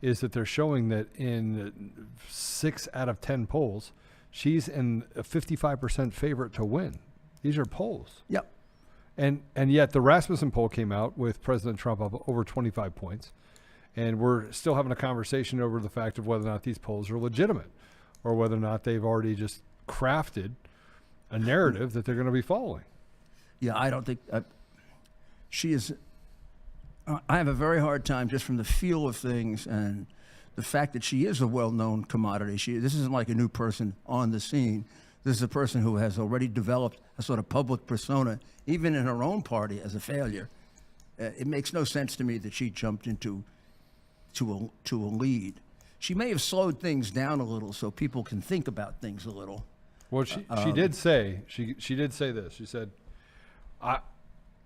is that they're showing that in 6 out of 10 polls, she's in a 55% favorite to win. These are polls. Yep. And yet the Rasmussen poll came out with President Trump up over 25 points. And we're still having a conversation over the fact of whether or not these polls are legitimate or whether or not they've already just crafted a narrative that they're going to be following. Yeah, I don't think she is. I have a very hard time just from the feel of things and the fact that she is a well-known commodity. This isn't like a new person on the scene. This is a person who has already developed a sort of public persona, even in her own party, as a failure. It makes no sense to me that she jumped into a lead. She may have slowed things down a little so people can think about things a little. Well, she did say she did say this. She said,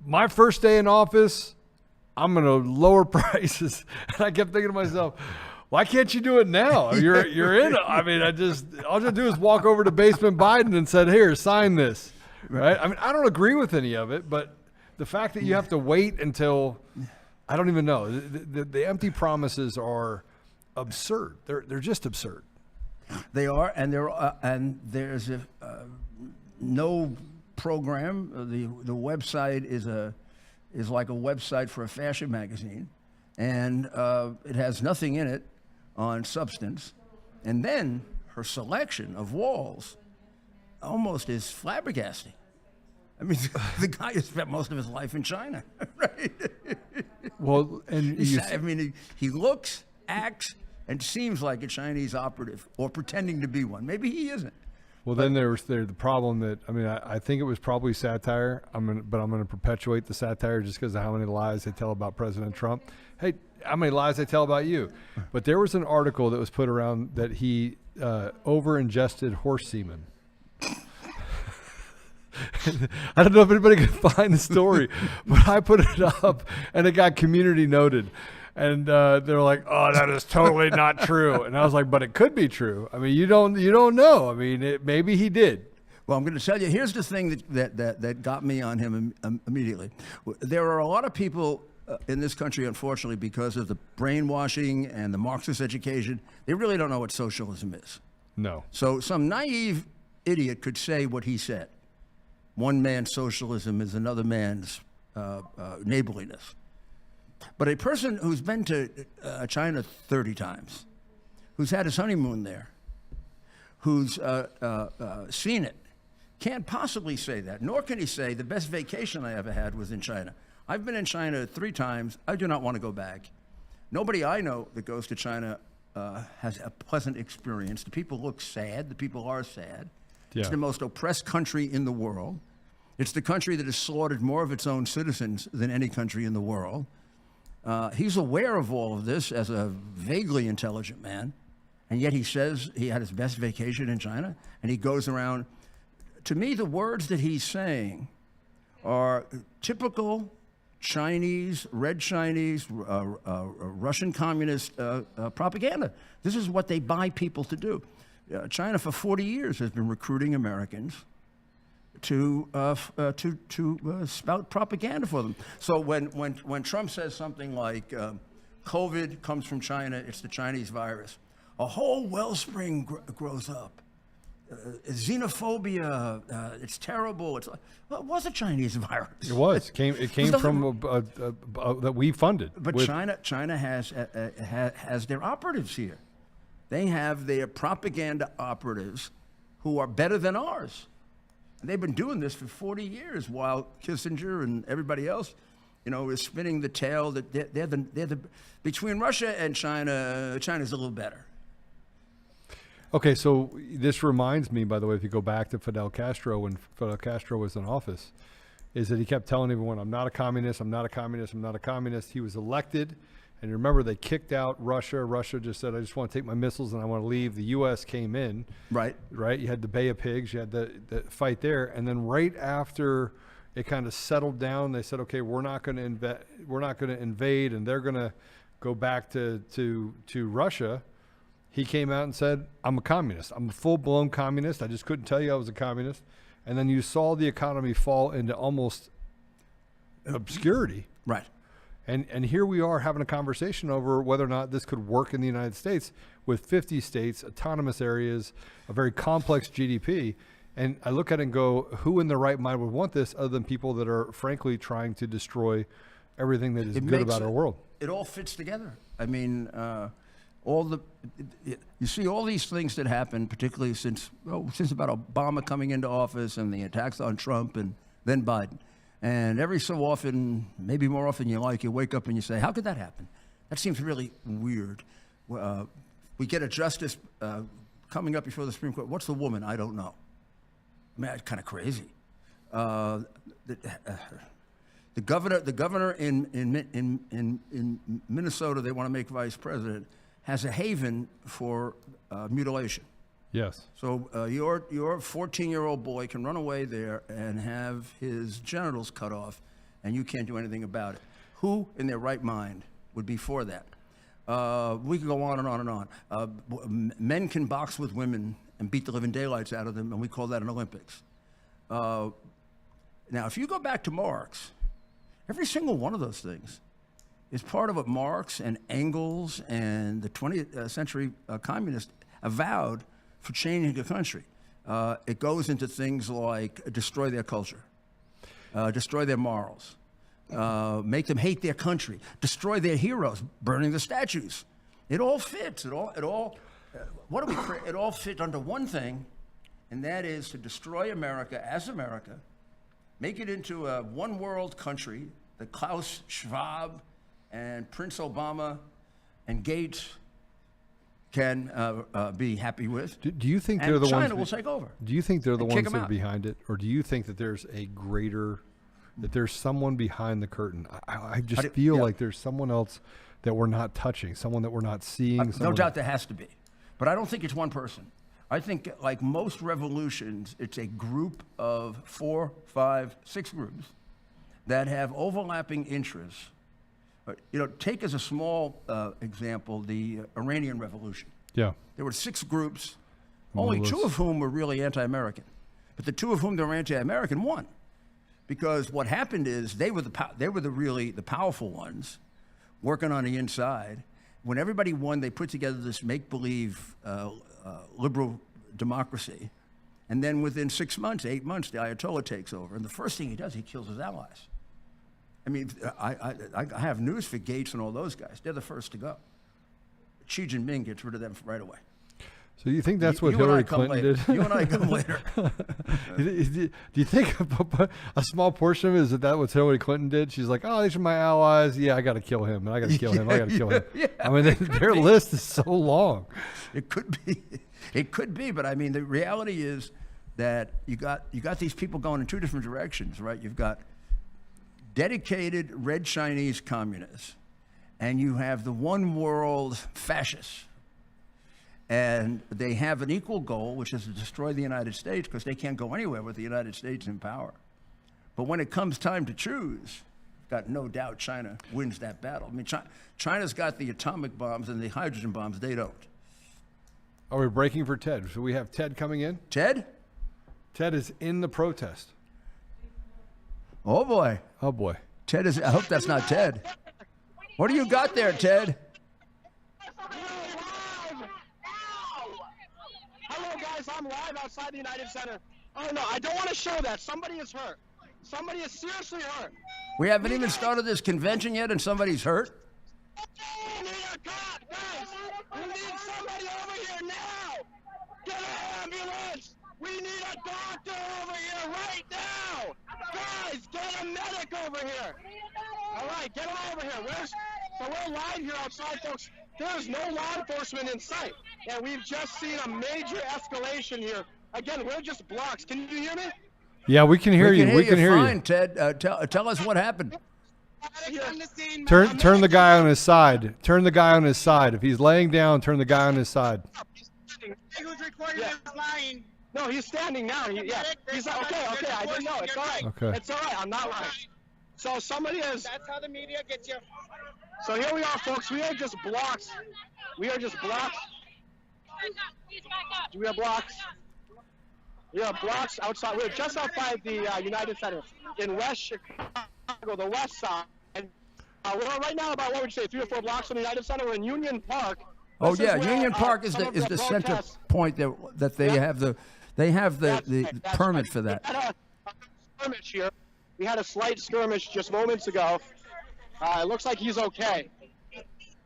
"My first day in office, I'm going to lower prices." And I kept thinking to myself, why can't you do it now? You're in. I mean, all you do is walk over to Basement Biden and said, "Here, sign this." Right? I mean, I don't agree with any of it, but the fact that you have to wait until, I don't even know. The empty promises are absurd. They're just absurd. They are, and there's no program. The website is like a website for a fashion magazine, and it has nothing in it on substance. And then her selection of walls almost is flabbergasting. I mean, the guy has spent most of his life in China, right? Well, and he looks, acts, and seems like a Chinese operative or pretending to be one. Maybe he isn't. Well, then there's the problem that, I mean, I think it was probably satire. But I'm going to perpetuate the satire just because of how many lies they tell about President Trump. Hey, how many lies they tell about you? But there was an article that was put around that he over-ingested horse semen. I don't know if anybody can find the story, but I put it up and it got community noted. And they're like, "Oh, that is totally not true." And I was like, "But it could be true. I mean, you don't know. I mean, maybe he did." Well, I'm going to tell you. Here's the thing that got me on him immediately. There are a lot of people in this country, unfortunately, because of the brainwashing and the Marxist education, they really don't know what socialism is. No. So some naive idiot could say what he said. One man's socialism is another man's neighborliness. But a person who's been to China 30 times, who's had his honeymoon there, who's seen it, can't possibly say that. Nor can he say the best vacation I ever had was in China. I've been in China 3 times. I do not want to go back. Nobody I know that goes to China has a pleasant experience. The people look sad. The people are sad. Yeah. It's the most oppressed country in the world. It's the country that has slaughtered more of its own citizens than any country in the world. He's aware of all of this as a vaguely intelligent man, and yet he says he had his best vacation in China, and he goes around. To me, the words that he's saying are typical Chinese, red Chinese, Russian communist propaganda. This is what they buy people to do. China for 40 years has been recruiting Americans to spout propaganda for them. So when Trump says something like COVID comes from China, it's the Chinese virus, a whole wellspring grows up. Xenophobia, it's terrible. Well, it was a Chinese virus. It was. It came from that we funded. But China has their operatives here. They have their propaganda operatives who are better than ours. And they've been doing this for 40 years while Kissinger and everybody else, is spinning the tale that they're the between Russia and China, China's a little better. Okay, so this reminds me, by the way, if you go back to Fidel Castro, when Fidel Castro was in office, is that he kept telling everyone, "I'm not a communist, I'm not a communist, I'm not a communist." He was elected, and remember, they kicked out Russia. Russia just said, "I just want to take my missiles and I want to leave." The U.S. came in. Right. You had the Bay of Pigs, you had the fight there, and then right after it kind of settled down, they said, "Okay, we're not going to invade, and they're going to go back to Russia." He came out and said, "I'm a communist. I'm a full-blown communist. I just couldn't tell you I was a communist." And then you saw the economy fall into almost obscurity. Right. And here we are having a conversation over whether or not this could work in the United States with 50 states, autonomous areas, a very complex GDP. And I look at it and go, who in their right mind would want this other than people that are frankly trying to destroy everything that is good about our world? It all fits together. I mean, you see all these things that happen, particularly since about Obama coming into office and the attacks on Trump and then Biden. And every so often, maybe more often you wake up and you say, how could that happen? That seems really weird. We get a justice coming up before the Supreme Court. What's the woman? I don't know. I mean, it's kind of crazy. The governor in Minnesota, they want to make vice president, has a haven for mutilation. Yes. So your 14-year-old boy can run away there and have his genitals cut off, and you can't do anything about it. Who in their right mind would be for that? We could go on and on and on. Men can box with women and beat the living daylights out of them, and we call that an Olympics. Now, if you go back to Marx, every single one of those things is part of what Marx and Engels and the 20th century communists avowed for changing the country. It goes into things like destroy their culture, destroy their morals, make them hate their country, destroy their heroes, burning the statues. It all fits. It all fit under one thing, and that is to destroy America as America, make it into a one-world country that Klaus Schwab and Prince Obama and Gates can be happy with. Do you think they're and the China ones? will take over. Do you think they're the and kick ones 'em that are out. behind it, or do you think that there's there's someone behind the curtain? I just feel like there's someone else that we're not touching, someone that we're not seeing. No doubt there has to be, but I don't think it's one person. I think, like most revolutions, it's a group of 4, 5, 6 groups that have overlapping interests. Take as a small example the Iranian Revolution. Yeah. There were 6 groups, only 2 of whom were really anti-American. But the 2 of whom that were anti-American won. Because what happened is they were really the powerful ones working on the inside. When everybody won, they put together this make-believe liberal democracy. And then within 6 months, 8 months, the Ayatollah takes over. And the first thing he does, he kills his allies. I mean, I have news for Gates and all those guys. They're the first to go. Xi Jinping gets rid of them right away. So you think that's what Hillary Clinton did? You and I come later. Do you think a small portion of it is that what Hillary Clinton did? She's like, oh, these are my allies. Yeah, I got to kill him, and I got to kill him. I got to kill him. Yeah, I mean, their list is so long. It could be. It could be, but I mean, the reality is that you got these people going in 2 different directions, right? You've got dedicated red Chinese communists, and you have the one world fascists. And they have an equal goal, which is to destroy the United States, because they can't go anywhere with the United States in power. But when it comes time to choose, got no doubt China wins that battle. I mean, China's got the atomic bombs and the hydrogen bombs. They don't. Are we breaking for Ted? So we have Ted coming in? Ted? Ted is in the protest. Oh, boy. Oh, boy. Ted is, I hope that's not Ted. What do you got there, Ted? Hello, guys. I'm live outside the United Center. Oh, no, I don't want to show that. Somebody is hurt. Somebody is seriously hurt. We haven't even started this convention yet, and somebody's hurt? We need a cop, guys. We need somebody over here now. Get an ambulance. We need a doctor over here right now. Guys, get a medic over here. All right, get him over here. So we're live here outside, folks. There's no law enforcement in sight, and we've just seen a major escalation here. Again, we're just blocks. Can you hear me? Yeah, we can hear you. We can hear fine, you. Ted. Tell us what happened. Turn the guy on his side. Turn the guy on his side. If he's laying down, turn the guy on his side. Who's recording is lying. No, he's standing now. He's okay. I didn't know. It's all right. Okay. It's all right. I'm not lying. So somebody is. That's how the media gets you. So here we are, folks. We are just blocks. We are just blocks. We are blocks. We are blocks outside. We're just outside the United Center in West Chicago, the west side. we're right now about, what would you say, 3 or 4 blocks from the United Center. We're in Union Park. Oh This yeah, is where, Union Park is some the of center protests- point that they have the That's permit right. for that. We had a skirmish here. We had a slight skirmish just moments ago. It looks like he's okay.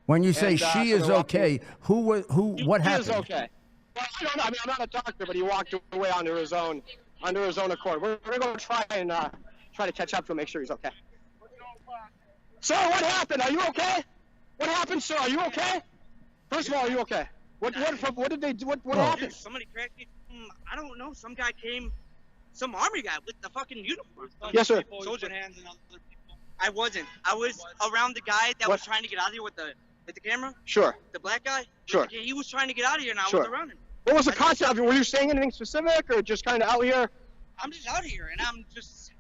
When you say And, she so is they're walking- okay, what He happened? is okay. Well, I don't know. I mean, I'm not a doctor, but he walked away under his own accord. We're going to try to catch up to him, make sure he's okay. Sir, what happened? Are you okay? What happened, sir? Are you okay? First of all, are you okay? What did they do? What happened? Somebody cracked me. I don't know. Some guy came, some army guy with the fucking uniform. Yes, sir. Soldier hands and other people. I wasn't. I was around the guy that was trying to get out of here with the camera. Sure. The black guy. Sure. He was trying to get out of here, and I Sure. was around him. What was the concept of it? Were you saying anything specific, or just kind of out here? I'm just out here, and I'm just.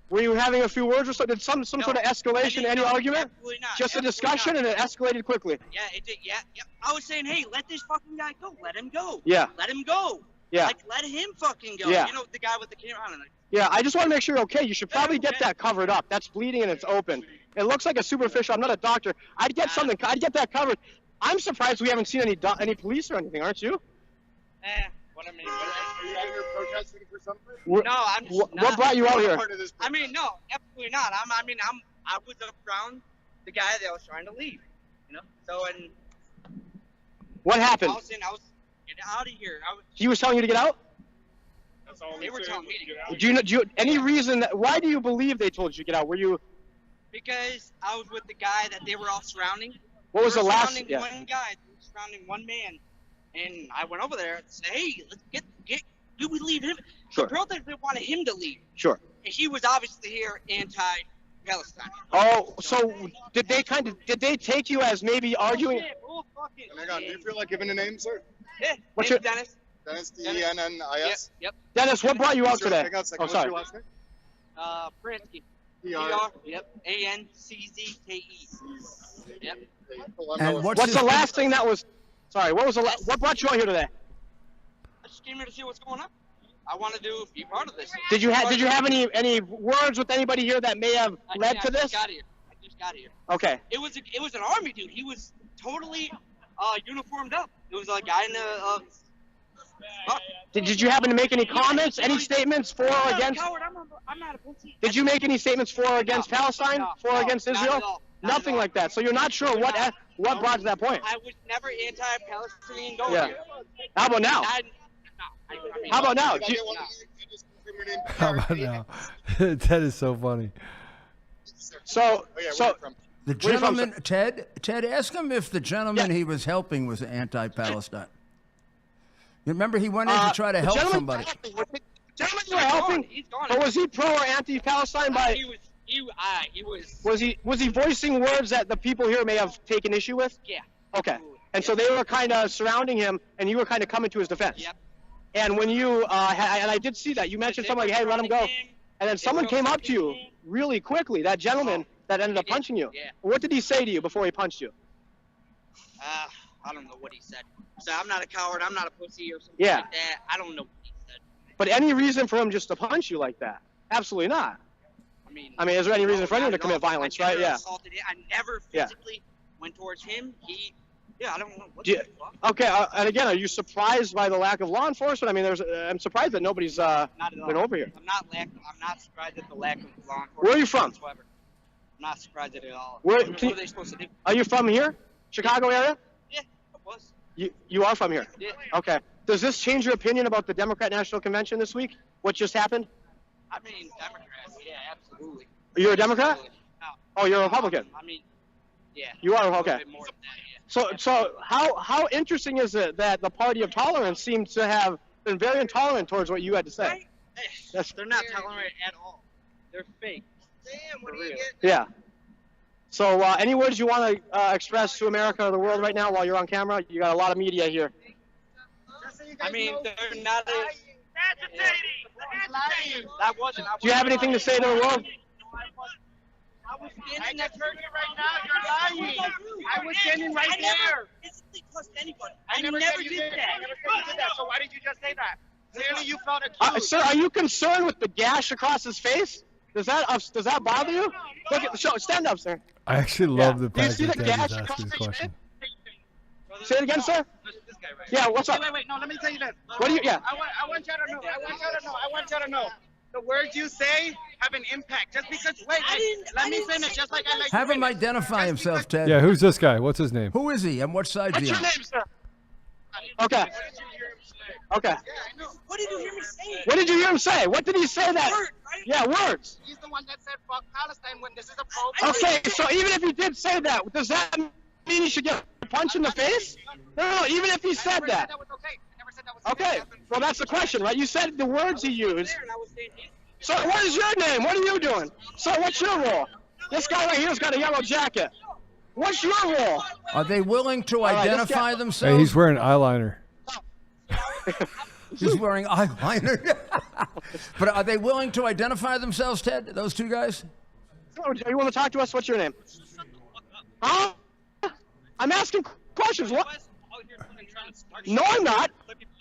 Were you having a few words or so? Did some sort of escalation, any argument? Absolutely not. Just a Absolutely discussion, not. and it escalated quickly. Yeah, it did. Yeah, yeah. I was saying, hey, let this fucking guy go. Let him go. Yeah. Let him go. Yeah. Like, let him fucking go. Yeah. You know, the guy with the camera. I don't know. Yeah, I just want to make sure you're okay. You should probably get that covered up. That's bleeding and it's open. It looks like a superficial. I'm not a doctor. I'd get something. I'd get that covered. I'm surprised we haven't seen any police or anything, aren't you? What I mean. Are you out here protesting for something? No, I'm just What not. brought you out here? Part of this I mean, no, absolutely not. I was around the guy that was trying to leave, you know. So and What I happened? was get out of here. He was telling you to get out? That's all They were telling me to get out. Do you any reason? Why do you believe they told you to get out? Were you? because I was with the guy that they were all surrounding. What was They the were last? surrounding Yeah. one guy, they were surrounding one man, and I went over there and said, "Hey, let's get. Do we leave him?" Sure. The protesters wanted him to leave, Sure. and he was obviously here anti-Palestine. Oh, so did they take you as maybe arguing? Bullshit, bull fucking Hang on, do you shit. feel like giving a name, sir? Yeah, What's name's your- Dennis? Dennis, D-E-N-N-I-S? Yep. Dennis, what brought you out Sir, today? hang on a second. Oh, What's sorry. your last name? Pransky. P-R. Yep. A-N-C-Z-K-E. Yep. And What's the last thing that was? Sorry, what was the? What brought you out here today? I just came here to see what's going on. I want to be part of this. Did you have any words with anybody here that may have led to I this? just got here. Okay. It was an army dude. He was totally uniformed up. It was a guy in a. Did you happen to make any comments, any statements for or against? I'm not a pussy. Did you make any statements for or against Palestine, for or against not Israel? at all. Not at Nothing all. like that. So you're not sure what brought to that point. I was never anti-Palestinian going Yeah. here. How about now? I mean, How about now? Can I get one of you to just confirm your name? How about now? That is so funny. So Oh, yeah, where so you from? The Where you from, gentleman, Ted, ask him if the gentleman he was helping was anti-Palestine. You remember he went in to try to the help gentleman- somebody. The gentleman you were helping, He's gone. but was he pro or anti-Palestine? By He was. was he voicing words that the people here may have taken issue with? Yeah. Okay. And so they were kind of surrounding him, and you were kind of coming to his defense. Yep. And when you, and I did see that, you mentioned something like, hey, let him go. And then someone came up to you really quickly, that gentleman that ended up He did, punching you. yeah. What did he say to you before he punched you? I don't know what he said. So I'm not a coward. I'm not a pussy or something Yeah. like that. I don't know what he said. But any reason for him just to punch you like that? Absolutely not. I mean, is there any reason for anyone to not at commit all. violence, I never right? Yeah. assaulted him. I never Yeah. physically went towards him. I don't know what Do you- the fuck. Okay, and again, are you surprised by the lack of law enforcement? I mean, I'm surprised that nobody's Not at all. been over here. I'm not surprised at the lack of law enforcement. Where are you from? Whatsoever. I'm not surprised at it at all. Where- What can are you- they supposed to do? Are you from here? Chicago area? Yeah, it was. You are from here? Yeah. Okay. Does this change your opinion about the Democrat National Convention this week? What just happened? I mean, Democrats. Yeah, absolutely. You're a Democrat? Absolutely. No. Oh, you're a Republican. I mean, yeah. You are? A little Okay. bit more than that, yeah. So how interesting is it that the Party of Tolerance seems to have been very intolerant towards what you had to say? Right? That's- They're not tolerant at all. They're fake. Damn, what are you getting? Yeah. So any words you want to express to America or the world right now while you're on camera? You got a lot of media here. I mean, they're not as... That wasn't... Do you have anything to say to the world? I was standing next to you right now. You're lying. I was standing right there. I never physically touched anybody. I never did that. I never said you did that. So why did you just say that? Clearly, you felt accused. Sir, are you concerned with the gash across his face? Does that bother you? Look at stand up, sir. I actually love the Do you fact see that the Ted gash is asking across this your question. head? Say it again, sir. This guy right Yeah, what's up? Wait. No, let me tell you this. What do you? Yeah. I want y'all to know. I want y'all to know. The words you say have an impact. Just because, let me finish. Just like I like. Have him identify himself, Ted. Yeah, who's this guy? What's his name? Who is he and what side's What's he your on? name, sir? Okay. Okay. What did you hear me say? What did you hear him say? What did he say that? Word, right? Yeah, words. He's the one that said fuck Palestine when this is a pro. Okay, so even if he did say that, does that mean he should get a punch in the face? No, even if he said that. That was okay. I never said that was Okay, well that's the question, right? You said the words he used. There, and I was saying, So what is your name? What are you doing? So what's your role? This guy right here's got a yellow jacket. What's your role? Are they willing to right, let's identify get- themselves? Hey, he's wearing eyeliner. He's wearing eyeliner. But are they willing to identify themselves, Ted? Those two guys? You want to talk to us? What's your name? Huh? I'm asking questions. What? No, I'm not.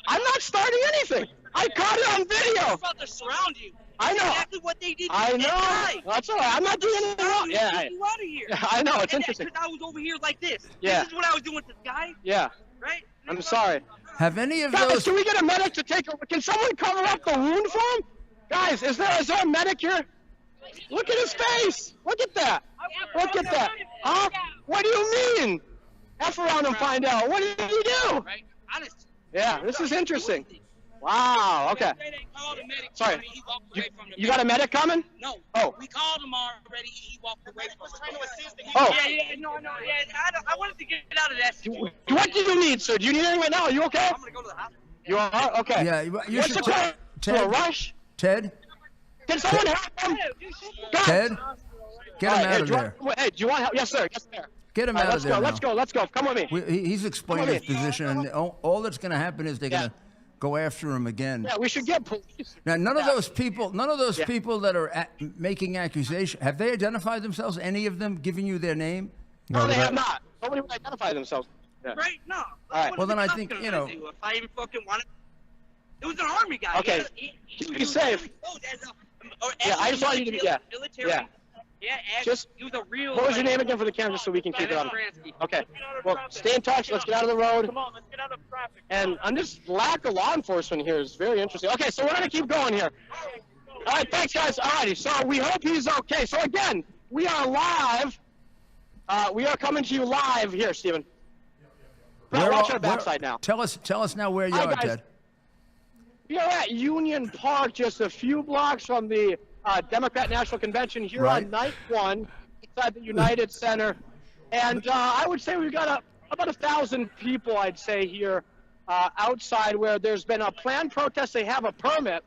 I'm not starting anything. I caught it on they're video. about to surround you. I know. Exactly what they did. to I that guy. know. That's all right. I'm not doing anything wrong. You Yeah, get you out of here. I know. It's And interesting. because I was over here like this. Yeah. This is what I was doing with this guy, Yeah. right? I'm sorry. Have any of Guys, those? can we get a medic to take over? Can someone cover up the wound for him? Guys, is there a medic here? Look at his face. Look at that. Look at that. Huh? What do you mean? F around and find out. What did you do? Right? Honest. Yeah, this is interesting. Wow. Okay. They called a medic. Sorry. He walked away from the You got a medic coming? No. Oh. We called him already. He walked away from us. Trying to assist the Oh. Yeah, no. Yeah, I wanted to get out of that situation. What do you need, sir? Do you need anything right now? Are you okay? I'm going to go to the hospital. You are? Okay. Yeah, you What's should the call? To a Ted. rush? Ted. Can someone help him? Guys. Ted. Get All him right, out of there. Hey, do you want help? Yes, sir. Yes, sir. Get him All right, out let's of there go. now. Let's go. Let's go. Come with me. He's explained Come his on in. position, and all that's going to happen is they're going to go after him again. Yeah, we should get police. Now, none of those people Yeah. that are making accusations, have they identified themselves? Any of them giving you their name? No, they have not. Nobody would identify themselves. Yeah. Right? No. All right. What Well, is then the I think, cop you gonna know- do if I even fucking wanted. It was an army guy. Okay. Be safe. Yeah, I just want you to be- yeah. Military. Yeah. Yeah, Just- he was a real. What was your name again for the camera just so we can keep it on? Okay. Well, stay in touch. Let's get out of the road. Come on, let's get out of traffic. And this lack of law enforcement here is very interesting. Okay, so we're going to keep going here. All right, thanks, guys. All righty, so we hope he's okay. So, again, we are live. We are coming to you live here, Stephen. Watch our backside now. Tell us now where you Hi, are, guys. Ted. We are at Union Park, just a few blocks from the Democrat National Convention here Right. on night one, inside the United Center. And I would say we've got about 1,000 people, I'd say, here outside where there's been a planned protest. They have a permit.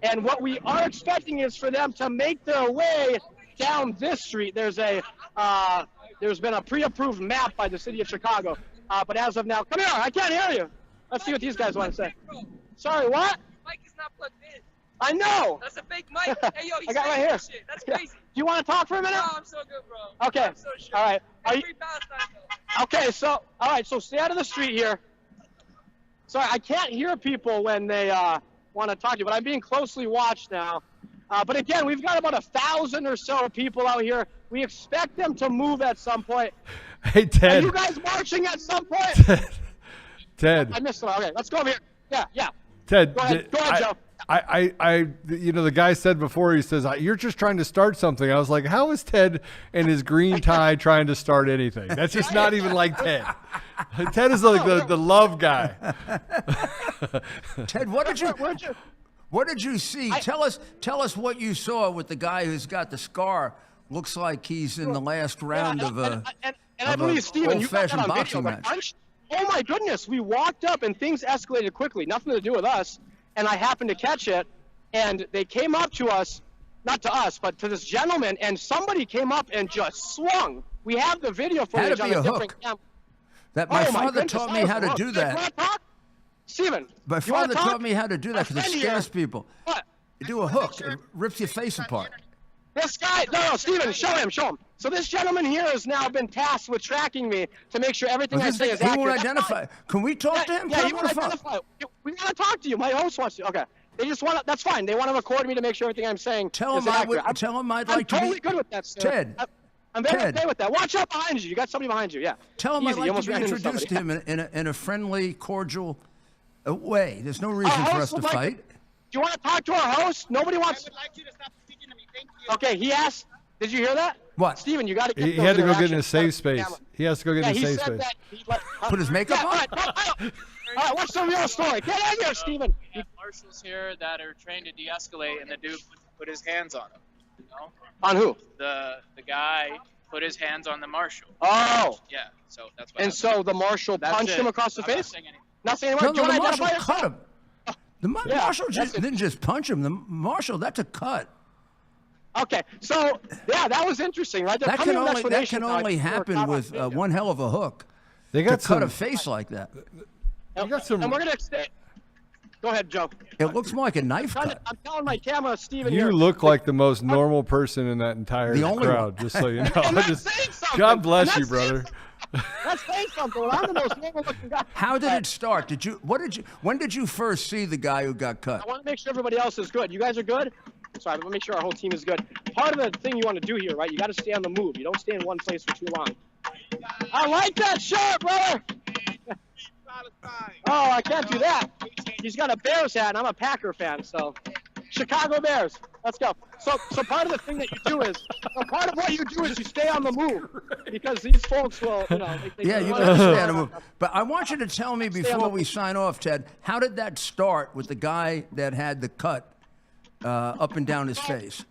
And what we are expecting is for them to make their way down this street. There's been a pre-approved map by the city of Chicago. But as of now, come here, I can't hear you. Let's see what these guys want to say. Sorry, what? Mic is not plugged in. I know. That's a fake mic. Hey, yo, he's I got right saying here. that shit. That's crazy. Do you want to talk for a minute? No, I'm so good, bro. Okay. I'm so sure. All right. Are you, Free Palestine, though. okay. So, all right. So stay out of the street here. Sorry, I can't hear people when they want to talk to you, but I'm being closely watched now. But again, we've got about 1,000 or so people out here. We expect them to move at some point. Hey, Are Ted. you guys marching at some point? Ted. I missed it. Okay, let's go over here. Yeah. Ted. Go ahead, Joe. The guy said before, he says, you're just trying to start something. I was like, how is Ted and his green tie trying to start anything? That's just not even like Ted. Ted is like the love guy. Ted, what did you Where'd you? what did you see? Tell us what you saw with the guy who's got the scar. Looks like he's in the last round of a and I of believe a Steven, you got that old-fashioned on video. boxing The match. punch. Oh my goodness, we walked up and things escalated quickly. Nothing to do with us. And I happened to catch it, and they came up to us, not to us, but to this gentleman, and somebody came up and just swung. We have the video footage to on be a a different hook. camera. That my Oh, my father goodness, taught that me was how to rough. do You that. wanna talk? Steven, My you wanna father talk? taught me how to do that because it friend scares here- people. What? You do a hook, it rips your face apart. This guy, no, Steven, show him. So this gentleman here has now been tasked with tracking me to make sure everything I say is He accurate. won't That's identify. fine. Can we talk to him? Yeah, Put he him won't on the phone. identify. We want to talk to you. My host wants to. Okay. They just want to, that's fine. They want to record me to make sure everything I'm saying Tell is him accurate. tell him I'd I'm like to totally be good with that, sir. Ted. I'm very Ted. okay with that. Watch out behind you. You got somebody behind you. Yeah. Tell him Easy. I'd You like to almost be ran into introduced to somebody. him in a friendly, cordial way. There's no reason for us to fight. Do you want to talk to our host? Nobody I wants. would like you to stop speaking to me. Thank you. Okay, he asked. Did you hear that? What? Steven, you got to get He those had to go get in a interactions safe on space. camera. He has to go get Yeah, in a he safe said space. that. He let, Put his makeup yeah, on? All right, what's the real story? Get in here, Steven. We have marshals here that are trained to de-escalate, and the dude put his hands on him. You know, On who? the guy put his hands on the marshal. Oh. Yeah, so that's what. And happened. so the marshal That's punched it. him across the I'm not face? saying anything. Nothing No, anymore? Do no, you the want to marshal identify cut yourself? him. The Yeah, marshal that's it. didn't just punch him. The marshal, that's a cut. Okay, so, yeah, that was interesting, right? They're That coming can with only explanations now. only They were happen caught on with video. one hell of a hook. They To got cut a some. face like that. They got some. And we're going to... Go ahead, Joe. It looks more like a knife cut. I'm telling my camera, Steven, You here. look like the most normal person in that entire The only crowd. one. Just so you know. And I that's just, saying something. God bless And you, that's saying brother. something. That's saying something. Well, I'm the most normal-looking guy. How did it start? When did you first see the guy who got I cut? want to make sure everybody else is good. You guys are good? Sorry, I want to make sure our whole team is good. Part of the thing you want to do here, right, you got to stay on the move. You don't stay in one place for too long. I like that shirt, brother. Oh, I can't do that. He's got a Bears hat, and I'm a Packer fan, so Chicago Bears. Let's go. So part of the thing that you do is, part of what you do is you stay on the move because these folks will, you know. Yeah, you better stay on the move. But I want you to tell me before we sign off, Ted, how did that start with the guy that had the cut up and down his face?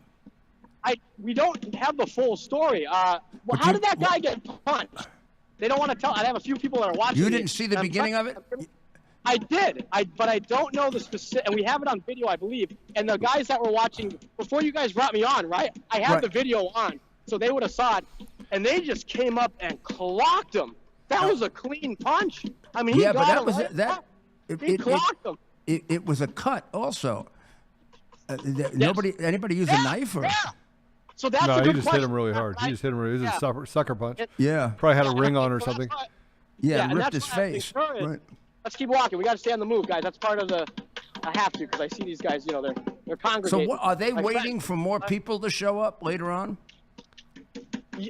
We don't have the full story. Well, how did that guy get punched? They don't want to tell. I have a few people that are watching. You didn't see the beginning of it? I did. But I don't know the specific. And we have it on video, I believe. And the guys that were watching before you guys brought me on, right? I had the video on, so they would have saw it. And they just came up and clocked him. That was a clean punch. I mean, he Yeah, but got that him was right that. up. He clocked him. It was a cut also. Anybody use a knife or? Yeah. So that's No, a he good just question. hit him really hard. He just hit him really. It was a sucker punch. Yeah. Probably had a ring on or something. Yeah, and ripped that's his why I face. encourage- Right. Let's keep walking. We got to stay on the move, guys. That's part of the. I have to because I see these guys. You know, they're So congregating. what, are they My waiting friend- for more people to show up later on?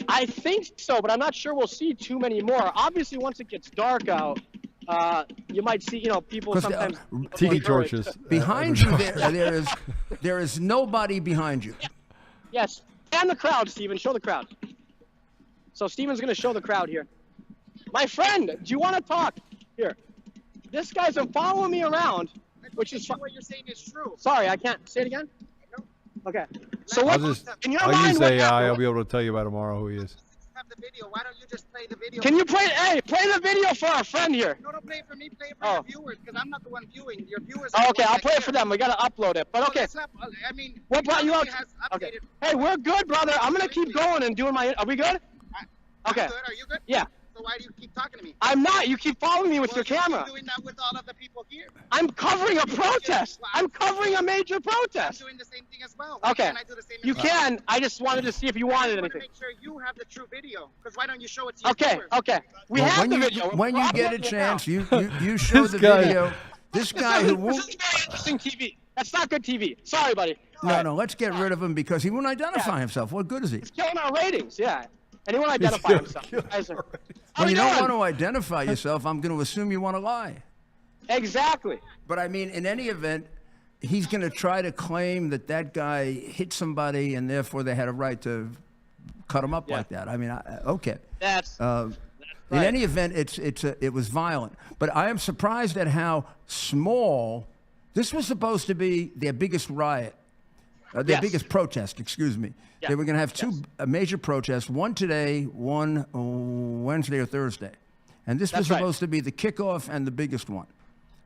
I think so, but I'm not sure we'll see too many more. Obviously, once it gets dark out, you might see, you know, people 'Cause, sometimes. Tiki torches. Behind you, there is nobody behind you. Yes, and the crowd, Steven. Show the crowd. So Steven's going to show the crowd here. My friend, do you want to talk? Here. This guy's been following me around, which is what you're saying is true. Sorry, I can't say it again. Okay. So I'll what? just. In your I'll mind, use what AI. happened? I'll be able to tell you by tomorrow who he is. Have the video. Why don't you just play the video? Can you play? Hey, play the video for our friend here. No, don't play it for me. Play it for Oh. your viewers, because I'm not the one viewing. Your viewers. Oh, are okay, the I'll ones play that it for care. them. We got to upload it. But So okay. let's not- I mean, What brought you out? Has Okay. updated. Hey, we're good, brother. I'm gonna keep going and doing my. Are we good? I'm Okay. good. Are you good? Yeah. So why do you keep talking to me? I'm not. You keep following me with Well, your you keep camera. doing that with all of the people here. I'm covering a protest. I'm covering a major I'm protest. doing the same thing as well. Why Okay. can't I do the same You as well? can. I just wanted to see if you I wanted want to anything. make sure you have the true video, because why don't you show it to your Okay. viewers? Okay. We Well, have when the you, video. When We're you get a uploading it chance, now. you show This the guy- video. This guy who This won't. is very interesting TV. That's not good TV. Sorry, buddy. No, let's get rid of him because he won't identify himself. What good is he? It's killing our ratings. Yeah. Anyone identify himself? Guys are- How When we you don't doing? want to identify yourself, I'm going to assume you want to lie. Exactly. But I mean, in any event, he's going to try to claim that that guy hit somebody and therefore they had a right to cut him up Yeah. like that. I mean, okay. That's. In right. any event, it was violent. But I am surprised at how small. This was supposed to be their biggest riot, their Yes. biggest protest. Excuse me. Yeah. They were going to have two Yes. major protests. One today, one Wednesday or Thursday, and this was That's right. supposed to be the kickoff and the biggest one.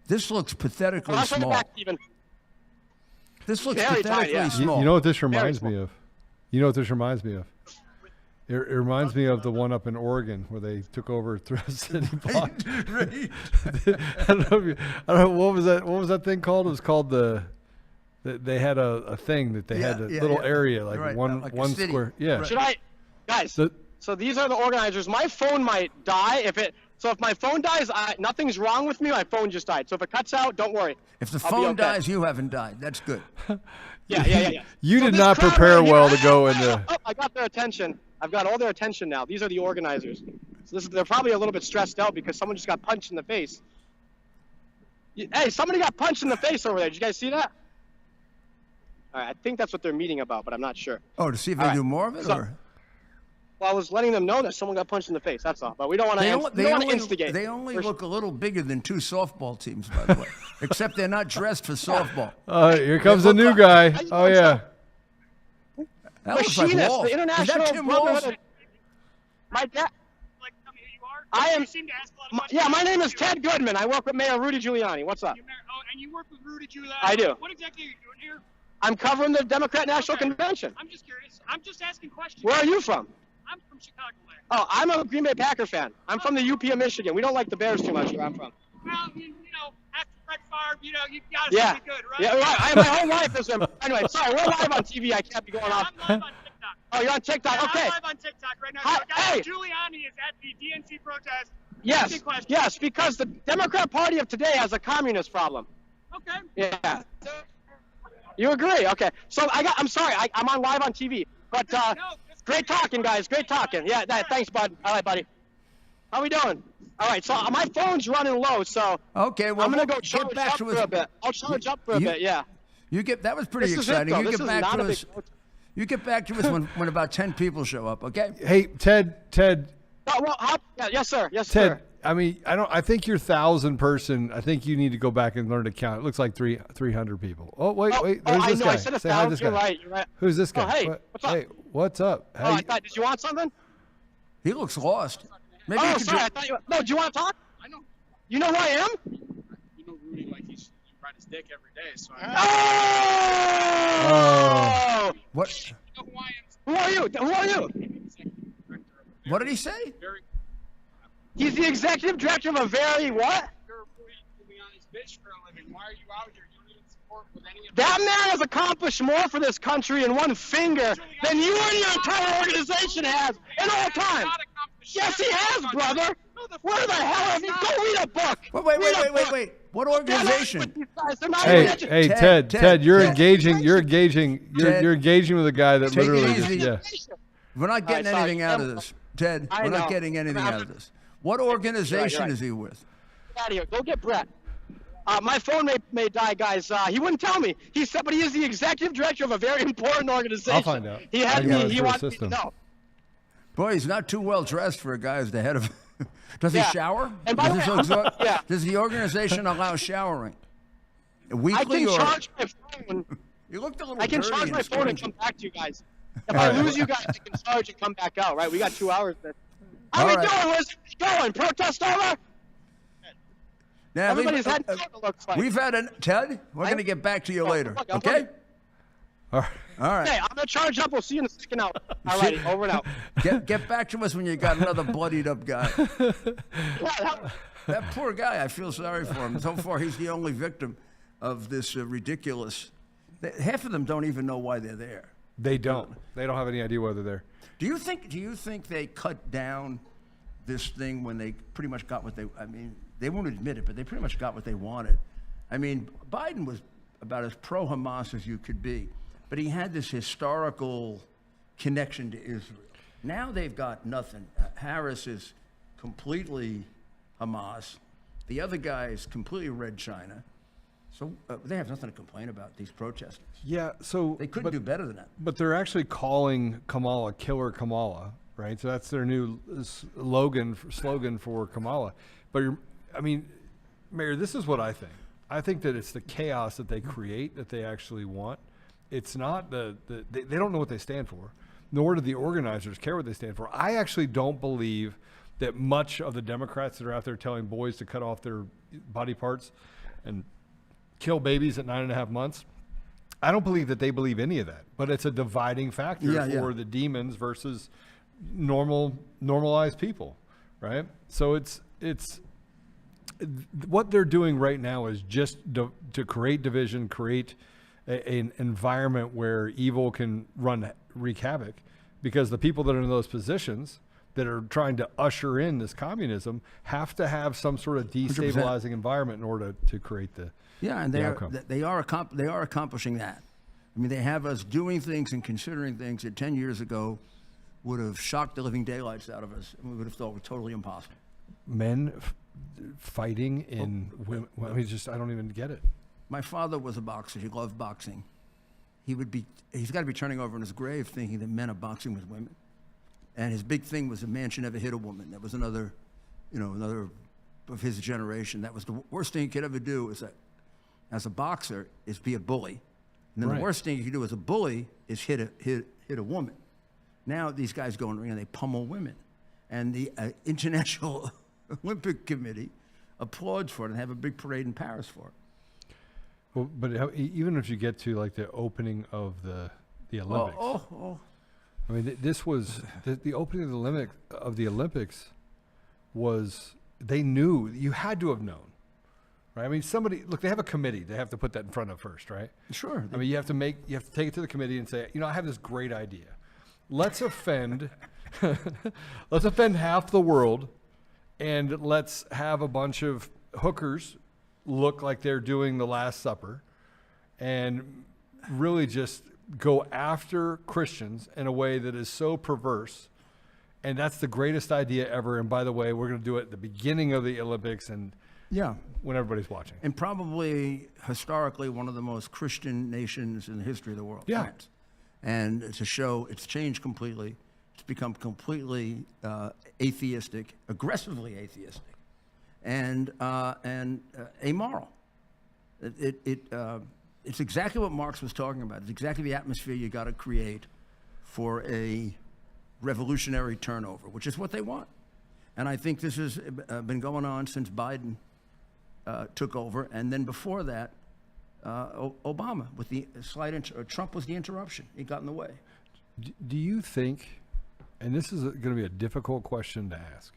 This looks pathetically I'll show you small. back, Steven. This looks Very pathetically tiny, yeah. small. You know what this reminds small. me of? You know what this reminds me of? It reminds me of the one up in Oregon where they took over through a city block. I don't know what was that. What was that thing called? It was called they had a thing that they had a little area like Right, one like a one city. square. Yeah. Right. Should I, guys? The- So these are the organizers. My phone might die So if my phone dies, nothing's wrong with me. My phone just died. So if it cuts out, don't worry. If the I'll be phone okay. dies, you haven't died. That's good. Yeah. You So did this not crowd prepare right here- well to go into. Oh, I got their attention. I've got all their attention now. These are the organizers. So they're probably a little bit stressed out because someone just got punched in the face. Hey, somebody got punched in the face over there. Did you guys see that? All right, I think that's what they're meeting about, but I'm not sure. Oh, to see if they do more of it, or? Well, I was letting them know that someone got punched in the face. That's all. But we don't want to instigate. They only look a little bigger than 2 softball teams, by the way. Except they're not dressed for softball. Here comes a new guy. Oh yeah. That looks like Machinist, Wall. the International Is that Tim Brotherhood Walls? of- My dad. Like, tell me who you are. I am. You seem to ask a lot of Yeah, questions. my name is Ted Goodman. I work with Mayor Rudy Giuliani. What's up? And you work with Rudy Giuliani. I do. What exactly are you doing here? I'm covering the Democrat National Okay. Convention. I'm just curious. I'm just asking questions. Where are you from? I'm from Chicagoland. Oh, I'm a Green Bay Packer fan. I'm from the UP of Michigan. We don't like the Bears too much where I'm from. Well, you know, after Brett Favre, you know, you gotta Yeah. be good, right? Yeah, right. My whole life is in. Anyway, sorry, we're live on TV. I can't be going off. I'm live on TikTok. Oh, you're on TikTok? Yeah, Okay. I'm live on TikTok right now. Hi- So, guys, hey. Giuliani is at the DNC protest. Yes, Asking questions. yes, because the Democrat Party of today has a communist problem. Okay. Yeah. You agree? Okay. So I'm sorry. I'm on live on TV. But No, it's great talking, guys. Great talking. Yeah. Thanks, bud. All right, buddy. How we doing? All right. So my phone's running low, so Okay, well, I'm gonna go get charge back up to for us. a bit. I'll charge up for a You- bit. Yeah. That was pretty This is it, exciting. though. You This get is back not to a big us. protest. You get back to us when about 10 people show up, okay? Hey, Ted. Well, yes, sir. Yes, Ted. sir. I mean, I think you're 1,000 person. I think you need to go back and learn to count. It looks like 300 people. Oh wait. Who's I this know. guy? I said Say hi to 1,000. this You're guy. right. You're right. Who's this guy? Oh, hey, what's up? Hey, what's up? Oh, I thought. Did you want something? He looks lost. Maybe you Oh, could sorry. ju- I thought you. No. Do you want to talk? I know. You know who I am? You know Rudy like you ride his dick every day. So Oh! What? you know who I am. Who are you? Who are you? Executive director of a What did he say? very He's the executive director of a very what? you're Giuliani's bitch for a living. Why are you out here? You don't even support with any of That man has accomplished more for this country in one finger than you and your entire organization has in all time. Yes, he has, brother. Where the hell have you? Go read a book. Wait. What organization? Hey, Ted, you're Ted. engaging. You're Ted. engaging with a a guy that Take it literally just, easy. yeah. We're not getting All right, anything sorry. out of this. Ted, I we're not know. getting anything out of this. What organization right. is he with? Get out of here. Go get Brett. My phone may die, guys. He wouldn't tell me. He said, but he is the executive director of a very important organization. I'll find out. He had I got me. it He through a wanted me to system. know. Boy, he's not too well dressed for a guy who's the head of. Does Yeah. he shower? And by the way, yeah. Does the organization allow showering? I Weekly can or? charge my phone. You looked a little I can dirty charge and my phone and strange. come back to you guys. If I lose you guys, I can charge and come back out. Right? We got 2 hours. How All we right. doing? Where's it going? Protest over? Now, Everybody's heading out, it looks like. We've had Ted. We're going to get back to you later. look, I'm Okay. looking. All right. All right. Hey, I'm gonna charge up. We'll see you in a second out. All righty, over and out. Get back to us when you got another bloodied up guy. Yeah, That poor guy, I feel sorry for him. So far, he's the only victim of this ridiculous. Half of them don't even know why they're there. They don't. They don't have any idea whether they're. Do you think they cut down this thing when they pretty much got what they? I mean, they won't admit it, but they pretty much got what they wanted. I mean, Biden was about as pro-Hamas as you could be, but he had this historical connection to Israel. Now they've got nothing. Harris is completely Hamas. The other guy is completely Red China. So they have nothing to complain about, these protesters. Yeah. So They couldn't do better than that. But they're actually calling Kamala Killer Kamala, right? So that's their new slogan for Kamala. But I mean, Mayor, this is what I think. I think that it's the chaos that they create that they actually want. It's not they don't know what they stand for, nor do the organizers care what they stand for. I actually don't believe that much of the Democrats that are out there telling boys to cut off their body parts and kill babies at 9.5 months. I don't believe that they believe any of that, but it's a dividing factor for the demons versus normalized people, right? So it's what they're doing right now is just to create division, create an environment where evil can wreak havoc, because the people that are in those positions that are trying to usher in this communism have to have some sort of destabilizing environment in order to create the and the outcome. they are accomplishing that. I mean, they have us doing things and considering things that 10 years ago would have shocked the living daylights out of us, and we would have thought it was totally impossible. Men fighting in women. Well, I mean, just I don't even get it. My father was a boxer. He loved boxing. He's got to be turning over in his grave thinking that men are boxing with women. And his big thing was a man should never hit a woman. That was another of his generation. That was the worst thing you could ever do is that, as a boxer, is be a bully. And then Right. the worst thing you can do as a bully is hit a woman. Now these guys go in the ring and they pummel women. And the International Olympic Committee applauds for it and have a big parade in Paris for it. Well, but even if you get to like the opening of the Olympics, I mean, this was the opening of the Olympics was, they knew, you had to have known, right? I mean, they have a committee they have to put that in front of first, right? Sure. I mean, you have to take it to the committee and say, I have this great idea. Let's offend half the world, and let's have a bunch of hookers look like they're doing the Last Supper, and really just go after Christians in a way that is so perverse. And that's the greatest idea ever. And by the way, we're going to do it at the beginning of the Olympics and when everybody's watching. And probably historically one of the most Christian nations in the history of the world. Yeah. France. And to show it's changed completely. It's become completely atheistic, aggressively atheistic, and amoral. It's exactly what Marx was talking about. It's exactly the atmosphere you got to create for a revolutionary turnover, which is what they want. And I think this has been going on since Biden took over, and then before that, Obama with the slight Trump was the interruption. He got in the way. Do you think, and this is going to be a difficult question to ask,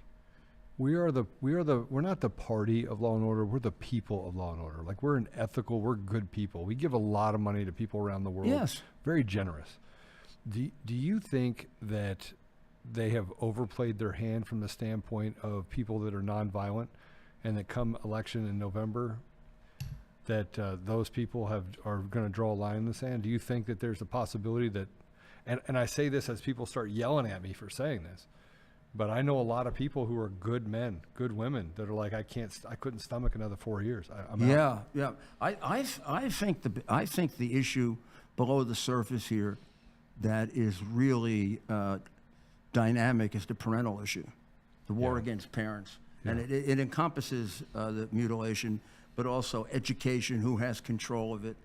we're not the party of law and order, we're the people of law and order. Like, we're we're good people. We give a lot of money to people around the world. Yes. Very generous. Do you think that they have overplayed their hand from the standpoint of people that are nonviolent, and that come election in November, that those people are going to draw a line in the sand? Do you think that there's a possibility that, and I say this as people start yelling at me for saying this, but I know a lot of people who are good men, good women that are like, I couldn't stomach another 4 years. I'm out. Yeah. I think the issue below the surface here that is really dynamic is the parental issue, the war against parents. And it encompasses the mutilation, but also education, who has control of it,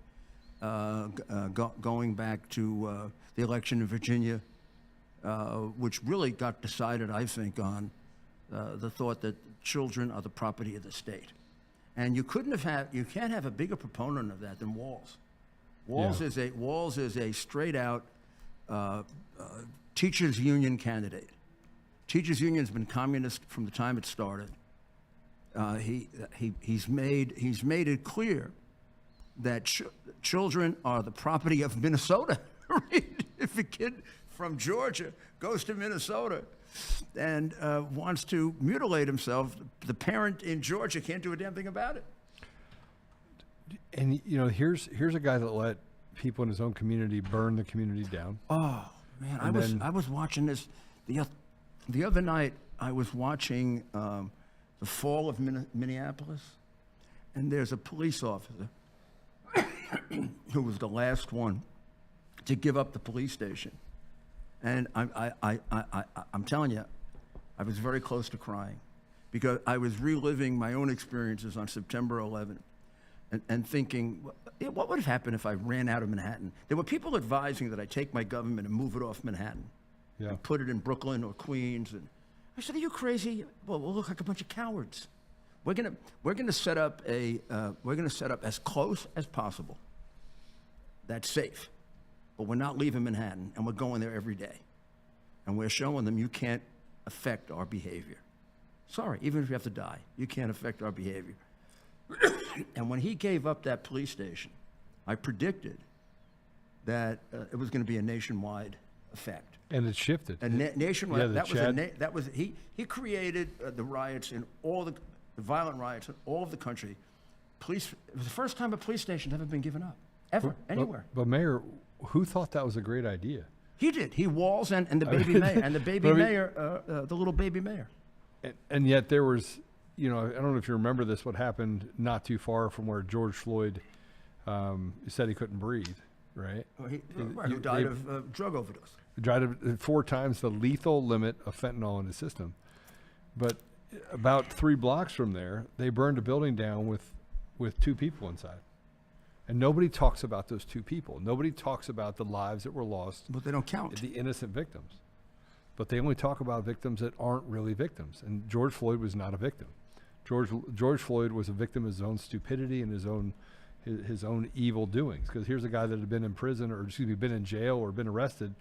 going back to the election in Virginia, which really got decided, I think, on the thought that children are the property of the state. And you can't have a bigger proponent of that than Walz. Walz is a straight out teachers union candidate. Teachers union has been communist from the time it started. He's made it clear that children are the property of Minnesota. If a kid from Georgia goes to Minnesota and wants to mutilate himself, the parent in Georgia can't do a damn thing about it. And here's a guy that let people in his own community burn the community down. Oh man, I was watching this the other night. I was watching the fall of Minneapolis, and there's a police officer who was the last one to give up the police station. And I'm telling you, I was very close to crying because I was reliving my own experiences on September 11th and thinking, what would have happened if I ran out of Manhattan? There were people advising that I take my government and move it off Manhattan and put it in Brooklyn or Queens. And I said, are you crazy? Well, we'll look like a bunch of cowards. We're gonna set up as close as possible. That's safe. But we're not leaving Manhattan, and we're going there every day. And we're showing them you can't affect our behavior. Sorry, even if you have to die, you can't affect our behavior. And when he gave up that police station, I predicted that it was going to be a nationwide effect. And it shifted. And nationwide, Yeah, he created the riots in all the violent riots in all of the country. It was the first time a police station had ever been given up, ever, anywhere. But Mayor, who thought that was a great idea? He did. He Walls and the baby mayor and the baby But I mean- mayor, the little baby mayor. And yet there was, you know, I don't know if you remember this, what happened not too far from where George Floyd said he couldn't breathe, right? Who died of drug overdose. Tried 4 times the lethal limit of fentanyl in his system. But about 3 blocks from there, they burned a building down with 2 people inside. And nobody talks about those 2 people. Nobody talks about the lives that were lost, But they don't count. the innocent victims. But they only talk about victims that aren't really victims. And George Floyd was not a victim. George Floyd was a victim of his own stupidity and his own evil doings. Because here's a guy that had been in prison, or excuse me, been in jail or been arrested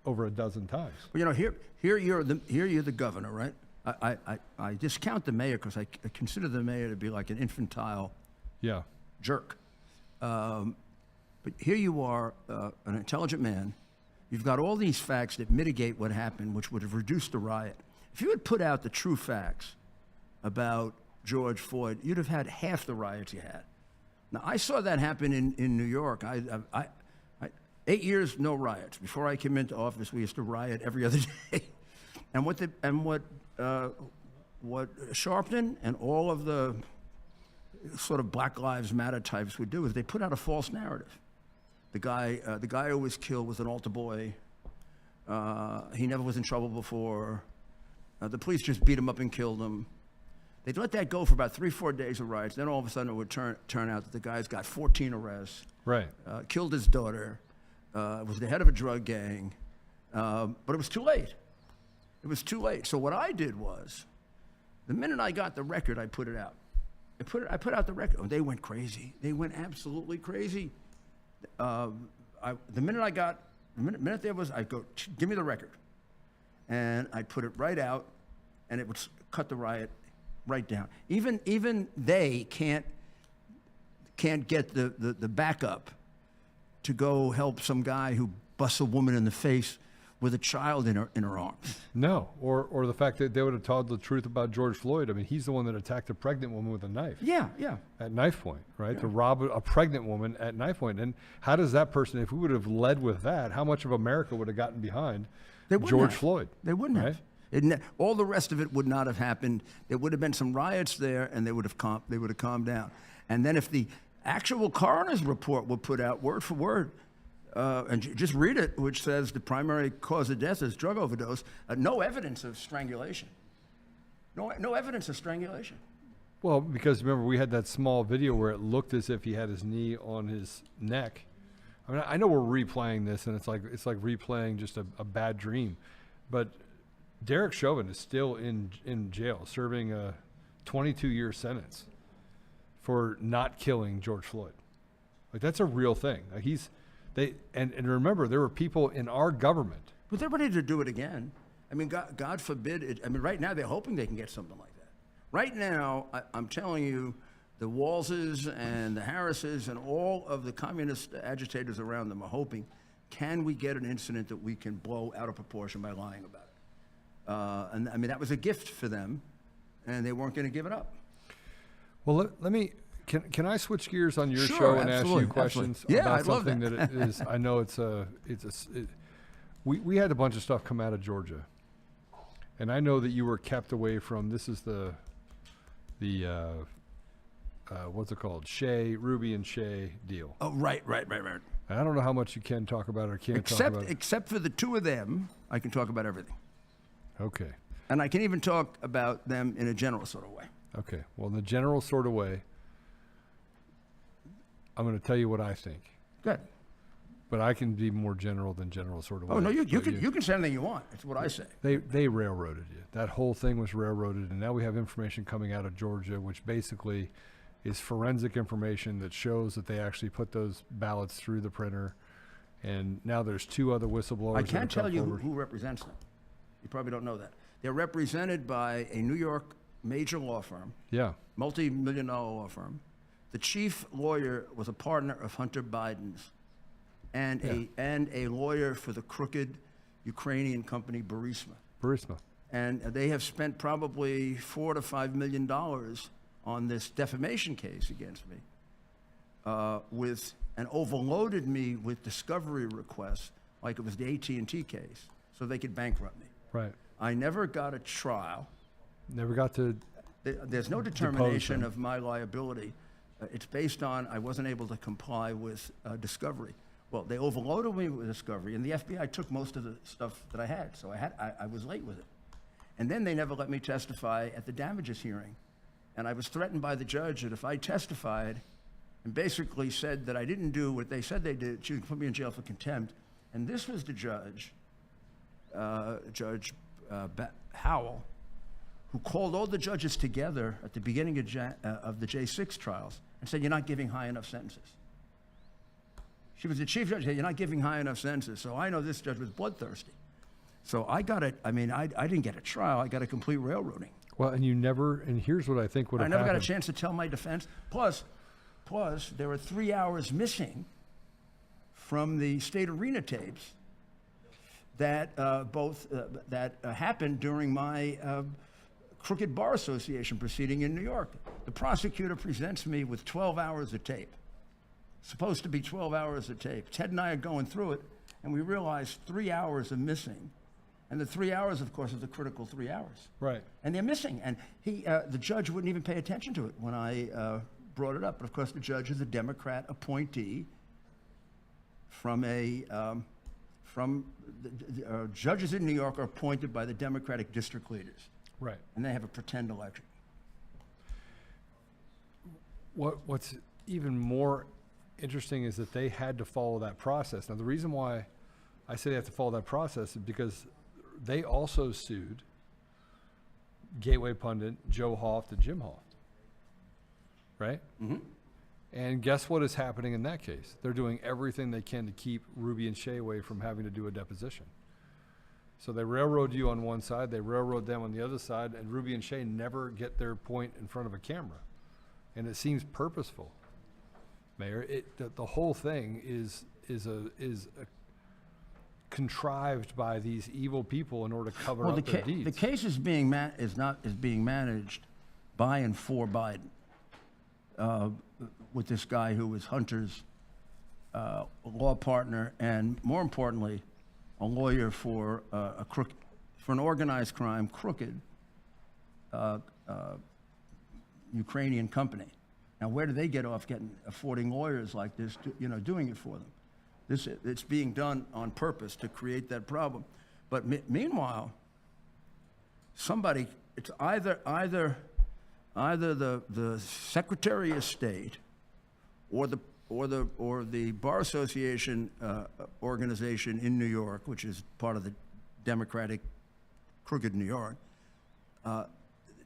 over a dozen times. Well, you know, here you're the governor, right? I discount the mayor because I consider the mayor to be like an infantile Yeah. jerk. But here you are, an intelligent man. You've got all these facts that mitigate what happened, which would have reduced the riot. If you had put out the true facts about George Floyd, you'd have had half the riots you had. Now, I saw that happen in New York. 8 years, no riots. Before I came into office, we used to riot every other day. And what Sharpton and all of the sort of Black Lives Matter types would do is they put out a false narrative. The guy who was killed was an altar boy. He never was in trouble before. The police just beat him up and killed him. They'd let that go for about 3-4 days of riots. Then all of a sudden it would turn out that the guy's got 14 arrests. Right. Killed his daughter. Was the head of a drug gang. But it was too late. It was too late. So what I did was, the minute I got the record, I put it out. I put out the record. Oh, they went crazy. They went absolutely crazy. The minute there was, I'd go, give me the record. And I'd put it right out, and it would cut the riot right down. Even they can't get the backup to go help some guy who busts a woman in the face with a child in her arms. No, or the fact that they would have told the truth about George Floyd. I mean, he's the one that attacked a pregnant woman with a knife. Yeah. At knife point, right? Yeah. To rob a pregnant woman at knife point. And how does that person, if we would have led with that, how much of America would have gotten behind George Floyd? They wouldn't right? have. All the rest of it would not have happened. There would have been some riots there, and they would have calmed down. And then if the actual coroner's report were put out word for word, and just read it, which says the primary cause of death is drug overdose, no evidence of strangulation. No evidence of strangulation. Well, because remember, we had that small video where it looked as if he had his knee on his neck. I mean, I know we're replaying this, and it's like replaying just a bad dream. But Derek Chauvin is still in jail, serving a 22-year sentence for not killing George Floyd. Like, that's a real thing. Like, and remember, there were people in our government. But they're ready to do it again. I mean, God forbid it. I mean, right now they're hoping they can get something like that. Right now, I'm telling you, the Wallses and the Harrises and all of the communist agitators around them are hoping, can we get an incident that we can blow out of proportion by lying about it? And I mean, that was a gift for them, and they weren't going to give it up. Well, let me. Can I switch gears on your Sure, show and absolutely, ask you questions absolutely. Yeah, about I'd love something that. that it is? I know we had a bunch of stuff come out of Georgia, and I know that you were kept away from. This is the what's it called? Ruby and Shay deal. Oh, right. And I don't know how much you can talk about it or can't talk about it. Except for the two of them, I can talk about everything. Okay. And I can even talk about them in a general sort of way. Okay. Well, in the general sort of way, I'm going to tell you what I think. Good. But I can be more general than general sort of way. Oh, no, you can say anything you want. That's what I say. They railroaded you. That whole thing was railroaded, and now we have information coming out of Georgia, which basically is forensic information that shows that they actually put those ballots through the printer. And now there's 2 other whistleblowers. I can't that have tell you come forward. who represents them. You probably don't know that. They're represented by a New York major law firm, Yeah. multi-million-dollar law firm. The chief lawyer was a partner of Hunter Biden's, and a lawyer for the crooked Ukrainian company Burisma. And they have spent probably $4 to $5 million on this defamation case against me, and overloaded me with discovery requests like it was the AT&T case, so they could bankrupt me. Right. I never got a trial. Never got to. There's no determination of my liability. It's based on I wasn't able to comply with discovery. Well, they overloaded me with discovery, and the FBI took most of the stuff that I had, so I was late with it. And then they never let me testify at the damages hearing. And I was threatened by the judge that if I testified and basically said that I didn't do what they said they did, she would put me in jail for contempt. And this was the judge, Judge Howell, who called all the judges together at the beginning of the J6 trials and said, you're not giving high enough sentences. She was the chief judge, said, you're not giving high enough sentences. So I know this judge was bloodthirsty. So I got it. I mean, I didn't get a trial. I got a complete railroading. Well, and you never. And here's what I think would have I never happened. got a chance to tell my defense. Plus, there were 3 hours missing from the State Arena tapes that happened during my Crooked Bar Association proceeding in New York. The prosecutor presents me with 12 hours of tape. Supposed to be 12 hours of tape. Ted and I are going through it, and we realized 3 hours are missing. And the 3 hours, of course, is the critical 3 hours. Right. And they're missing. And the judge wouldn't even pay attention to it when I brought it up. But of course, the judge is a Democrat appointee from judges in New York are appointed by the Democratic district leaders. Right. And they have a pretend election. What's even more interesting is that they had to follow that process. Now, the reason why I say they have to follow that process is because they also sued Gateway pundit Joe Hoft and Jim Hoft, right? Mm-hmm. And guess what is happening in that case? They're doing everything they can to keep Ruby and Shea away from having to do a deposition. So they railroad you on one side, they railroad them on the other side, and Ruby and Shea never get their point in front of a camera. And it seems purposeful, Mayor. The whole thing is contrived by these evil people in order to cover up their deeds. The case is being managed by and for Biden, with this guy who was Hunter's law partner, and more importantly, a lawyer for an organized crime, crooked Ukrainian company. Now, where do they get off affording lawyers like this, doing it for them? It's being done on purpose to create that problem. But meanwhile, it's either the Secretary of State or the Bar Association organization in New York, which is part of the Democratic crooked New York,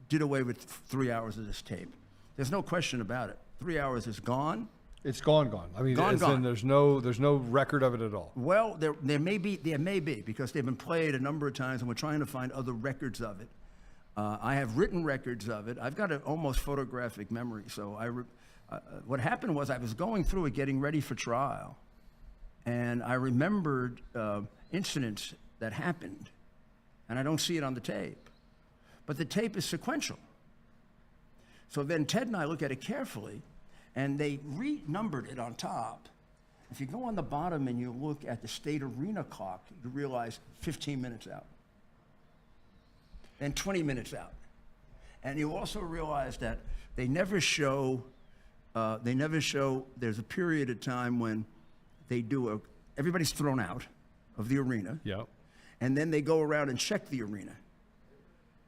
did away with 3 hours of this tape. There's no question about it. 3 hours is gone. It's gone. I mean, gone. There's no record of it at all. Well, there may be because they've been played a number of times, and we're trying to find other records of it. I have written records of it. I've got an almost photographic memory. So what happened was I was going through it, getting ready for trial, and I remembered incidents that happened, and I don't see it on the tape, but the tape is sequential. So then Ted and I look at it carefully, and they renumbered it on top. If you go on the bottom and you look at the State Arena clock, you realize 15 minutes out, then 20 minutes out. And you also realize that they never show, there's a period of time when they everybody's thrown out of the arena. Yep. And then they go around and check the arena.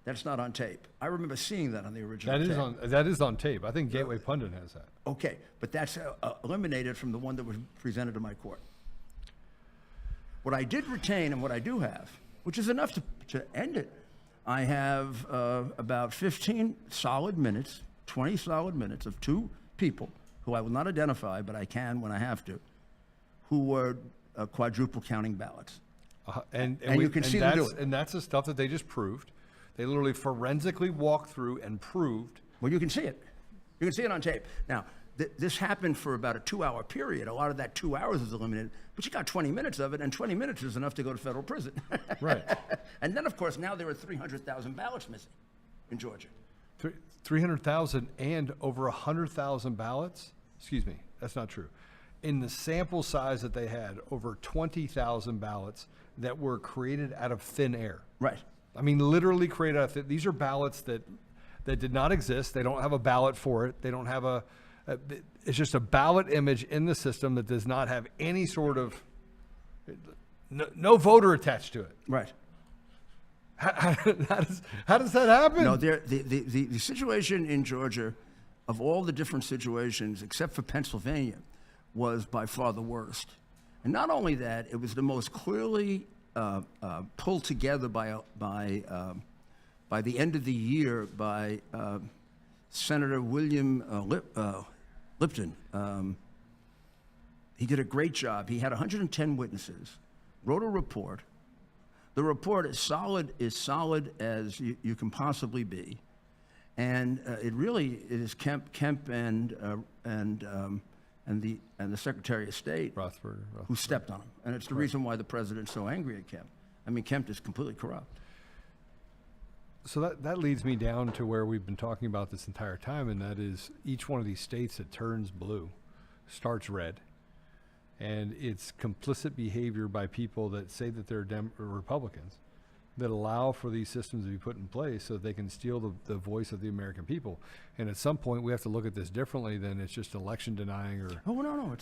That's not on tape. I remember seeing that on the original tape. That is on tape. I think Gateway Pundit has that. Okay, but that's eliminated from the one that was presented to my court. What I did retain and what I do have, which is enough to end it, I have about 15 solid minutes, 20 solid minutes of two people who I will not identify, but I can when I have to, who were quadruple counting ballots. And you can see them do it. And that's the stuff that they just proved. They literally forensically walked through and proved. Well, you can see it. You can see it on tape. Now, this happened for about a 2-hour period. A lot of that 2 hours is eliminated, but you got 20 minutes of it, and 20 minutes is enough to go to federal prison. Right. And then, of course, now there are 300,000 ballots missing in Georgia. 300,000 and over 100,000 ballots? Excuse me, that's not true. in the sample size that they had, over 20,000 ballots that were created out of thin air. Right. I mean, literally created out of thin. These are ballots that did not exist. They don't have a ballot for it. They don't have it's just a ballot image in the system that does not have any sort of, no voter attached to it. Right. How does that happen? No, the situation in Georgia, of all the different situations, except for Pennsylvania, was by far the worst. And not only that, it was the most clearly pulled together by the end of the year by Senator William Lipton. He did a great job. He had 110 witnesses, wrote a report. The report is solid as you can possibly be, and it is Kemp and the Secretary of State Rothberg. who stepped on him, and it's the reason why the president's so angry at Kemp. I mean, Kemp is completely corrupt. So that leads me down to where we've been talking about this entire time, and that is each one of these states that turns blue starts red. And it's complicit behavior by people that say that they're Republicans that allow for these systems to be put in place so that they can steal the voice of the American people. And at some point, we have to look at this differently than it's just election denying or. Oh no!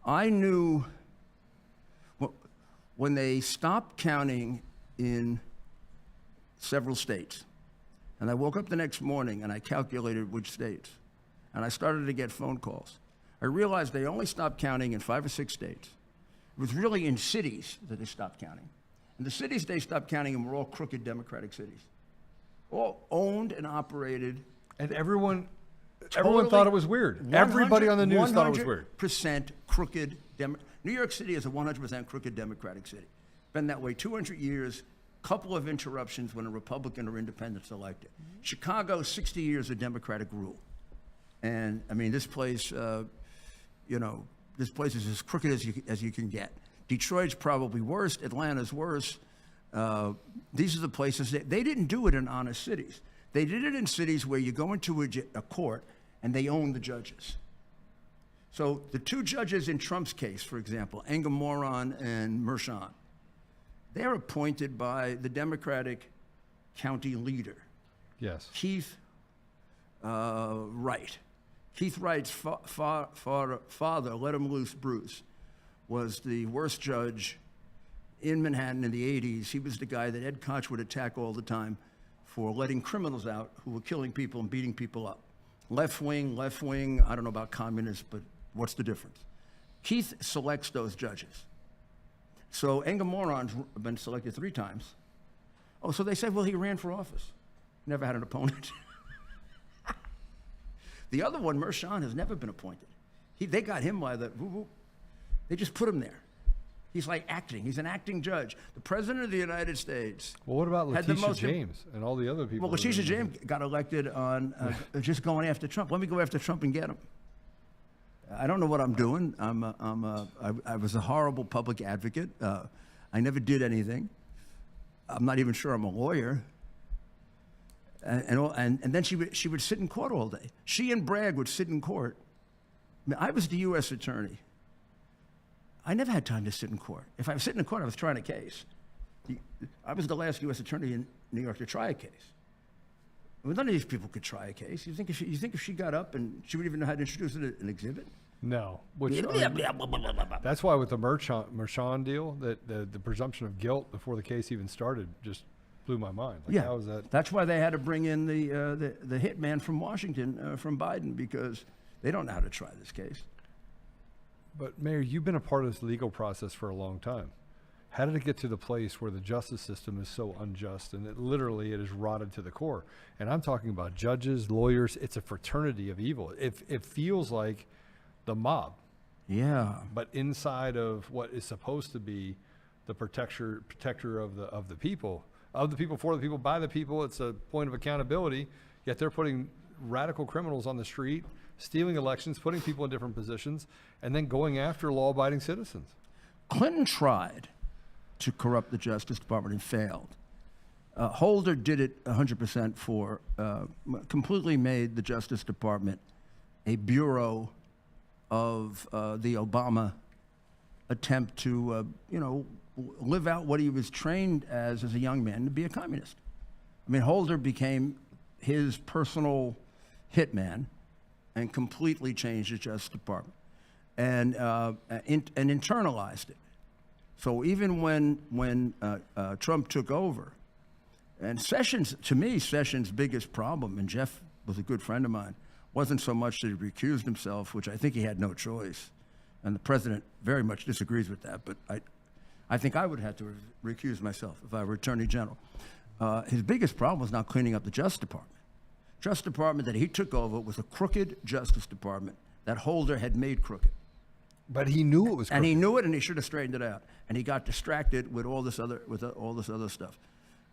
I knew when they stopped counting in several states, and I woke up the next morning and I calculated which states, and I started to get phone calls. I realized they only stopped counting in 5 or 6 states. It was really in cities that they stopped counting. And the cities they stopped counting in were all crooked Democratic cities. All owned and operated. And everyone thought it was weird. Everybody on the news thought it was weird. 100% crooked. New York City is a 100% crooked Democratic city. Been that way 200 years, couple of interruptions when a Republican or independent's elected. Chicago, 60 years of Democratic rule. And I mean, this place, this place is as crooked as you can get. Detroit's probably worse. Atlanta's worse. These are the places they didn't do it in honest cities. They did it in cities where you go into a court and they own the judges. So the 2 judges in Trump's case, for example, Engelmoron and Mershon, they're appointed by the Democratic county leader. Yes. Keith Wright. Keith Wright's father, Let Him Loose Bruce, was the worst judge in Manhattan in the 80s. He was the guy that Ed Koch would attack all the time for letting criminals out who were killing people and beating people up. Left wing, I don't know about communists, but what's the difference? Keith selects those judges. So Engelmoron's been selected 3 times. Oh, so they said, well, he ran for office. Never had an opponent. The other one, Mershon, has never been appointed. They got him by they just put him there. He's like acting. He's an acting judge. The president of the United States. Well, what about Letitia James and all the other people? Well, Letitia James got elected on just going after Trump. Let me go after Trump and get him. I don't know what I'm doing. I was a horrible public advocate. I never did anything. I'm not even sure I'm a lawyer. And then she would sit in court all day. She and Bragg would sit in court. I mean, I was the U.S. attorney. I never had time to sit in court. If I was sitting in court, I was trying a case. I was the last U.S. attorney in New York to try a case. Well, none of these people could try a case. You think if she got up and she would even know how to introduce an exhibit? No. That's why with the Mershon deal, that the presumption of guilt before the case even started just blew my mind. Like, yeah, how is that? That's why they had to bring in the hitman from Washington, from Biden, because they don't know how to try this case. But Mayor, you've been a part of this legal process for a long time. How did it get to the place where the justice system is so unjust and it is rotted to the core? And I'm talking about judges, lawyers. It's a fraternity of evil. It feels like the mob. Yeah. But inside of what is supposed to be the protector of the people, for the people, by the people. It's a point of accountability. Yet they're putting radical criminals on the street, stealing elections, putting people in different positions, and then going after law-abiding citizens. Clinton tried to corrupt the Justice Department and failed. Holder did it 100% completely made the Justice Department a bureau of the Obama attempt to, live out what he was trained as a young man, to be a communist. I mean, Holder became his personal hitman and completely changed the Justice Department and internalized it. So even when Trump took over, and Sessions, to me, Sessions' biggest problem, and Jeff was a good friend of mine, wasn't so much that he recused himself, which I think he had no choice, and the president very much disagrees with that, but I think I would have to recuse myself if I were Attorney General. His biggest problem was not cleaning up the Justice Department. Justice Department that he took over was a crooked Justice Department that Holder had made crooked. But he knew it was crooked. And he knew it, and he should have straightened it out. And he got distracted with all this other stuff.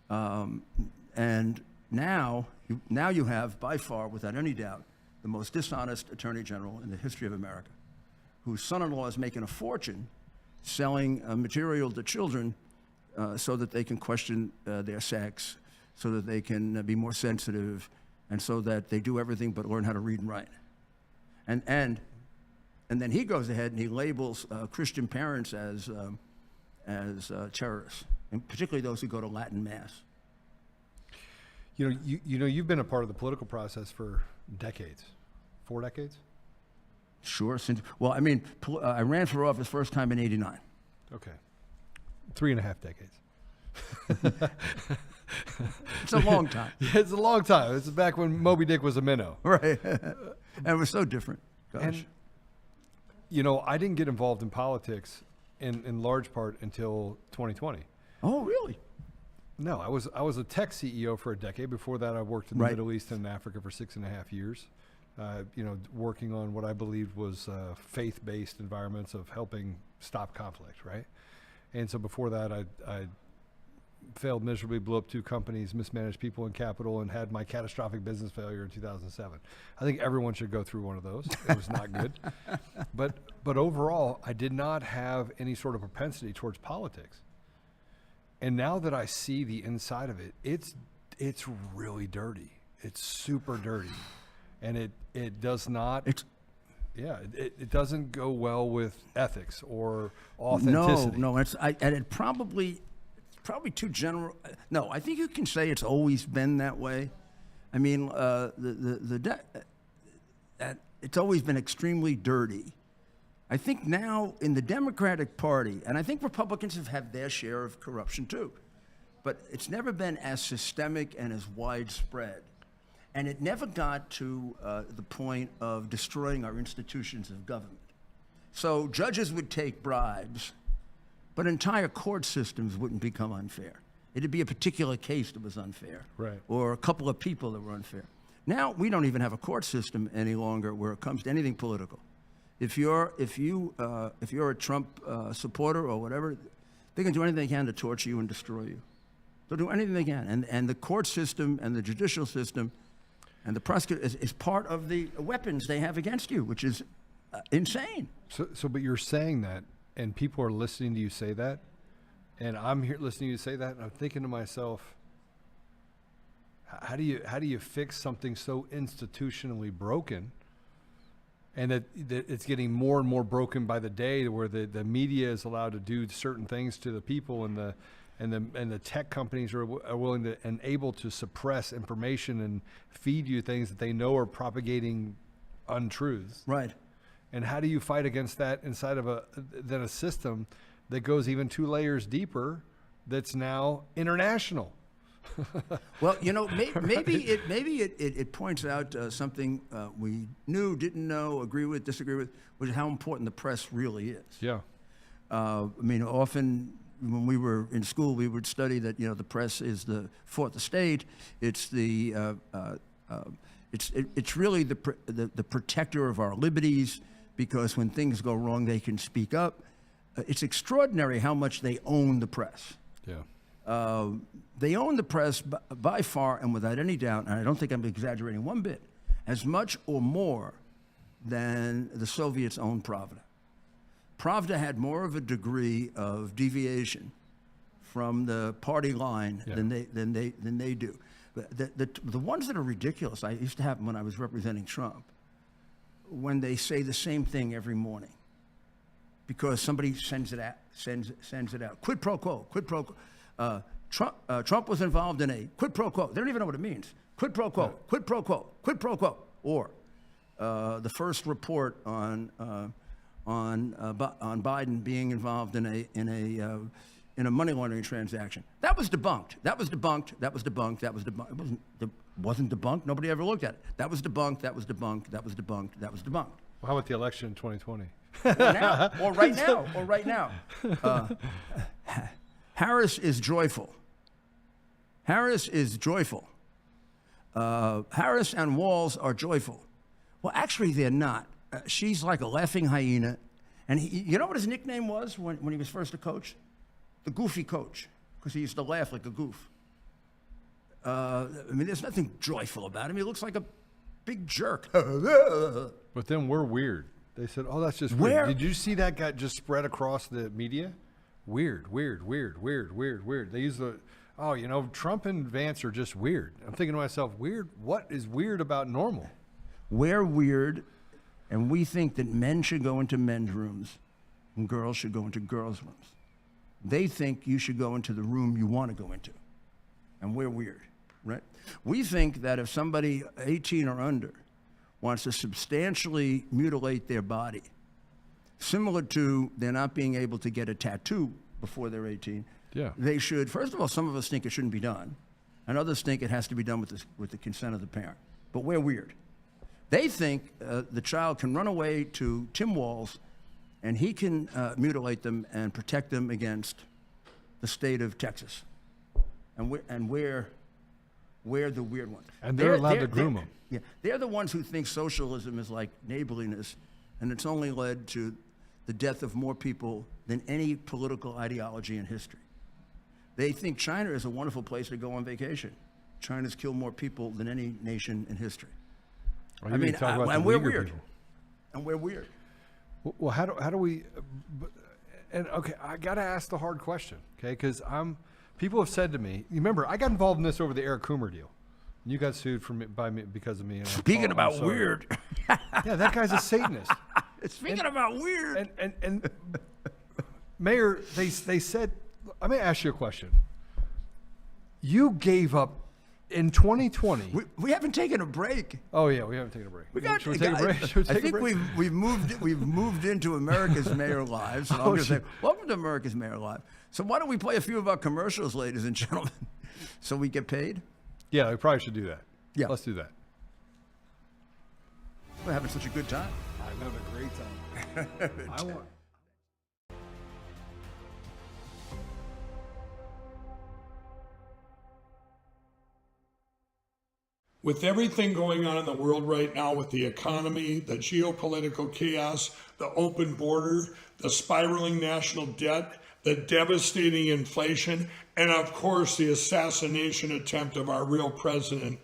And now you have, by far, without any doubt, the most dishonest Attorney General in the history of America, whose son-in-law is making a fortune selling material to children so that they can question their sex, so that they can be more sensitive, and so that they do everything but learn how to read and write. And then he goes ahead and he labels Christian parents as terrorists, and particularly those who go to Latin Mass. You've been a part of the political process for decades, 4 decades. Sure. I ran for office first time in '89. Okay, 3.5 decades. It's a long time. Yeah, it's a long time. It's back when Moby Dick was a minnow. Right. And it was so different. Gosh. And, I didn't get involved in politics in large part until 2020. Oh, really? No, I was a tech CEO for a decade. Before that, I worked in the Middle East and Africa for 6.5 years. Working on what I believed was faith-based environments of helping stop conflict, right? And so before that, I failed miserably, blew up 2 companies, mismanaged people and capital, and had my catastrophic business failure in 2007. I think everyone should go through one of those. It was not good. But overall, I did not have any sort of propensity towards politics. And now that I see the inside of it, it's really dirty. It's super dirty. And it does not... It doesn't go well with ethics or authenticity. No, it's probably too general. No, I think you can say it's always been that way. I mean, it's always been extremely dirty. I think now in the Democratic Party, and I think Republicans have had their share of corruption too, but it's never been as systemic and as widespread. And it never got to the point of destroying our institutions of government. So judges would take bribes, but entire court systems wouldn't become unfair. It'd be a particular case that was unfair, right? Or a couple of people that were unfair. Now we don't even have a court system any longer where it comes to anything political. If you're a Trump supporter or whatever, they can do anything they can to torture you and destroy you. They'll do anything they can, and the court system and the judicial system and the prosecutor is part of the weapons they have against you, which is insane. But you're saying that, and people are listening to you say that, and I'm here listening to you say that, and I'm thinking to myself, how do you fix something so institutionally broken, and that it's getting more and more broken by the day, where the media is allowed to do certain things to the people, and the tech companies are willing to and able to suppress information and feed you things that they know are propagating untruths. Right. And how do you fight against that inside of a system that goes even 2 layers deeper, that's now international? Well, maybe it points out something we knew, didn't know, agree with, disagree with, which is how important the press really is. Yeah. Often when we were in school, we would study that the press is the fourth estate. It's the it's really the protector of our liberties, because when things go wrong, they can speak up. It's extraordinary how much they own the press. Yeah. They own the press by far and without any doubt, and I don't think I'm exaggerating one bit, as much or more than the Soviets owned Pravda. Pravda had more of a degree of deviation from the party line than they do. The ones that are ridiculous, I used to have them when I was representing Trump, when they say the same thing every morning because somebody sends it out. Quid pro quo, quid pro quo. Trump was involved in a quid pro quo. They don't even know what it means. Quid pro quo, quid pro quo, quid pro quo. Or the first report on Biden being involved in a money laundering transaction. That was debunked. That was debunked. That was debunked. That was debunked. It wasn't debunked. Nobody ever looked at it. That was debunked. That was debunked. That was debunked. That was debunked. Well, how about the election in 2020? Or right now. Harris is joyful. Harris is joyful. Harris and Walz are joyful. Well, actually, they're not. She's like a laughing hyena. And you know what his nickname was when he was first a coach? The goofy coach, because he used to laugh like a goof. I mean, there's nothing joyful about him. He looks like a big jerk. But then we're weird. They said, oh, that's just weird. Did you see that got just spread across the media? Weird. They use Trump and Vance are just weird. I'm thinking to myself, weird? What is weird about normal? We're weird, and we think that men should go into men's rooms and girls should go into girls' rooms. They think you should go into the room you want to go into, and we're weird, right? We think that if somebody 18 or under wants to substantially mutilate their body, similar to they're not being able to get a tattoo before they're 18, they should, first of all, some of us think it shouldn't be done, and others think it has to be done with the consent of the parent. But we're weird. They think the child can run away to Tim Walz and he can mutilate them and protect them against the state of Texas. And we're the weird ones. And they're allowed to groom them. Yeah, they're the ones who think socialism is like neighborliness, and it's only led to the death of more people than any political ideology in history. They think China is a wonderful place to go on vacation. China's killed more people than any nation in history. I mean, and we're weird. People. And we're weird. Well, how do we? And okay, I got to ask the hard question, okay? Because people have said to me, remember, I got involved in this over the Eric Coomer deal. You got sued by me because of me. Speaking about weird. Yeah, that guy's a Satanist. Speaking about weird. And Mayor, they said, let me ask you a question. You gave up in 2020. We haven't taken a break. Oh yeah, we haven't taken a break. Should we take a break? I think we've moved into America's Mayor Live. So I'm going to say, welcome to America's Mayor Live. So why don't we play a few of our commercials, ladies and gentlemen, so we get paid? Yeah, we probably should do that. Yeah, let's do that. We're having such a good time. I'm having a great time. I want. With everything going on in the world right now with the economy, the geopolitical chaos, the open border, the spiraling national debt, the devastating inflation, and of course the assassination attempt of our real president,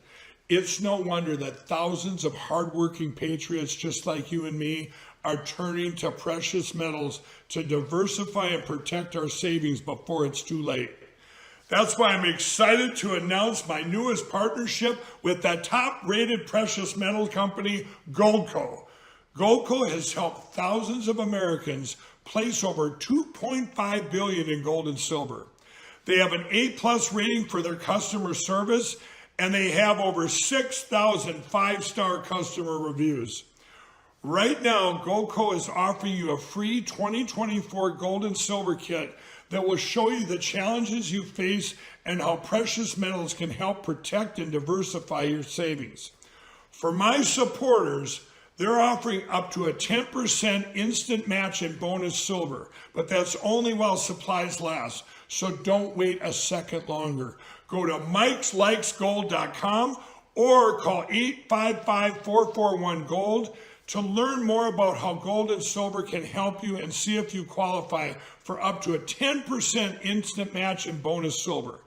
it's no wonder that thousands of hardworking patriots just like you and me are turning to precious metals to diversify and protect our savings before it's too late. That's why I'm excited to announce my newest partnership with the top-rated precious metal company, Goldco. Goldco has helped thousands of Americans place over $2.5 billion in gold and silver. They have an A+ rating for their customer service, and they have over 6,000 five-star customer reviews. Right now, Goldco is offering you a free 2024 gold and silver kit that will show you the challenges you face and how precious metals can help protect and diversify your savings. For my supporters, they're offering up to a 10% instant match in bonus silver, but that's only while supplies last, so don't wait a second longer. Go to mikeslikesgold.com or call 855-441-GOLD to learn more about how gold and silver can help you and see if you qualify for up to a 10% instant match in bonus silver.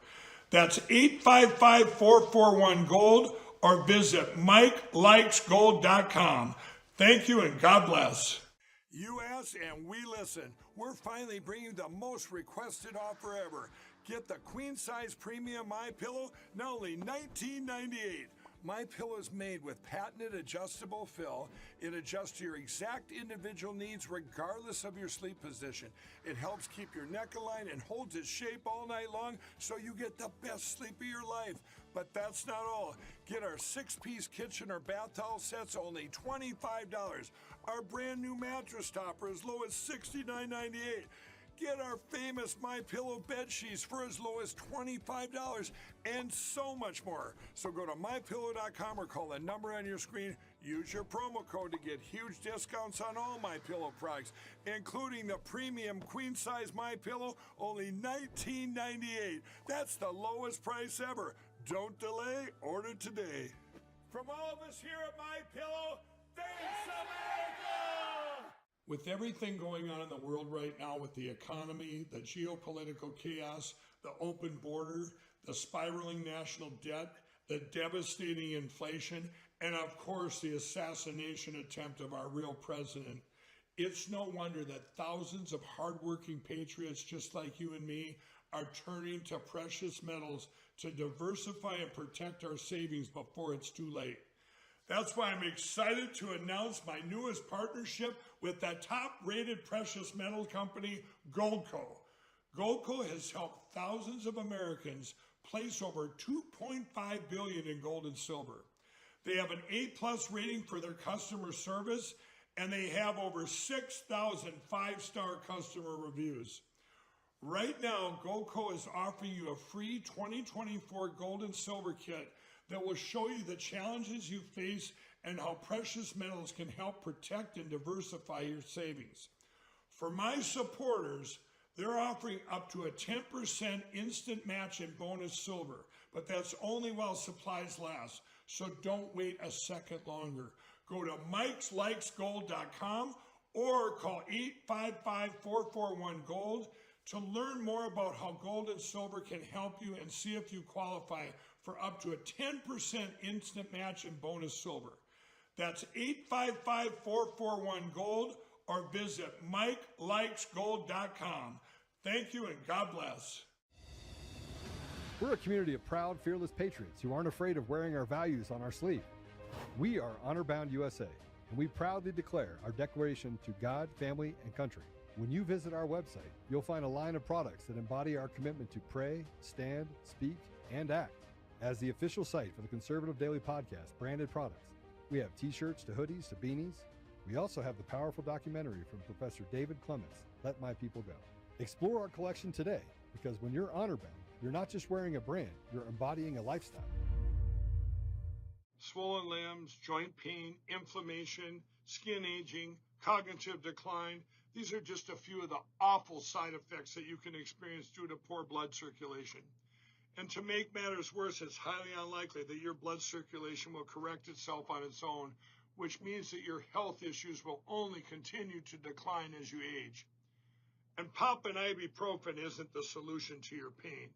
That's 855-441-GOLD or visit MikeLikesGold.com. Thank you and God bless. You ask and we listen. We're finally bringing the most requested offer ever. Get the queen size premium MyPillow, now only $19.98. My Pillow is made with patented adjustable fill. It adjusts to your exact individual needs regardless of your sleep position. It helps keep your neck aligned and holds its shape all night long so you get the best sleep of your life. But that's not all. Get our 6-piece kitchen or bath towel sets only $25. Our brand new mattress topper as low as $69.98. Get our famous My Pillow bed sheets for as low as $25 and so much more. So go to mypillow.com or call the number on your screen. Use your promo code to get huge discounts on all My Pillow products, including the premium queen size My Pillow, only $19.98. That's the lowest price ever. Don't delay, order today. From all of us here at My Pillow, thanks America! With everything going on in the world right now with the economy, the geopolitical chaos, the open border, the spiraling national debt, the devastating inflation, and of course the assassination attempt of our real president, it's no wonder that thousands of hardworking patriots just like you and me are turning to precious metals to diversify and protect our savings before it's too late. That's why I'm excited to announce my newest partnership with the top-rated precious metal company, Goldco. Goldco has helped thousands of Americans place over $2.5 billion in gold and silver. They have an A+ rating for their customer service, and they have over 6,000 5-star customer reviews. Right now, Goldco is offering you a free 2024 gold and silver kit that will show you the challenges you face and how precious metals can help protect and diversify your savings. For my supporters, they're offering up to a 10% instant match in bonus silver, but that's only while supplies last, so don't wait a second longer. Go to mikeslikesgold.com or call 855-441-GOLD to learn more about how gold and silver can help you and see if you qualify for up to a 10% instant match in bonus silver. That's 855-441-GOLD or visit MikeLikesGold.com. Thank you and God bless. We're a community of proud, fearless patriots who aren't afraid of wearing our values on our sleeve. We are Honor Bound USA, and we proudly declare our declaration to God, family, and country. When you visit our website, you'll find a line of products that embody our commitment to pray, stand, speak, and act. As the official site for the Conservative Daily Podcast branded products, we have t-shirts to hoodies to beanies. We also have the powerful documentary from Professor David Clements, Let My People Go. Explore our collection today, because when you're honor bound, you're not just wearing a brand, you're embodying a lifestyle. Swollen limbs, joint pain, inflammation, skin aging, cognitive decline. These are just a few of the awful side effects that you can experience due to poor blood circulation. And to make matters worse, it's highly unlikely that your blood circulation will correct itself on its own, which means that your health issues will only continue to decline as you age. And popping ibuprofen isn't the solution to your pain.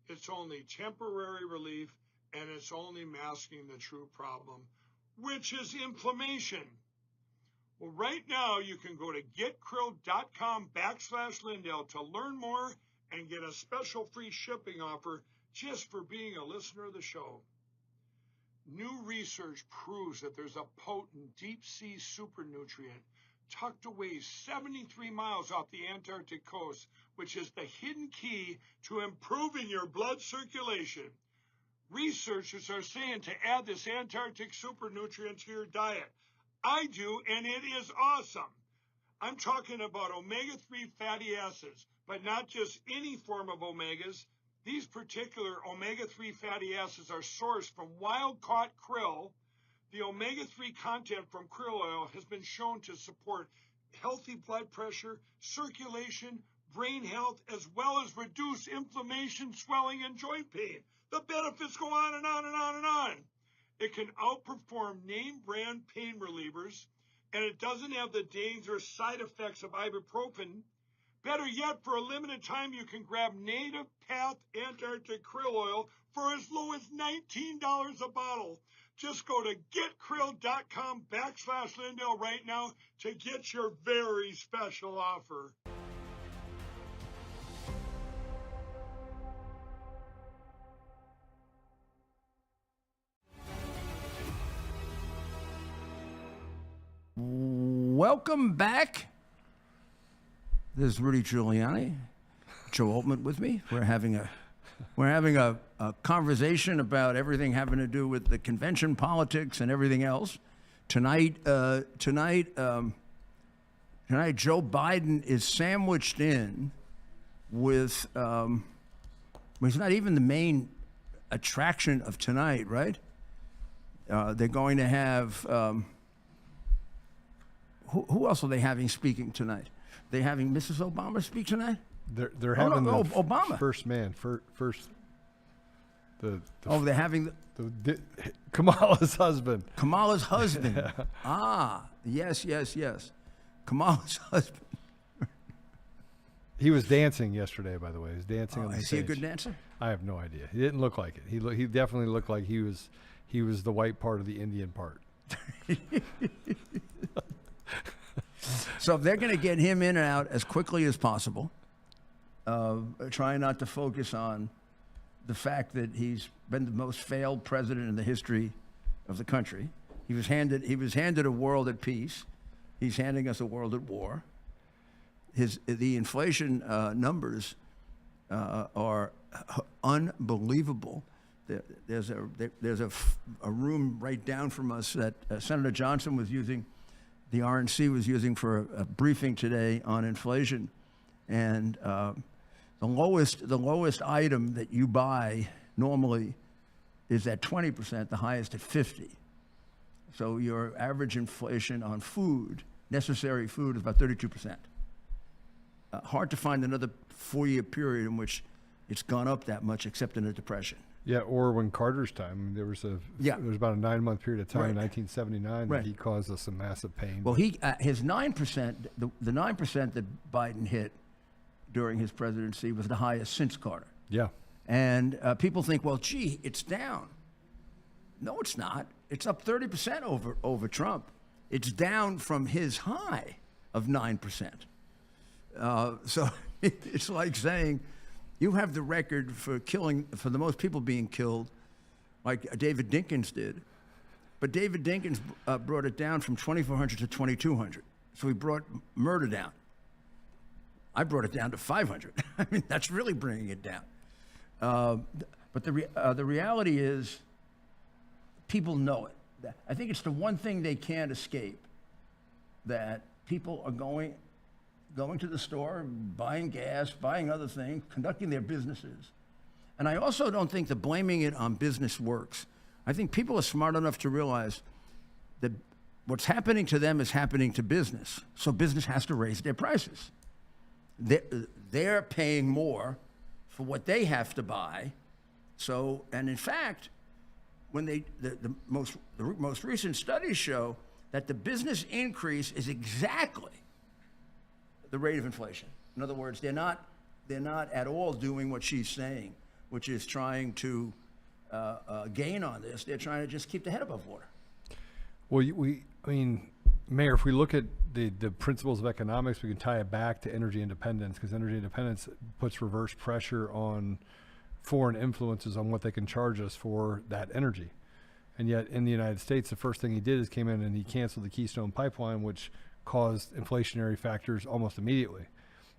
It's only temporary relief, and it's only masking the true problem, which is inflammation. Well, right now you can go to getkrill.com/Lindell to learn more and get a special free shipping offer just for being a listener of the show. New research proves that there's a potent deep-sea supernutrient tucked away 73 miles off the Antarctic coast, which is the hidden key to improving your blood circulation. Researchers are saying to add this Antarctic supernutrient to your diet. I do, and it is awesome. I'm talking about omega-3 fatty acids, but not just any form of omegas. These particular omega-3 fatty acids are sourced from wild-caught krill. The omega-3 content from krill oil has been shown to support healthy blood pressure, circulation, brain health, as well as reduce inflammation, swelling, and joint pain. The benefits go on and on and on and on. It can outperform name brand pain relievers, and it doesn't have the dangerous side effects of ibuprofen. Better yet, for a limited time, you can grab Native Path Antarctic Krill Oil for as low as $19 a bottle. Just go to getkrill.com/Lindell right now to get your very special offer. welcome back. This is Rudy Giuliani, Joe Altman with me. We're having a conversation about everything having to do with the convention politics and everything else. Tonight, Joe Biden is sandwiched in with. He's not even the main attraction of tonight, right? They're going to have. Who else are they having speaking tonight? They having Mrs. Obama speak tonight? They're having Obama first man first. They're having Kamala's husband. Kamala's husband. Yeah. Yes. Kamala's husband. He was dancing yesterday, by the way. He was dancing on the is stage. he a good dancer? I have no idea. He didn't look like it. He definitely looked like he was the white part of the Indian part. So if they're going to get him in and out as quickly as possible, trying not to focus on the fact that he's been the most failed president in the history of the country. He was handed a world at peace. He's handing us a world at war. The inflation numbers are unbelievable. There's a room right down from us that Senator Johnson was using, the RNC was using for a briefing today on inflation, and the lowest item that you buy normally is at 20%, the highest at 50%. So your average inflation on food, necessary food, is about 32%. Hard to find another 4-year period in which it's gone up that much, except in a depression. Yeah, or when Carter's time, there was about a 9-month period of time in 1979 that he caused us some massive pain. Well, his 9%, the 9% that Biden hit during his presidency was the highest since Carter. Yeah. And people think, well, gee, it's down. No, it's not. It's up 30% over Trump. It's down from his high of 9%. So it's like saying you have the record for the most people being killed, like David Dinkins did. But David Dinkins brought it down from 2,400 to 2,200. So he brought murder down. I brought it down to 500. I mean, that's really bringing it down. But the reality is, people know it. I think it's the one thing they can't escape, that people are going to the store, buying gas, buying other things, conducting their businesses. And I also don't think that blaming it on business works. I think people are smart enough to realize that what's happening to them is happening to business. So business has to raise their prices. They're paying more for what they have to buy. So, and in fact, when the most recent studies show that the business increase is exactly the rate of inflation. In other words, they're not at all doing what she's saying, which is trying to gain on this. They're trying to just keep the head above water. Well, I mean, Mayor, if we look at the principles of economics, we can tie it back to energy independence, because energy independence puts reverse pressure on foreign influences on what they can charge us for that energy. And yet in the United States, the first thing he did is came in and he canceled the Keystone Pipeline, which caused inflationary factors almost immediately.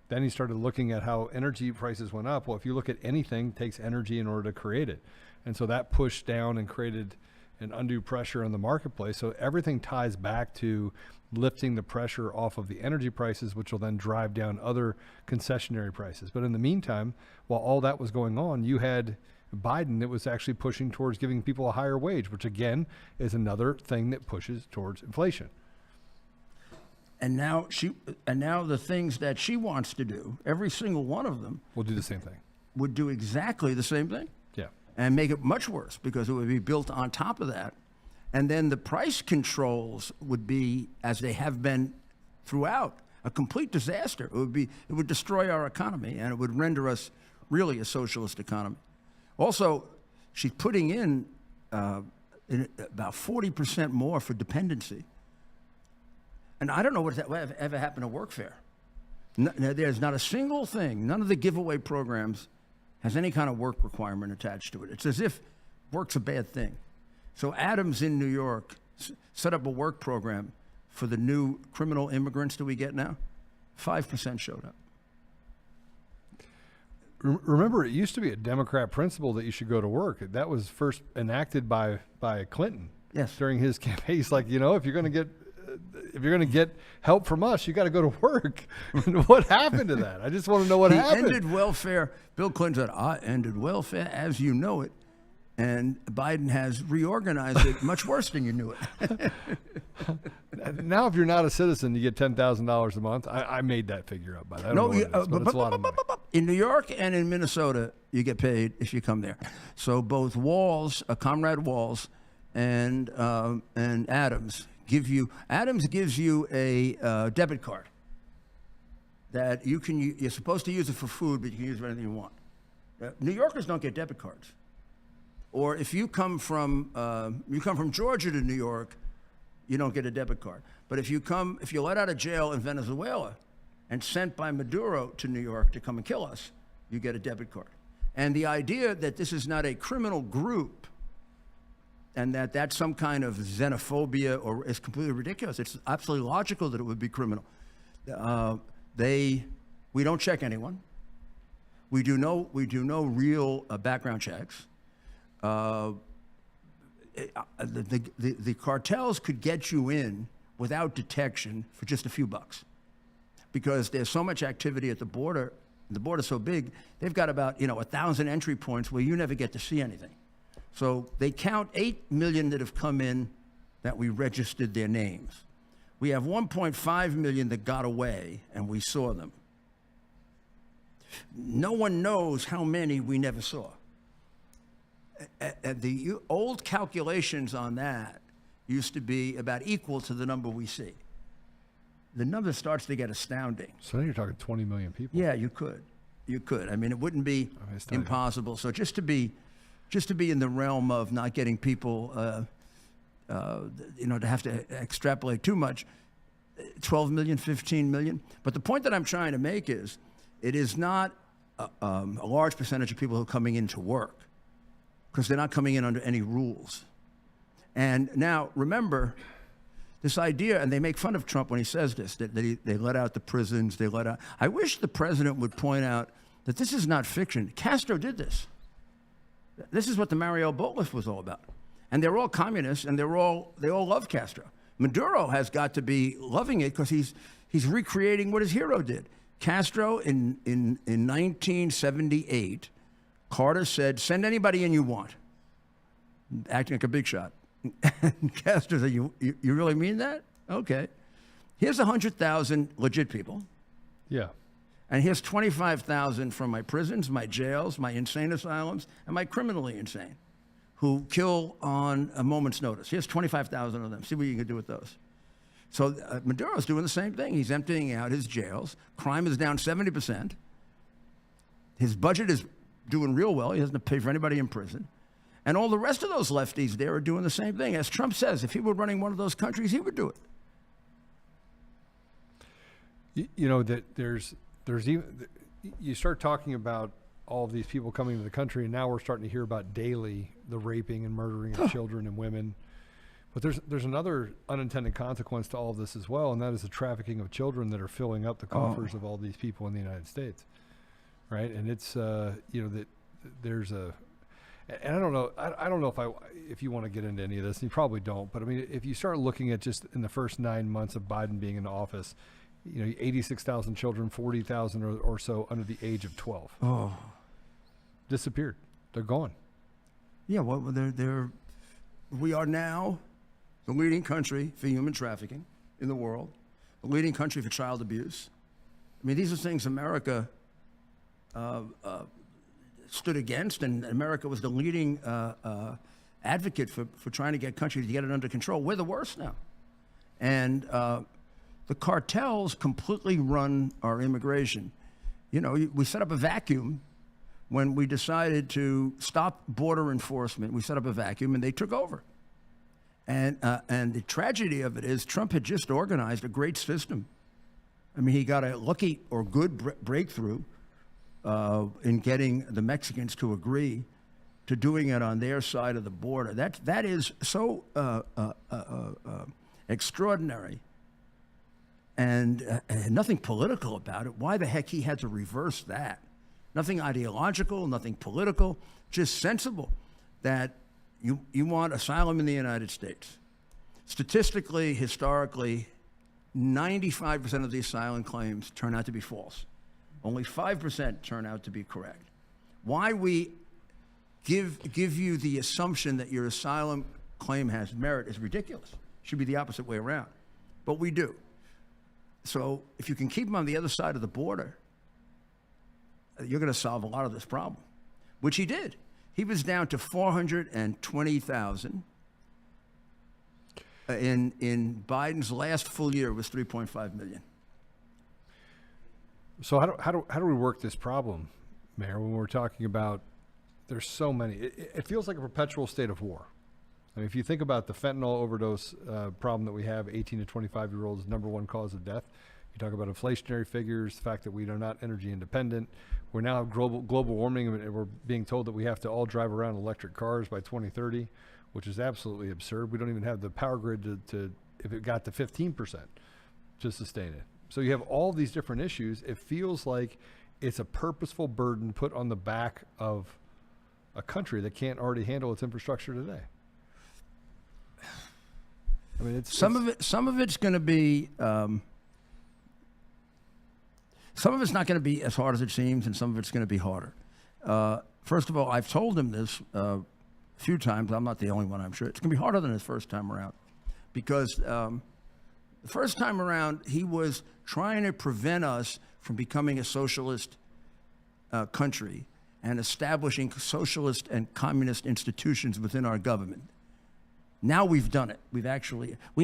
Then he started looking at how energy prices went up. Well, if you look at anything, it takes energy in order to create it. And so that pushed down and created an undue pressure on the marketplace. So everything ties back to lifting the pressure off of the energy prices, which will then drive down other concessionary prices. But in the meantime, while all that was going on, you had Biden that was actually pushing towards giving people a higher wage, which again is another thing that pushes towards inflation. And now the things that she wants to do, every single one of them will do the same thing. Would do exactly the same thing. Yeah. And make it much worse, because it would be built on top of that. And then the price controls would be, as they have been throughout, a complete disaster. It would destroy our economy, and it would render us really a socialist economy. Also, she's putting in about 40% more for dependency. And I don't know what ever happened to workfare. There's not a single thing, none of the giveaway programs has any kind of work requirement attached to it. It's as if work's a bad thing. So Adams in New York set up a work program for the new criminal immigrants that we get now, 5% showed up. Remember, it used to be a Democrat principle that you should go to work. That was first enacted by Clinton. Yes. During his campaign, he's like, you know, if you're going to get help from us, you got to go to work. And what happened to that? I just want to know what happened. He ended welfare. Bill Clinton said, I ended welfare as you know it. And Biden has reorganized it much worse than you knew it. Now, if you're not a citizen, you get $10,000 a month. I made that figure up, by the way. I don't know what it is, but it's a lot of money. In New York and in Minnesota, you get paid if you come there. So both Walls, Comrade Walls, and Adams gives you a debit card that you're supposed to use it for food, but you can use it for anything you want. New Yorkers don't get debit cards. Or if you come from Georgia to New York, you don't get a debit card. But if you're let out of jail in Venezuela and sent by Maduro to New York to come and kill us, you get a debit card. And the idea that this is not a criminal group and that that's some kind of xenophobia or is completely ridiculous. It's absolutely logical that it would be criminal. We don't check anyone. We do no real background checks. The cartels could get you in without detection for just a few bucks, because there's so much activity at the border. The border's so big, they've got about 1,000 entry points where you never get to see anything. So they count 8 million that have come in that we registered their names. We have 1.5 million that got away and we saw them. No one knows how many we never saw. The old calculations on that used to be about equal to the number we see. The number starts to get astounding. So now you're talking 20 million people. Yeah, you could. I mean, it wouldn't be impossible. So just to be in the realm of not getting people, to have to extrapolate too much, 12 million, 15 million. But the point that I'm trying to make is, it is not a large percentage of people who are coming in to work, because they're not coming in under any rules. And now, remember, this idea, and they make fun of Trump when he says this, that they let out the prisons, I wish the president would point out that this is not fiction. Castro did this. This is what the Mariel boat lift was all about. And they're all communists, and they all love Castro. Maduro has got to be loving it because he's recreating what his hero did. Castro, in 1978, Carter said, send anybody in you want, acting like a big shot. And Castro said, you really mean that? Okay. Here's 100,000 legit people. Yeah. And here's 25,000 from my prisons, my jails, my insane asylums, and my criminally insane, who kill on a moment's notice. Here's 25,000 of them. See what you can do with those. So Maduro's doing the same thing. He's emptying out his jails. Crime is down 70%. His budget is doing real well. He doesn't have to pay for anybody in prison. And all the rest of those lefties there are doing the same thing. As Trump says, if he were running one of those countries, he would do it. That there's even, you start talking about all of these people coming to the country, and now we're starting to hear about daily the raping and murdering of children and women. But there's another unintended consequence to all of this as well, and that is the trafficking of children that are filling up the coffers of all these people in the United States, right? And it's that there's a, and I don't know if you want to get into any of this, and you probably don't, but I mean, if you start looking at just in the first 9 months of Biden being in office, 86,000 children, 40,000 or so under the age of 12. Oh, disappeared. They're gone. Yeah, well, we are now the leading country for human trafficking in the world, the leading country for child abuse. I mean, these are things America stood against, and America was the leading advocate for trying to get countries to get it under control. We're the worst now. And the cartels completely run our immigration. We set up a vacuum when we decided to stop border enforcement. We set up a vacuum, and they took over. And the tragedy of it is Trump had just organized a great system. I mean, he got a lucky or good breakthrough in getting the Mexicans to agree to doing it on their side of the border. That is so extraordinary and nothing political about it. Why the heck he had to reverse that? Nothing ideological, nothing political, just sensible that you want asylum in the United States. Statistically, historically, 95% of the asylum claims turn out to be false. Only 5% turn out to be correct. Why we give you the assumption that your asylum claim has merit is ridiculous. It should be the opposite way around. But we do. So if you can keep them on the other side of the border, you're going to solve a lot of this problem, which he did. He was down to 420,000. In Biden's last full year was 3.5 million. So how do we work this problem, Mayor, when we're talking about there's so many? It feels like a perpetual state of war. I mean, if you think about the fentanyl overdose problem that we have, 18 to 25-year-olds, number one cause of death. You talk about inflationary figures, the fact that we are not energy independent. We're now global warming, and we're being told that we have to all drive around electric cars by 2030, which is absolutely absurd. We don't even have the power grid to if it got to 15%, to sustain it. So you have all these different issues. It feels like it's a purposeful burden put on the back of a country that can't already handle its infrastructure today. I mean, some of it's going to be, some of it's not going to be as hard as it seems, and some of it's going to be harder. First of all, I've told him this a few times. I'm not the only one, I'm sure. It's going to be harder than his first time around, because the first time around, he was trying to prevent us from becoming a socialist country and establishing socialist and communist institutions within our government. Now we've done it. We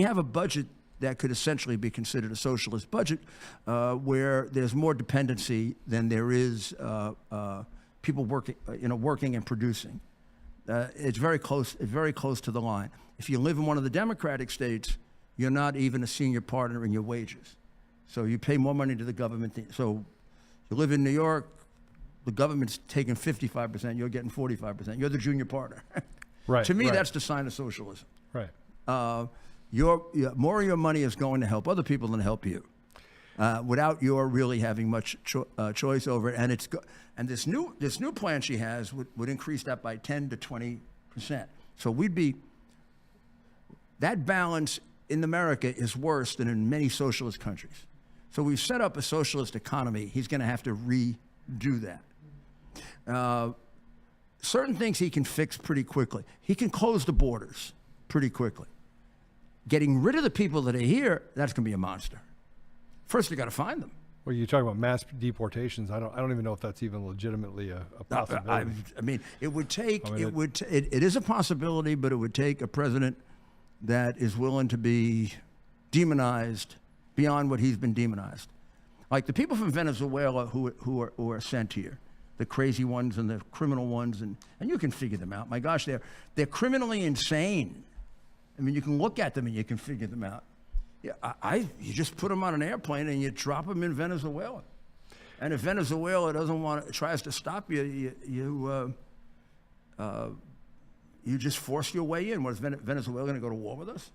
have a budget that could essentially be considered a socialist budget, where there's more dependency than there is people working and producing. It's very close to the line. If you live in one of the Democratic states, you're not even a senior partner in your wages. So you pay more money to the government. So you live in New York, the government's taking 55%, you're getting 45%. You're the junior partner. Right. To me, that's the sign of socialism. Right. More of your money is going to help other people than help you, without your really having much choice over it. And this new plan she has would increase that by 10 to 20%. So that balance in America is worse than in many socialist countries. So we've set up a socialist economy. He's going to have to redo that. Certain things he can fix pretty quickly. He can close the borders pretty quickly. Getting rid of the people that are here, that's going to be a monster. First, you got to find them. Well, you talk about mass deportations. I don't even know if that's even legitimately a possibility. I mean, it would take. It is a possibility, but it would take a president that is willing to be demonized beyond what he's been demonized. Like the people from Venezuela who are sent here, the crazy ones and the criminal ones, and you can figure them out. My gosh, they're criminally insane. I mean, you can look at them and you can figure them out. Yeah, you just put them on an airplane and you drop them in Venezuela. And if Venezuela tries to stop you, you just force your way in. What, is Venezuela going to go to war with us?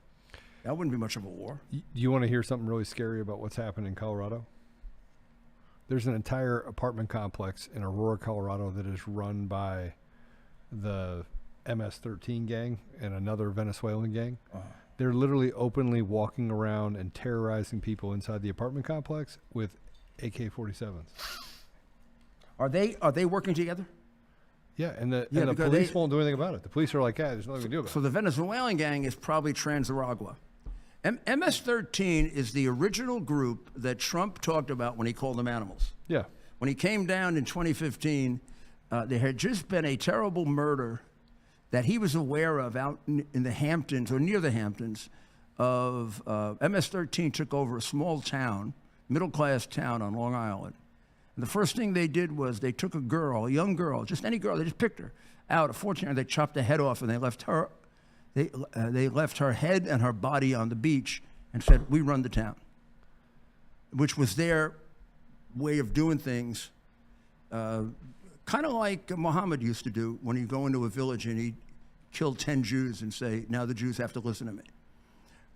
That wouldn't be much of a war. Do you want to hear something really scary about what's happened in Colorado? There's an entire apartment complex in Aurora, Colorado that is run by the MS-13 gang and another Venezuelan gang. They're literally openly walking around and terrorizing people inside the apartment complex with AK-47s. Are they working together? Yeah, and the police won't do anything about it. The police are like, there's nothing to do about it. So the Venezuelan gang is probably Trans-Aragua. MS-13 is the original group that Trump talked about when he called them animals. Yeah. When he came down in 2015, there had just been a terrible murder that he was aware of out in the Hamptons or near the Hamptons of MS-13 took over a small town, middle-class town on Long Island. And the first thing they did was they took a young girl, just any girl, they just picked her out, a 14-year-old, they chopped her head off and they left her. They left her head and her body on the beach and said, "We run the town," which was their way of doing things, kind of like Muhammad used to do when he'd go into a village and he'd kill 10 Jews and say, "Now the Jews have to listen to me."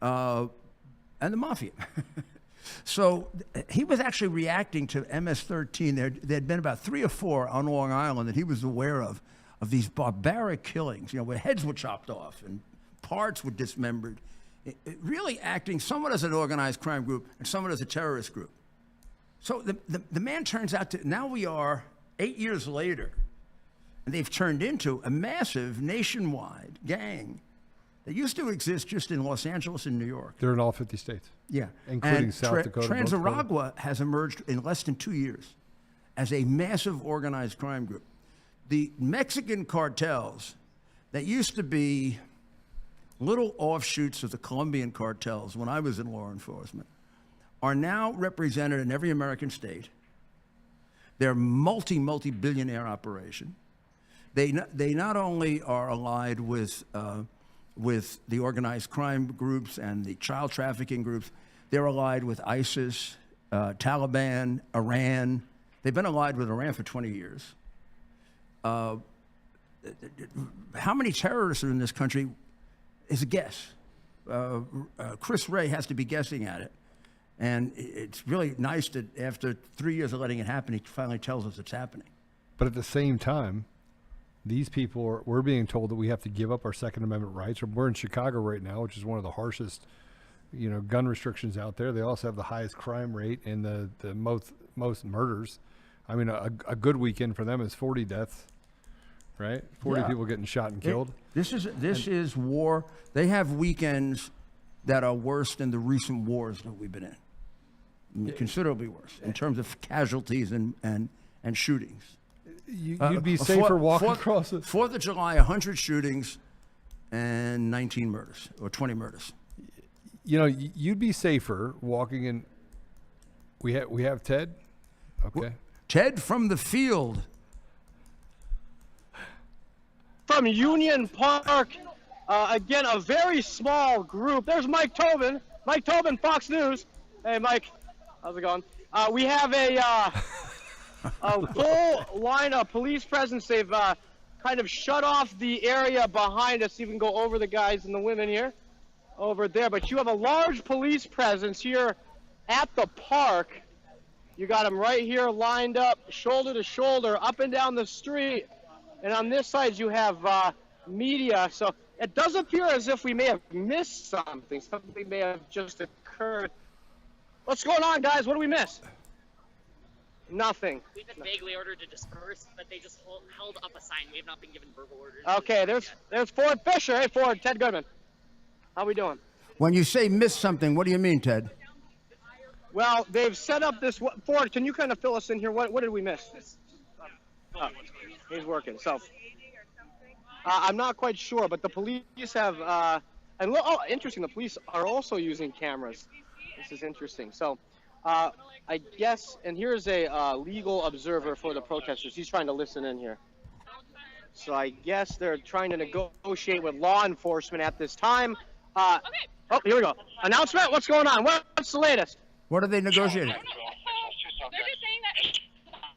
And the mafia. So he was actually reacting to MS-13. There had been about 3 or 4 on Long Island that he was aware of these barbaric killings, where heads were chopped off and parts were dismembered. Really acting somewhat as an organized crime group and somewhat as a terrorist group. So the man turns out to, now we are 8 years later, and they've turned into a massive nationwide gang that used to exist just in Los Angeles and New York. They're in all 50 states. Yeah. Including and South Dakota. Trans-Aragua has emerged in less than 2 years as a massive organized crime group. The Mexican cartels that used to be little offshoots of the Colombian cartels when I was in law enforcement are now represented in every American state. They're multi-billionaire operation. They not only are allied with the organized crime groups and the child trafficking groups, they're allied with ISIS, Taliban, Iran. They've been allied with Iran for 20 years. How many terrorists are in this country is a guess. Chris Wray has to be guessing at it. And it's really nice that after 3 years of letting it happen, he finally tells us it's happening. But at the same time, these people we're being told that we have to give up our Second Amendment rights. We're in Chicago right now, which is one of the harshest, gun restrictions out there. They also have the highest crime rate and the most murders. I mean, a good weekend for them is 40 deaths, right? 40 people getting shot and killed. This is war. They have weekends that are worse than the recent wars that we've been in. I mean, considerably worse in terms of casualties and shootings. You'd be safer walking across it. 4th of July, 100 shootings and 19 murders or 20 murders. You'd be safer walking in. We have Ted. Okay. Ted from the field. From Union Park, again, a very small group. There's Mike Tobin. Mike Tobin, Fox News. Hey, Mike. How's it going? We have a full line of police presence. They've kind of shut off the area behind us. You can go over the guys and the women here over there. But you have a large police presence here at the park. You got them right here lined up, shoulder to shoulder, up and down the street. And on this side, you have media. So it does appear as if we may have missed something. Something may have just occurred. What's going on, guys? What do we miss? Nothing. We've been vaguely ordered to disperse, but they just held up a sign. We have not been given verbal orders. Okay, there's Ford Fisher. Hey, Ford, Ted Goodman. How we doing? When you say miss something, what do you mean, Ted? Well, they've set up this. Ford, can you kind of fill us in here? What did we miss? Oh, he's working. So I'm not quite sure, but the police have. Interesting. The police are also using cameras. This is interesting. So. I guess, and here's a legal observer for the protesters. He's trying to listen in here. So I guess they're trying to negotiate with law enforcement at this time. Oh, here we go. Announcement? What's going on? What's the latest? What are they negotiating? They're just saying that as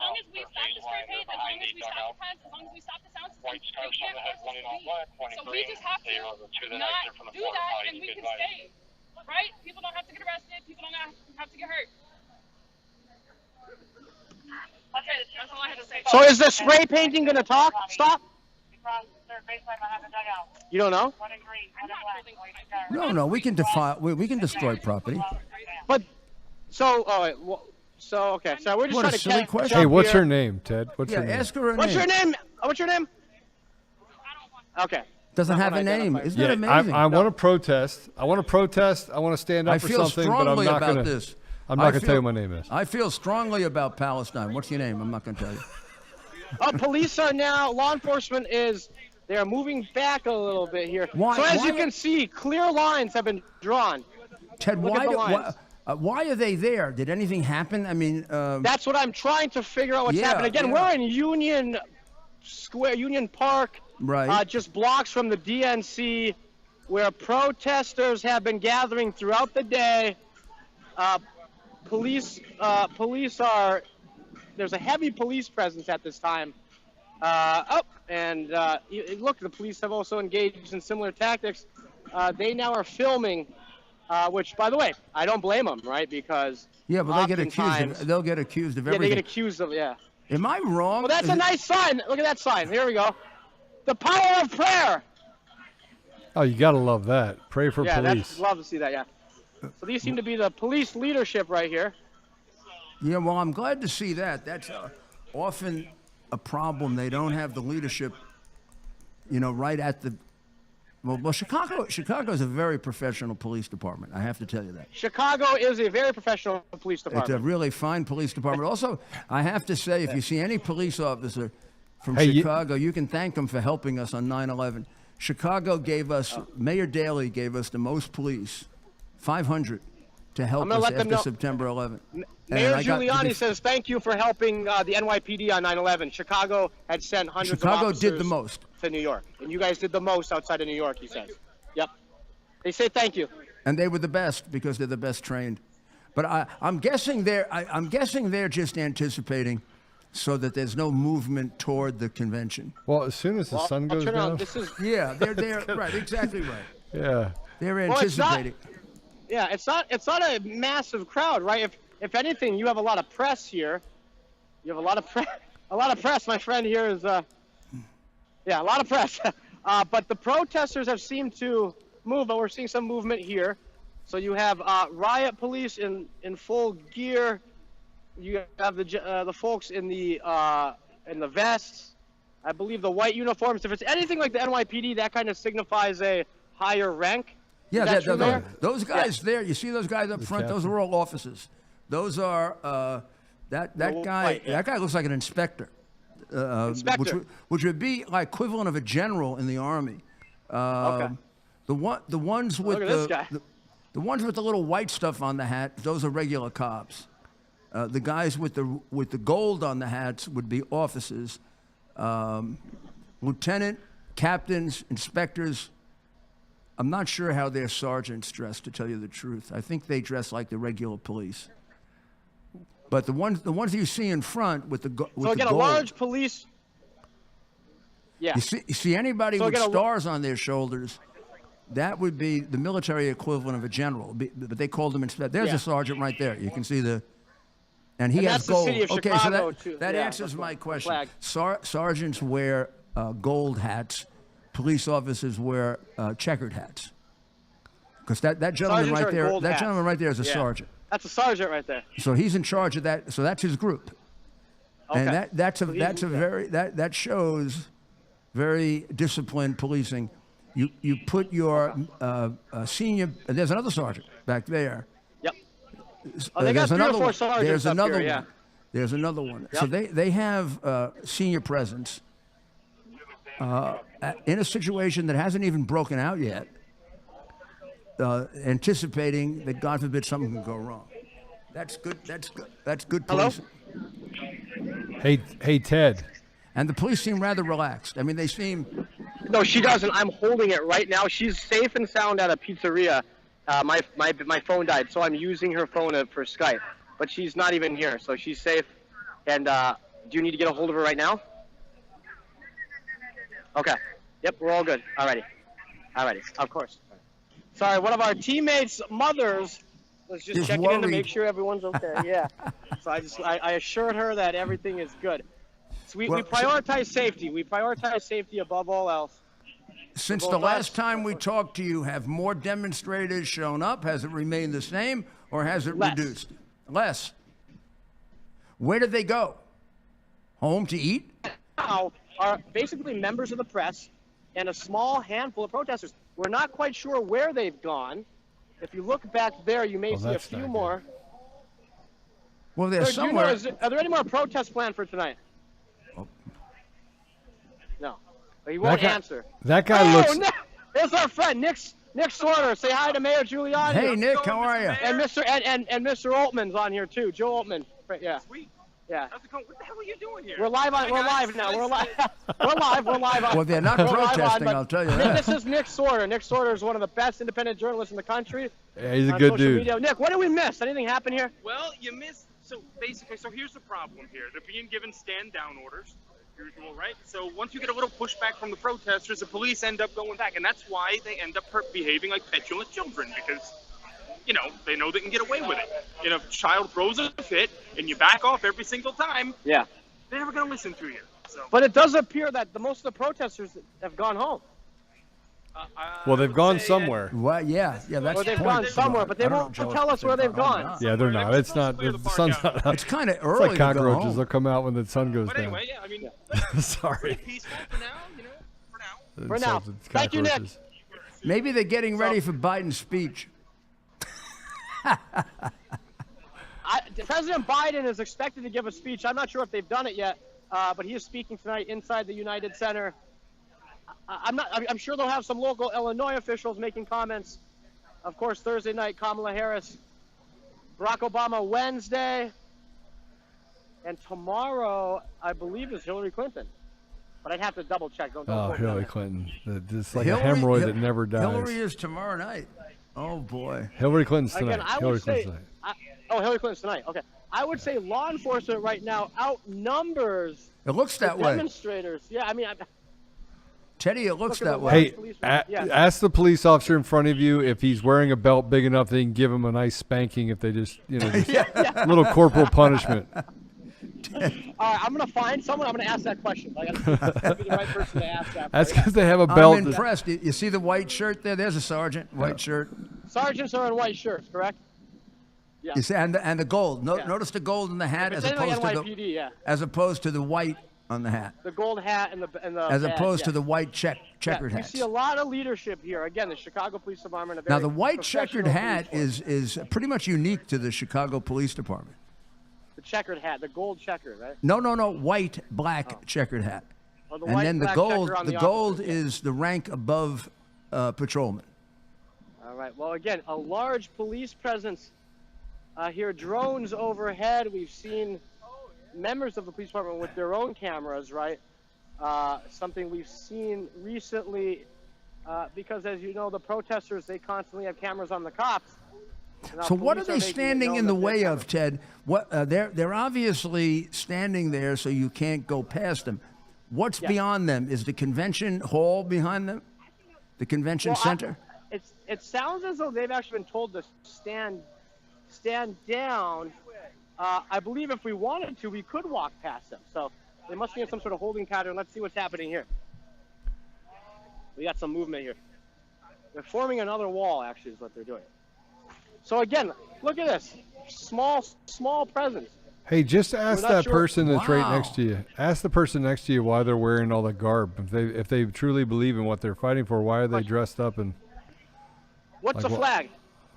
long as we stop the spray paint, as long as we stop the pens, as long as we stop the sound system, they can't force us to leave. So we just have to not do that and we can stay. Right? People don't have to get arrested. People don't have to get hurt. Okay, that's all I had to say. So is the spray painting going to stop? You don't know? No, we can we can destroy property. But okay. So we're just What a trying to silly catch question. up Hey, what's here. her name, Ted? What's her name? Ask her her What's name. your name? What's your name? Okay. Doesn't have a name. Isn't that amazing? I want to protest. I want to stand up I for feel something, but I'm strongly not about going to. this. I'm not going to tell you what my name is. I feel strongly about Palestine. What's your name? I'm not going to tell you. Police are now, law enforcement they're moving back a little bit here. Why- so as why you are- can see, clear lines have been drawn. Ted, Look at the lines. why are they there? Did anything happen? I mean, That's what I'm trying to figure out what's Yeah, happening. Again, yeah. we're in Union Square, Union Park, right. just blocks from the DNC, where protesters have been gathering throughout the day. Police are, there's a heavy police presence at this time. Look, the police have also engaged in similar tactics. They now are filming which, by the way, I don't blame them, right? Because Yeah, but they get oftentimes- accused. They'll get accused of yeah, everything. they get accused of Am I wrong? Well, that's a nice sign. Look at that sign. Here we go. The power of prayer. Oh, you gotta love that. Pray for Yeah, police. love to see that. Yeah. So these seem to be the police leadership right here. Yeah, well, I'm glad to see that. That's often a problem. They don't have the leadership, right at the. Well, Chicago is a very professional police department. I have to tell you that. Chicago is a very professional police It's a department. really fine police department. Also, I have to say, if you see any police officer from Hey, Chicago, you can thank them for helping us on 9/11. Chicago gave us, Mayor Daley gave us the most police, 500, to help I'm gonna us let them after know. September 11th. Mayor And I got- Giuliani says thank you for helping the NYPD on 9/11. Chicago had sent hundreds Chicago of officers did the most. to New York, and you guys did the most outside of New York. He says. Yep. They say thank you. And they were the best because they're the best trained. But I'm guessing they're just anticipating so that there's no movement toward the convention. Well, as soon as the sun goes down. Yeah, they're right, exactly right. Yeah. They're Well, it's not- anticipating. Yeah, it's not a massive crowd, right? If anything, you have a lot of press here. You have a lot of press. My friend here is a lot of press. But the protesters have seemed to move, but we're seeing some movement here. So you have riot police in full gear. You have the folks in the vests. I believe the white uniforms. If it's anything like the NYPD, that kind of signifies a higher rank. Yeah, Is that true, Mayor? those guys there. You see those guys up front? Those are all officers. Those are that guy. That guy looks like an inspector. Which would be like equivalent of a general in the army. Okay. The ones with Look at this guy. the ones with the little white stuff on the hat, those are regular cops. The guys with the gold on the hats would be officers, lieutenant, captains, inspectors. I'm not sure how their sergeants dress, to tell you the truth. I think they dress like the regular police. But the ones that you see in front with the gold. So again, a large police. Yeah. You see anybody So with again, stars on their shoulders, that would be the military equivalent of a general. But they called them inspector. There's Yeah. a sergeant right there. You can see and he And has that's the gold. city of Okay, Chicago, so too. that Yeah, answers that's my the question. flag. Sergeants wear gold hats. Police officers wear checkered hats. Because that gentleman Sergeants right are there, gold that hats. gentleman right there is a Yeah. sergeant. That's a sergeant right there. So he's in charge of that. So that's his group. And Okay. that shows very disciplined policing. You put your senior. There's another sergeant back there. Yep. Oh, they got There's 3 or another 4 one. sergeants There's up another here, one. yeah. There's another one. Yep. So they have senior presence in a situation that hasn't even broken out yet, anticipating that God forbid something can go wrong. That's good. That's good Hello? policing. Hey, Ted. And the police seem rather relaxed. I mean, they seem. No, she doesn't. I'm holding it right now. She's safe and sound at a pizzeria. My phone died, so I'm using her phone for Skype. But she's not even here, so she's safe. And do you need to get a hold of her right now? Okay. Yep, we're all good. Alrighty. Of course. Sorry, one of our teammates' mothers was just checking in to worried. make sure everyone's okay. Yeah. So I assured her that everything is good. So we prioritize safety. We prioritize safety above all else. Since Well, the that's- last time we talked to you, have more demonstrators shown up? Has it remained the same, or has it Less. reduced? Less. Where did they go? Home to eat? Now are basically members of the press and a small handful of protesters. We're not quite sure where they've gone. If you look back there, you may see a that's few not more. Well, there's Sir, do you somewhere. know, are there any more protests planned for tonight? No. But he won't answer. That guy looks. Nick! There's our friend, Nick Sorter. Say hi to Mayor Giuliani. Hey, Nick, how are you? And Mr. Altman's on here too. Joe Altman. Yeah. Sweet. Yeah. How's it going? What the hell are you doing here? We're live now. We're live. We're live on. Well, they're not we're live on, protesting, but I'll tell you that. This is Nick Sorter. Nick Sorter is one of the best independent journalists in the country. Yeah, he's a on good social dude. Media. Nick, what did we miss? Anything happen here? Well, you missed. So basically, here's the problem here. They're being given stand-down orders, usual, right? So once you get a little pushback from the protesters, the police end up going back, and that's why they end up behaving like petulant children, because they know they can get away with it. And if a child throws a fit and you back off every single time, Yeah. they're never going to listen to you. So, But it does appear that most of the protesters have gone home. Well, they've gone somewhere. Well, yeah, that's Or the they've point. gone somewhere, but they I don't won't know, tell us where they've gone. Yeah, they're not. It's not. The sun's not. It's kind of It's early. like cockroaches. To go They'll home. come out when the sun goes but down. anyway, yeah, I mean, Sorry. peaceful for now, for now. For now. Insulted Thank you, Nick. cockroaches. Maybe they're getting ready for Biden's speech. President Biden is expected to give a speech. I'm not sure if they've done it yet, but he is speaking tonight inside the United Center. I'm sure they'll have some local Illinois officials making comments. Of course, Thursday night, Kamala Harris, Barack Obama Wednesday, and tomorrow, I believe, is Hillary Clinton. But I'd have to double check. Don't Oh, quote me on Hillary that. Clinton. It's like a hemorrhoid that never dies. Hillary is tomorrow night. Oh boy. Hillary Clinton's tonight. Again, I Hillary would say, Clinton's tonight. Hillary Clinton's tonight. Okay, I would say law enforcement right now outnumbers It looks the that way. demonstrators. Yeah, I mean, Teddy, it looks Look at that the way. Hey, Yeah. ask the police officer in front of you if he's wearing a belt big enough they can give him a nice spanking if they just, just a little corporal punishment. all right, I'm gonna find someone. I'm gonna ask that question. I gotta be the right person to ask that. That's because they have a belt. I'm impressed. You see the white shirt there? There's a sergeant, white shirt. Sergeants are in white shirts, correct? Yeah. You see, and the gold. Notice the gold in the hat If as it's anything opposed to NYPD, yeah. as opposed to the white on the hat, The gold hat and the as badge, opposed to yeah. the white checkered You hats. see a lot of leadership here. Again, the Chicago Police Department. Now the white checkered hat is pretty much unique to the Chicago Police Department. the checkered hat, the gold checkered, right? No, white, black checkered hat. Oh, the And white, then the black gold, checker on the the gold officers, yeah. is the rank above patrolman. All right. Well, again, a large police presence here. Drones overhead. We've seen members of the police department with their own cameras, right? Something we've seen recently, because as you know, the protesters, they constantly have cameras on the cops. And our So what are police they making it standing known in the that they're way coming. of, Ted? What they're obviously standing there so you can't go past them. What's Yeah. beyond them? Is the convention hall behind them? The convention Well, center? It sounds as though they've actually been told to stand down. I believe if we wanted to, we could walk past them. So they must be in some sort of holding pattern. Let's see what's happening here. We got some movement here. They're forming another wall, actually, is what they're doing. So again, look at this. Small presence. Hey, just ask not that sure- person that's right Wow. next to you. Ask the person next to you why they're wearing all the garb. If they truly believe in what they're fighting for, why are they dressed up and? What's Like the what? flag?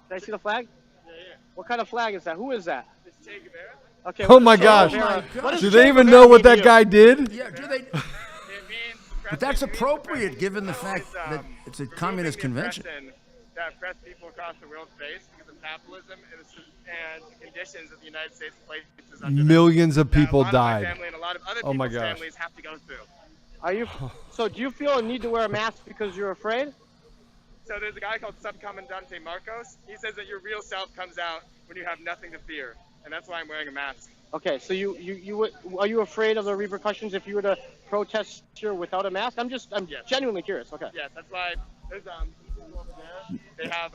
Did I see the flag? Yeah. What kind of flag is that? Who is that? It's Che Guevara. Okay. Oh what my does Che gosh! Guevara- what does Do Che they even Guevara know what mean to that you? guy did? Yeah, do they? It means But that's appropriate given the fact that it's a communist convention. That press people across the world face because of capitalism and the conditions that the United States places under them. Millions of people That a lot of my died. family and a lot of other Oh my people's gosh. families have to go through. Are you? So do you feel a need to wear a mask because you're afraid? So there's a guy called Subcomandante Marcos. He says that your real self comes out when you have nothing to fear, and that's why I'm wearing a mask. Okay, so are you afraid of the repercussions if you were to protest here without a mask? I'm Yes. genuinely curious. Okay. Yes, that's why there's people over there. They have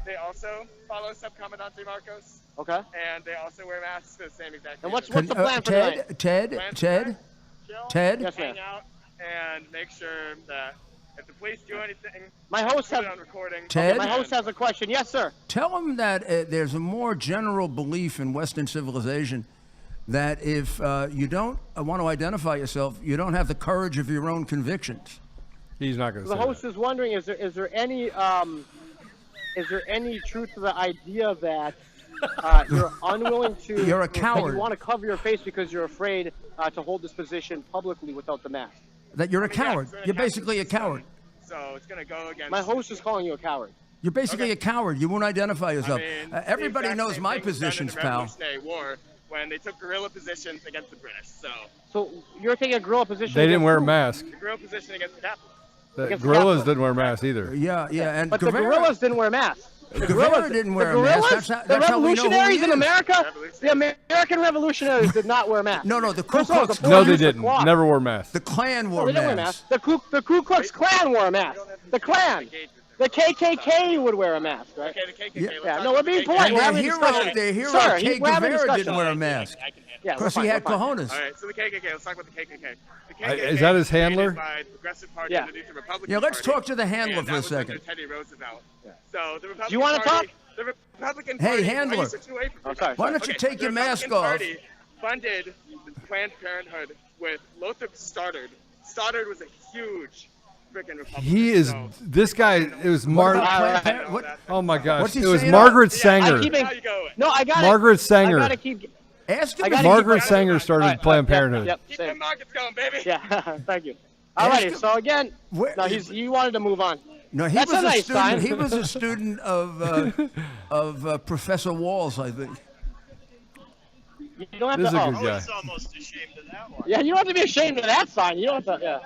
they also follow Subcomandante Marcos, Okay. and they also wear masks for the same exact And reason. what's the plan for tonight? Ted, Chill, Yes, ma'am. hang out, and make sure that if the police do anything, My host put has it on recording. Ted? my host has a question. Yes, sir. Tell them that there's a more general belief in Western civilization that if you don't want to identify yourself, you don't have the courage of your own convictions. He's not going to The say host that. is wondering: is there any truth to the idea that you're unwilling to? You're a that coward. You want to cover your face because you're afraid to hold this position publicly without the mask. That you're a coward. You're basically a coward. So it's going to go against. My host is calling you a coward. You're basically a coward. You won't identify yourself. the Everybody exact knows same my thing was done in positions, the pal. Revolutionary War when they took guerrilla positions against the British. So you're taking a guerrilla position. They didn't against wear a who? mask. The guerrilla position against the capitalists. The Against gorillas Catholics. didn't wear masks either. Yeah, and But the Guevara- guerrillas didn't wear masks. The Guevara didn't wear a mask. guerrillas, That's how we know who he revolutionaries in is. America, the American revolutionaries did not wear masks. No, the Ku First of all, Klux the No, Ford they used the didn't. cloth. Never wore masks. The Klan No, wore they didn't wear masks. masks. The Ku Klux Klan wore a mask. The Klan. The KKK would wear a mask, right? Okay, the KKK. Yeah, no, we're being polite. And We're their having a hero, discussion. their hero, Sir, Che we're having a Guevara, didn't discussion. wear a mask. Yeah, Because we're he fine, had we're fine. cojones. All right, so the KKK. Let's talk about the KKK. The KKK Is that his was created handler? By the Progressive Party Yeah. underneath the Republican Yeah, let's Party, talk to the handler and for that a was under second. Teddy Roosevelt. So the Republican Do you want to Party, talk? The Republican Hey, Party. handler. Why are you switching away from me? sorry. Why don't you take the your mask Republican off? Party funded Planned Parenthood with Lothrop Stoddard. Stoddard was a huge freaking Republican. He is So, this guy. It was What? Oh my gosh! What's he It was saying? Margaret I Sanger. keep how you going? No, I got Margaret I Sanger. gotta keep. Ask him. I if gotta he- Margaret keep- Sanger started All right, Planned yep, Parenthood. Yep. Keep same. the markets going, baby. Yeah. Thank you. Ask Alrighty. him- So again, Where- no, he wanted to move on. No, he That's was a nice student. sign. He was a student of Professor Walls, I think. You don't have This is to. a Oh. good guy. almost ashamed of that one. Yeah, you don't have to be ashamed of that sign. You don't have to. Yeah.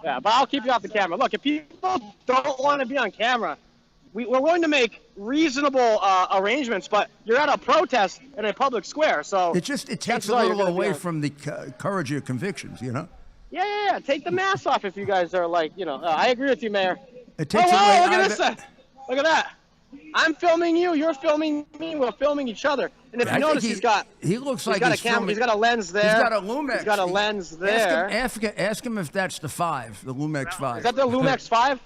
Yeah, but I'll keep you off the camera. Look, if people don't want to be on camera, we're willing to make reasonable arrangements. But you're at a protest in a public square, so It takes That's a all you're little gonna be away on. from the courage of your convictions, you know. yeah. Take the mask off if you guys are like, I agree with you, Mayor. It takes Oh, away. wow, look at either- this. Look at that. I'm filming you. You're filming me. We're filming each other. And if you I think notice, he looks he's like got he's a camera. filming- He's got a lens there. He's got a Lumex. He's got a lens there. Ask him if that's the 5, the Lumex 5. Is that the Lumex 5?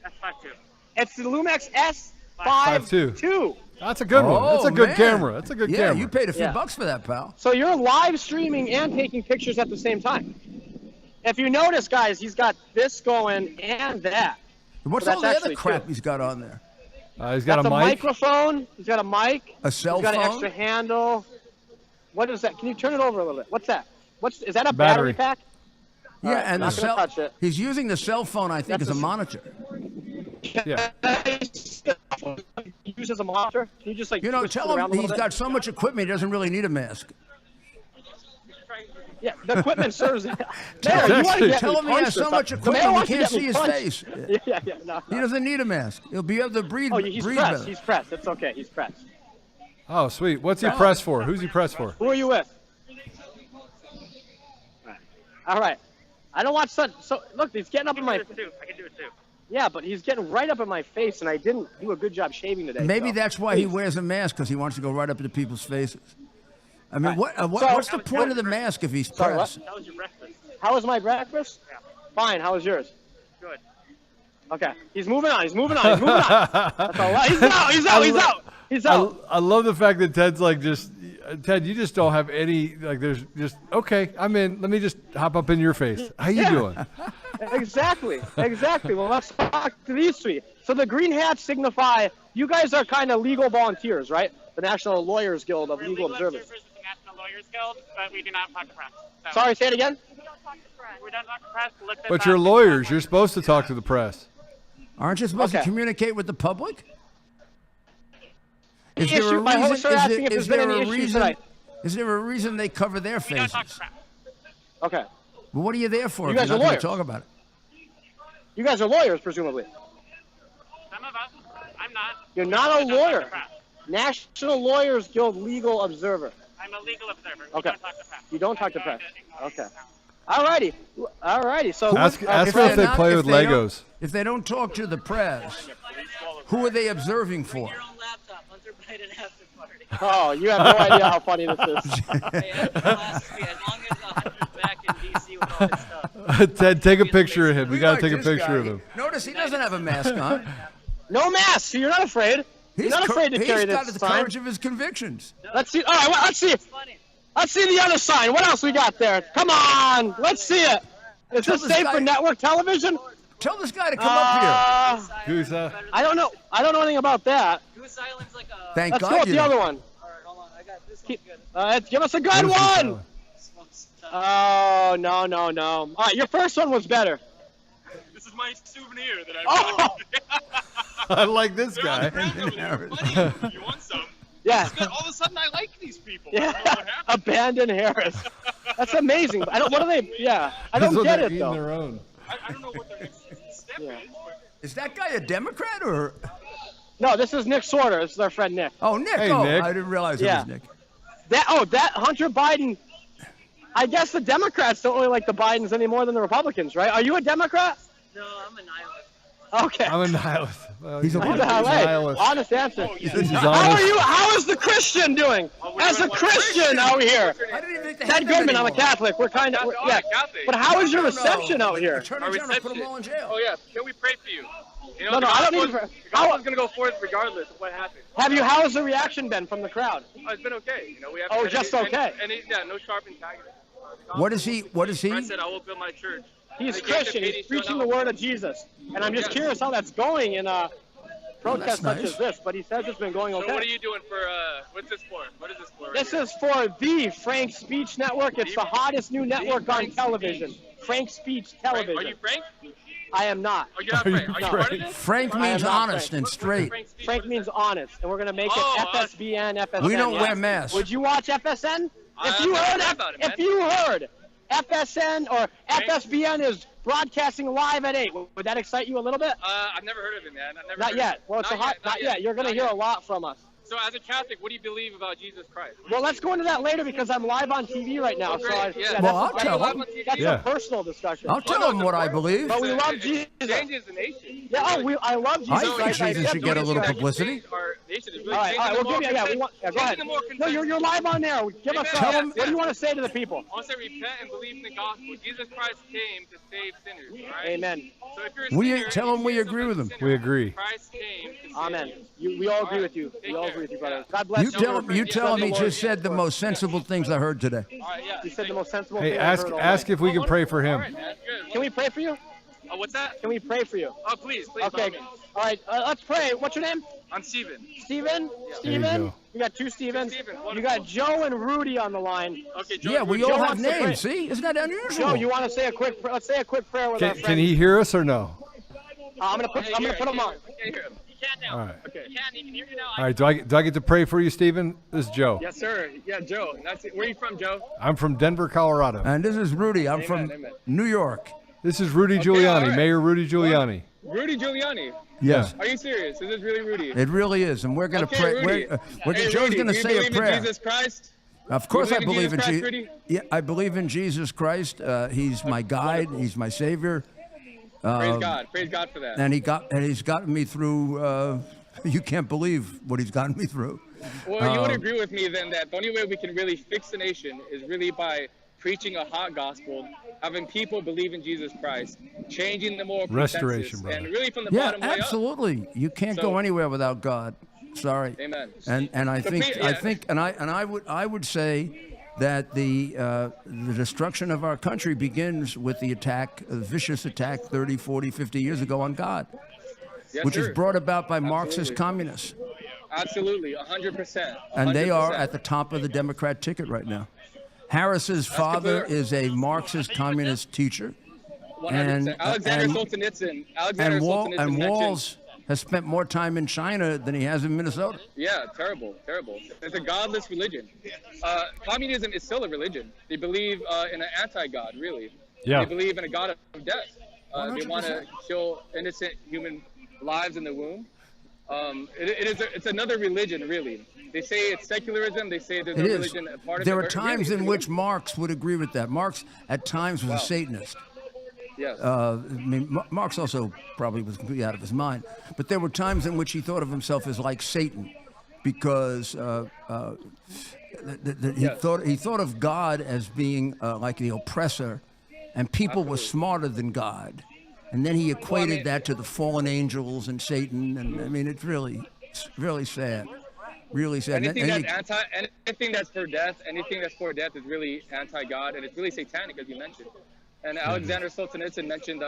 That's 5-2. It's the Lumex S5 5.2. That's a good one. That's a good man. camera. That's a good yeah, camera. you paid a few Yeah. bucks for that, pal. So you're live streaming and taking pictures at the same time. If you notice, guys, he's got this going and that. What's So all the that's other actually crap two. he's got on there? He's got That's a mic. microphone. He's got a mic. A cell He's got an phone? extra handle. What is that? Can you turn it over a little bit? What's that? Is that a Battery. battery pack? Yeah, All right, and the not gonna cell. touch it. He's using the cell phone, I think, That's as a a- monitor. Yeah. Use as a monitor. Can you just like You know, twist it tell him around a little he's bit? got so much equipment he doesn't really need a mask. Yeah, the equipment serves. Mayor, Tell you him, wanna get tell me him he has punched or so much something. The mayor equipment he wants to can't get me see his punched. face. Yeah, no. He doesn't need a mask. He'll be able to breathe. Oh, he's breathe pressed. better. He's pressed. It's okay. He's pressed. Oh, sweet. What's he pressed for? Who's he pressed for? Who are you with? All right. I don't want such. So look, he's getting up in my. I can do it too. Yeah, but he's getting right up in my face, and I didn't do a good job shaving today. Maybe so. that's why he wears a mask, because he wants to go right up into people's faces. I mean, Right. what's the point of the mask if he's Sorry, what? pressed? How was your breakfast? How was my breakfast? Yeah. Fine. How was yours? Good. Okay. He's moving on. He's moving on. He's moving on. That's all right. He's out. He's out. He's out. He's out. I love the fact that Ted's like Ted, you just don't have any, like, there's just, okay, I'm in. Let me just hop up in your face. How you doing? Exactly. Well, let's talk to these three. So the green hats signify you guys are kind of legal volunteers, right? The National Lawyers Guild of We're Legal Observers. with the National Lawyers Guild, but we do not talk to press. So Sorry, say it again. we don't talk to press. Look this But you're up. lawyers. You're supposed to talk to the press. Aren't you supposed to Okay. communicate with the public? Is Issue- there a my host reason? started asking if Is there's there been a any issues reason? tonight. Is there a reason they cover their We don't talk to faces? press. Okay. Well, what are you there for? You if guys you're are not gonna lawyers. talk about it. You guys are lawyers, presumably. Some of us. I'm not. You're not a We don't talk to lawyer. press. National Lawyers Guild Legal Observer. I'm a legal observer. We Okay. don't talk to press. You don't talk to press. Okay. Alrighty. So Ask If them if they're they not- play if with they don't- Legos. If they don't talk to the press, who are they observing for? Your own laptop. Hunter Biden after party. Oh, you have no idea how funny this is. Hey, as long as Hunter's back in DC with all his stuff. Ted, take a picture of him. We We gotta like take a this picture guy. of him. Notice he doesn't have a mask on. No mask. So you're not afraid. You're not afraid to carry He's got this the sign. courage of his convictions. Let's see. All right, well, let's see. Funny. Let's see the other sign. What else we got there? Come on. Let's see it. Is Tell this this safe guy- for network television? Tell this guy to come up here. Goose, huh? I don't know. I don't know anything about that. Goose Island's like a. Thank Let's God go with you the don't. other one. All right, hold on. I got this Keep- one good. Give us a good Goose one. Island. Oh, no. All right, your first one was better. This is my souvenir that I Oh, I like this guy. You want some? yeah. All of a sudden, I like these people. Yeah. Abandon Harris. That's amazing. I don't. What are they? Yeah. I don't So get they're it eating though. their own. I don't know what their next step Yeah. is. But Is that guy a Democrat or? No, this is Nick Sorter. This is our friend Nick. Oh, Nick. Hey, oh, Nick. I didn't realize Yeah. it was Nick. That Hunter Biden. I guess the Democrats don't really like the Bidens any more than the Republicans, right? Are you a Democrat? No, I'm a nihilist. Okay. I'm a nihilist. Well, He's a yeah, what? nihilist. Honest answer. This is How honest. are you? How is the Christian doing? As a Christian out here. I didn't even think they Ted had them Goodman, I'm a anymore. Catholic. We're kind of, yeah. But how is your reception out here? Attorney General put them all in jail. Oh yeah, can we pray for you? You know, No, the I don't gospel- need to. The gospel's gonna go forth regardless of what happens. How has the reaction been from the crowd? Oh, it's been okay. You know, we have. Oh, just okay. Yeah, no sharp antagonism. What is he? I said I will build my church. He's They gave Christian. the He's Hades preaching turnout. the word of Jesus. And I'm just curious how that's going in a protest such nice. as this. But he says it's been going So what are okay. you doing for? What's this for? What is this for? right This here? is for the Frank Speech Network. It's the hottest new network on television. Frank Speech Television. Are you Frank? I am not. Are you not Are you Frank? Are you part of Frank? this? Frank I am means not honest Frank. and straight. Speech? Frank means honest, and we're gonna make Oh, it FSBN, FSN. We don't yes. wear masks. Would you watch FSN? If I've you never heard, heard about it, man. if you heard FSN or FSBN is broadcasting live at 8, would that excite you a little bit? I've never heard of it, man. I've never Not heard yet. Of it. Well, it's a hot. Not yet. You're gonna Not hear yet. a lot from us. So as a Catholic, what do you believe about Jesus Christ? Well, let's go into that later because I'm live on TV right now. So I, Yeah. Well, I'll that's, tell that's, him. that's Yeah. a personal discussion. I'll tell him what I believe. But we love It Jesus. changes the nation. Yeah, I love Jesus. I think Christ. Jesus should get a little All publicity. Our nation is really right, changing the we'll give you. Yeah, moral go ahead. changing the moral No, you're live on there. Give us. Tell him- What do you want to say to the people? I want to say repent and believe in the gospel. Jesus Christ came to save sinners, right? Amen. So if you're a We sinner, tell him we agree with him. We agree. Christ came to save Amen. you. We all agree with you. We all agree with you, brother. God bless you. You tell him he just said the most sensible things I heard today. All right, yeah. You said the most sensible Hey, thing I've ask heard all ask night. if we can pray for him. That's good. Can we pray for you? What's that? Can we pray for you? Oh, please. Okay. by all means. All right. Let's pray. What's your name? I'm Steven. Steven? There Steven? you go. You got two Stevens. Steven, You wonderful. got Joe and Rudy on the line. Okay, Joe. Yeah, we Joe all have wants to pray. names. See, isn't that Joe, unusual? you want to say a quick? Let's say a quick prayer with our Can friend. he hear us or no? I'm gonna put him on. I can't hear him. You can't now. All right. Okay. You can't even hear you now. All right. Do I get to pray for you, Stephen? This is Joe. Yes, sir. Yeah, Joe. That's it. Where are you from, Joe? I'm from Denver, Colorado. And this is Rudy. I'm from amen. New York. This is Rudy all Giuliani, right. Mayor Rudy Giuliani. Rudy Giuliani. Yes, Are you serious? Is this really Rudy? it really is. And we're going to Okay, pray. Rudy. Hey, Joe's Rudy, going to do you say a believe in prayer. Jesus Christ? Of course, You I believe believe in in Jesus Jesus. Christ, Yeah, I believe in Jesus Christ. He's my guide. He's my savior. Praise God. Praise God for that. And he's gotten me through. You can't believe what he's gotten me through. Well, you would agree with me then that the only way we can really fix the nation is really by preaching a hot gospel, having people believe in Jesus Christ, changing the moral Restoration, consensus, brother. and really from the Yeah, bottom way up. absolutely. You can't go So- anywhere without God. Sorry. Amen. And I So think please- I yeah. think and I would say that the destruction of our country begins with the attack, a vicious attack 30, 40, 50 years ago on God, Yes, which sir. is brought about by Marxist Absolutely. communists. Absolutely, 100%. And they are 100%. at the top of the Democrat ticket right now. Harris's father completely- is a Marxist communist teacher. 100%. Alexander and- Solzhenitsyn. And, Solzhenitsyn and mentioned- Walls has spent more time in China than he has in Minnesota. Yeah, terrible, terrible. It's a godless religion. Communism is still a religion. They believe in an anti-God, really. Yeah. They believe in a God of death. They want to 100%. kill innocent human lives in the womb. It's another religion, really. They say it's secularism. They say there's It no is. religion a part of There it. are but times really, in which Marx would agree with that. Marx, at times, was a Satanist. yes. I mean, Marx also probably was completely out of his mind. But there were times in which he thought of himself as like Satan, because he thought of God as being like the oppressor, and people were smarter than God. And then he equated that to the fallen angels and Satan, and I mean, it's really sad, really sad. Anything And anything that's for death is really anti-God, and it's really satanic, as you mentioned. And Alexander Solzhenitsyn mentioned,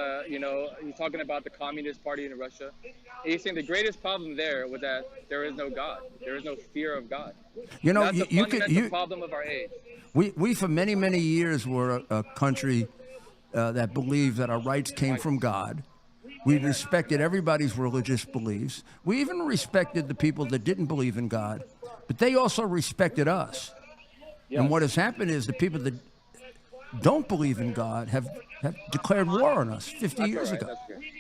he's talking about the Communist Party in Russia. And he's saying the greatest problem there was that there is no God. There is no fear of God. You know, That's the you fundamental problem of our age. We for many, many years were a country that believed that our rights came from God. We respected everybody's religious beliefs. We even respected the people that didn't believe in God, but they also respected us. And what has happened is the people that don't believe in God have declared war on us 50 years ago. That's right.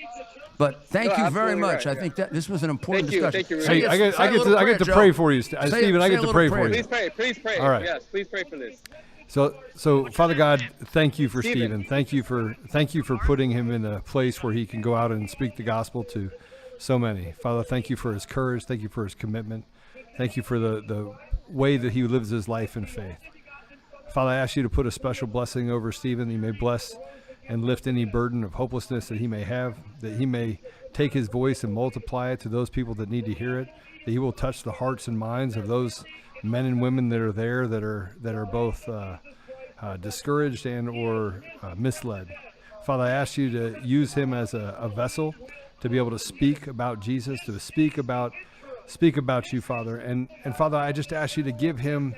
But thank No, you very absolutely much. right, I think that this was an important Thank you, discussion. Rudy. Hey, I get Say a little to prayer, pray Joe. for you, Say- Stephen. I say get a to little pray prayer. for you. Please pray. Please pray. All right. Yes, please pray for this. So Father God, thank you for Stephen. Thank you for putting him in a place where he can go out and speak the gospel to so many. Father, thank you for his courage. Thank you for his commitment. Thank you for the way that he lives his life in faith. Father, I ask you to put a special blessing over Stephen. That he may bless and lift any burden of hopelessness that he may have, that he may take his voice and multiply it to those people that need to hear it, that he will touch the hearts and minds of those men and women that are there that are both discouraged and or misled. Father, I ask you to use him as a vessel to be able to speak about Jesus, to speak about you, Father. And Father, I just ask you to give him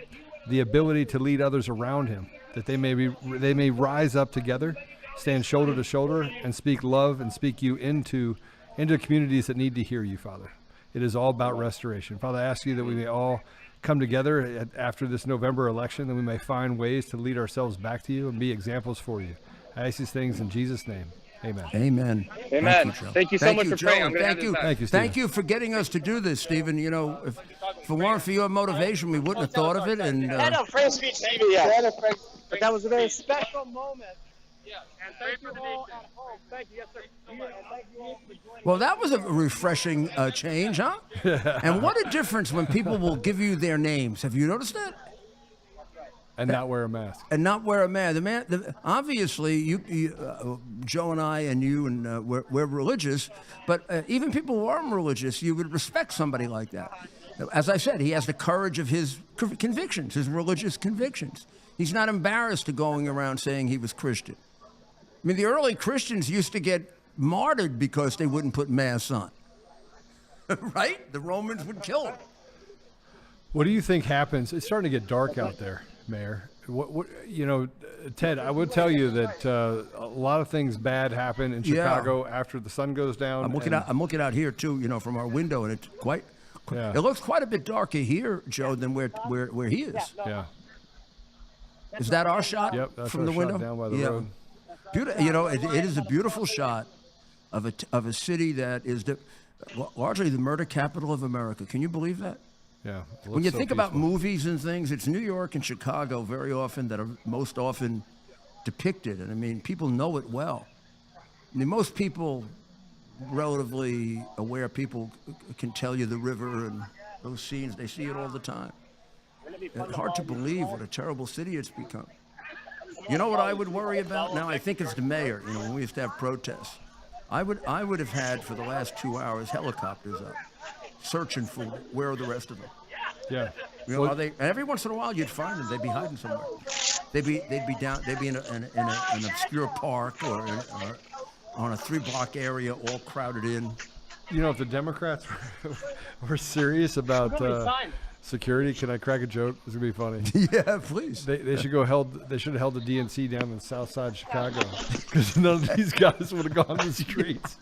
the ability to lead others around him, that they may rise up together, stand shoulder to shoulder, and speak love and speak you into communities that need to hear you, Father. It is all about restoration. Father, I ask you that we may all come together after this November election, that we may find ways to lead ourselves back to you and be examples for you. I ask these things in Jesus' name. Amen. Amen. Amen. Thank you so much for praying. Thank you. Thank you, Stephen. Thank you for getting us to do this, Stephen. You know, if it weren't for your motivation, we wouldn't have thought of it. And I had a free speech maybe, yeah. But that was a very special moment. Yeah, and Thank you all at home. Thank you, yes, sir. And thank you all for joining. well, that was a refreshing change, huh? And what a difference when people will give you their names. Have you noticed that? And not wear a mask. And not wear a mask. Obviously, you Joe and I and you and we're religious, but even people who aren't religious, you would respect somebody like that. As I said, he has the courage of his convictions, his religious convictions. He's not embarrassed to going around saying he was Christian. I mean, the early Christians used to get martyred because they wouldn't put masks on. Right? The Romans would kill them. What do you think happens? It's starting to get dark out there, Mayor. What Ted, I would tell you that a lot of things bad happen in Chicago after the sun goes down. I'm looking out here too, from our window, and it's quite. Yeah. It looks quite a bit darker here, Joe, than where he is. Yeah. Is that our shot? Yep, that's from our the shot window down by the road. Beautiful. It is a beautiful shot of a city that is largely the murder capital of America. Can you believe that? Yeah. When you think about movies and things, it's New York and Chicago very often that are most often depicted. And I mean, people know it well. I mean, most people, relatively aware people, can tell you the river and those scenes. They see it all the time. It's hard to believe what a terrible city it's become. You know what I would worry about? Now, I think it's the mayor, when we used to have protests. I would have had, for the last 2 hours, helicopters up, searching for where are the rest of them. Yeah. Are they? And every once in a while, you'd find them. They'd be hiding somewhere. They'd be in an obscure park or on a 3-block area, all crowded in. If the Democrats were serious about security, can I crack a joke? It's gonna be funny. Yeah, please. They should They should have held the DNC down in the South Side of Chicago, because none of these guys would have gone to the streets.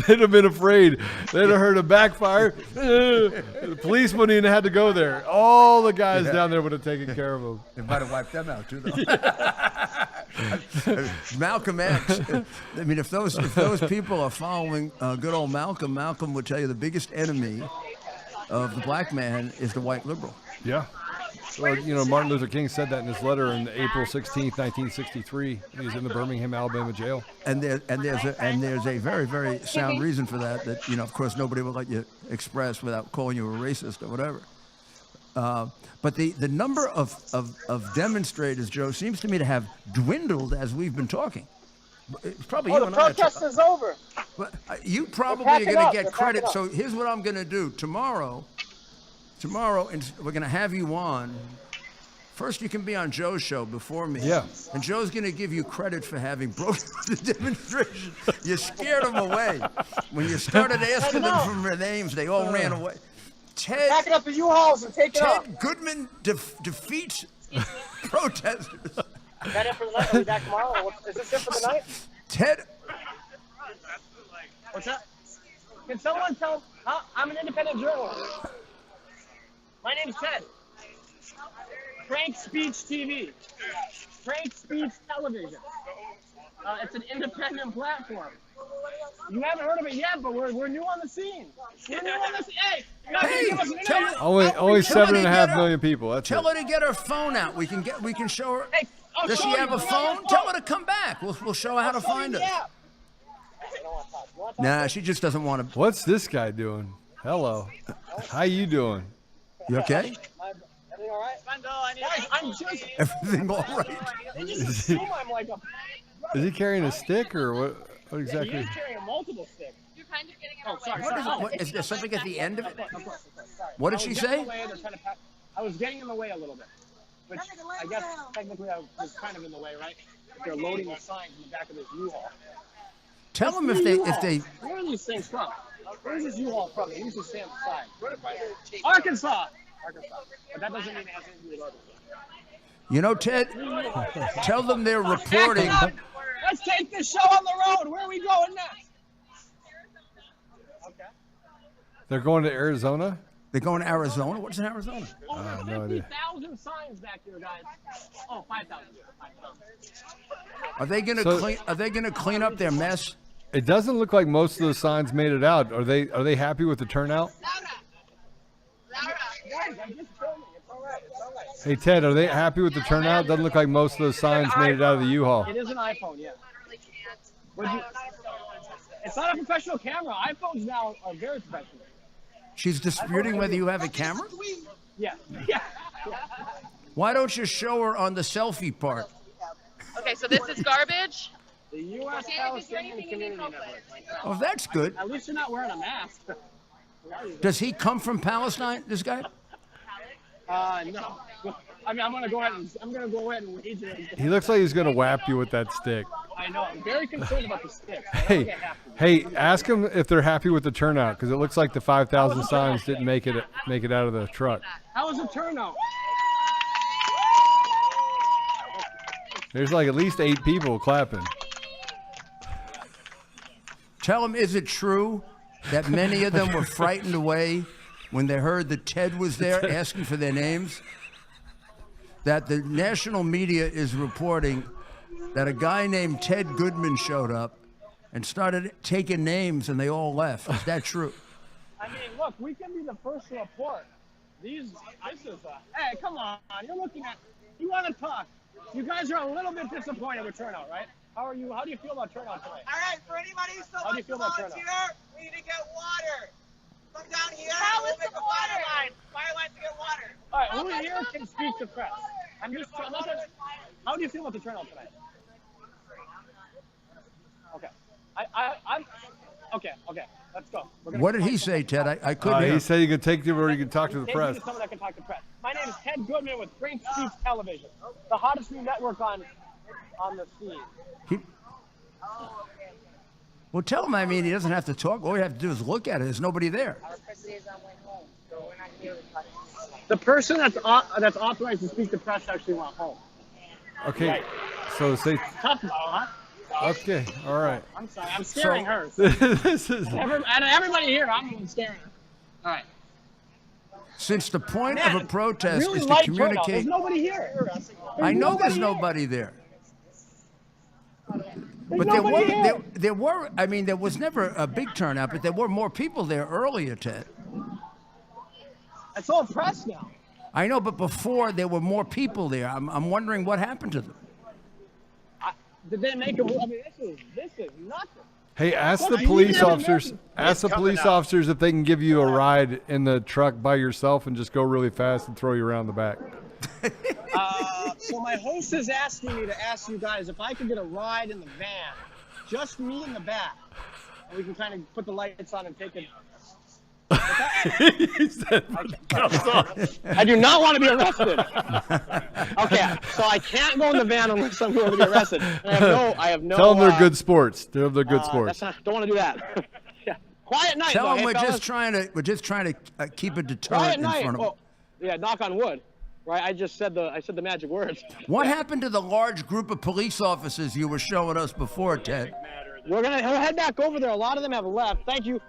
They'd have been afraid. They'd have heard a backfire. The police wouldn't even have had to go there. All the guys down there would have taken care of them. They might have wiped them out too, though. Malcolm X. I mean, if those people are following good old Malcolm, Malcolm would tell you the biggest enemy of the black man is the white liberal. Yeah. Well, Martin Luther King said that in his letter in April 16th, 1963. He was in the Birmingham, Alabama jail. And there's a very, very sound reason for that. That of course, nobody will let you express without calling you a racist or whatever. But the number of demonstrators, Joe, seems to me to have dwindled as we've been talking. It's probably you the and I. protest is over. But you probably are going to get credit. So here's what I'm going to do tomorrow, and we're going to have you on. First, you can be on Joe's show before me. Yeah. And Joe's going to give you credit for having broken the demonstration. You scared them away. When you started asking them for their names, they all ran away. Pack it up in U-Hauls and take it up. Ted Goodman defeats protesters. Is that it for the night? Are we back tomorrow? Is this it for the night? Ted. What's that? Can someone tell? I'm an independent journalist. My name's Ted. Frank Speech TV. Frank Speech Television. It's an independent platform. You haven't heard of it yet, but we're new on the scene. We're new on the scene. Hey, you guys Hey, give us an tell interview? Only Tell her to 7.5 get her- million people. That's Tell it. her to get her phone out. We can show her. Hey, I'll Does she show have you. a phone? Tell her to come back. We'll show her how to find us. Yeah. Nah, she just doesn't want to. What's this guy doing? Hello. How you doing? You okay? Everything all right? Guys, I'm just. Everything all right? They just assume I'm like a. Is he carrying a stick or what? What He exactly? is carrying a multiple stick. You're kind of getting in Oh, our sorry. way. What is sorry. it? What, is there something at the end of it? Of course. Sorry. What did I she was getting in say? the way, they're trying to I was getting in the way a little bit. Which I guess technically I was kind of in the way, right? They're loading the signs in the back of this U-Haul. Tell them if they. Where are these things from? Where's this U-Haul from? They used to stay on the side. Arkansas. But that doesn't mean it has anything to do with Arkansas. You know, Ted. Tell them they're reporting. Let's take this show on the road. Where are we going next? Okay. They're going to Arizona? They're going to Arizona. What's in Arizona? Over no idea. 50,000 signs back here, guys. Oh, 5,000. Are they going to So- clean? Are they going to clean up their mess? It doesn't look like most of those signs made it out. Are they happy with the turnout? Guys, I just told me. It's all right. It's all right. Hey Ted, are they happy with the turnout? Doesn't look like most of those signs made it out of the U-Haul. It is an iPhone, yeah. It's not a professional camera. iPhones now are very professional. She's disputing whether you have a camera. Yeah. Yeah. Why don't you show her on the selfie part? Okay, so this is garbage. The U.S. Palestinian Community Network. Oh, that's good. At least you're not wearing a mask. Does he come from Palestine? This guy? No. I mean, I'm gonna go ahead and wager it. He looks like he's gonna whap you with that stick. I know. I'm very concerned about the sticks. I don't Hey, think I have to. hey, ask them if they're happy with the turnout because it looks like the 5,000 signs didn't make it out of the truck. How was the turnout? There's like at least 8 people clapping. Tell him, is it true that many of them were frightened away when they heard that Ted was there asking for their names? That the national media is reporting that a guy named Ted Goodman showed up and started taking names and they all left. Is that true? I mean, look, we can be the first to report. This is hey, come on. You're looking at, you want to talk. You guys are a little bit disappointed with turnout, right? How do you feel about turnout tonight? All right, for anybody who still How do you wants feel to about volunteer, turnout? we need to get water. Come down here. How We'll is make the a water? fire line. Fire line to get water. All right, who here can speak to press? I'm just trying. How do you feel about the turnout tonight? Okay, I'm. Okay. Let's go. What did he say, Ted? I couldn't hear. He said you could take them or you could talk to the Take press. me to someone that can talk to press. My name is Ted Goodman with Frank Speech Television, the hottest new network on the scene. Well, tell him, I mean, he doesn't have to talk. All you have to do is look at it. There's nobody there. The person that's authorized to speak to press actually went home. Okay, so say, Tough though, huh? okay, all right. I'm sorry, I'm scaring her. This is, Everybody here, I'm scaring her. All right. Since the point of a protest Really is to light turnout. There's communicate. nobody here. I know there's here. nobody there. There's But nobody here. there were, I mean, there was never a big turnout, but there were more people there earlier, Ted. It's all press now. I know, but before there were more people there. I'm wondering what happened to them. Did they make a move? I mean, this is nothing. hey, ask the Look, police you never officers. know. Ask the police officers if they can give you a ride in the truck by yourself and just go really fast and throw you around the back. So my host is asking me to ask you guys if I could get a ride in the van, just me in the back, and we can kind of put the lights on and take it. He said, I do not want to be arrested. Okay, so I can't go in the van unless I'm going to be arrested. I have no. Tell them they're good sports. Tell them they're good sports. Don't want to do that. Yeah. Quiet night. Tell though, them hey, we're just trying to keep a Quiet deterrent in night. front of them. Well, yeah, knock on wood. Right, I said the magic words. What happened to the large group of police officers you were showing us before, Ted? We're gonna head back over there. A lot of them have left. Thank you,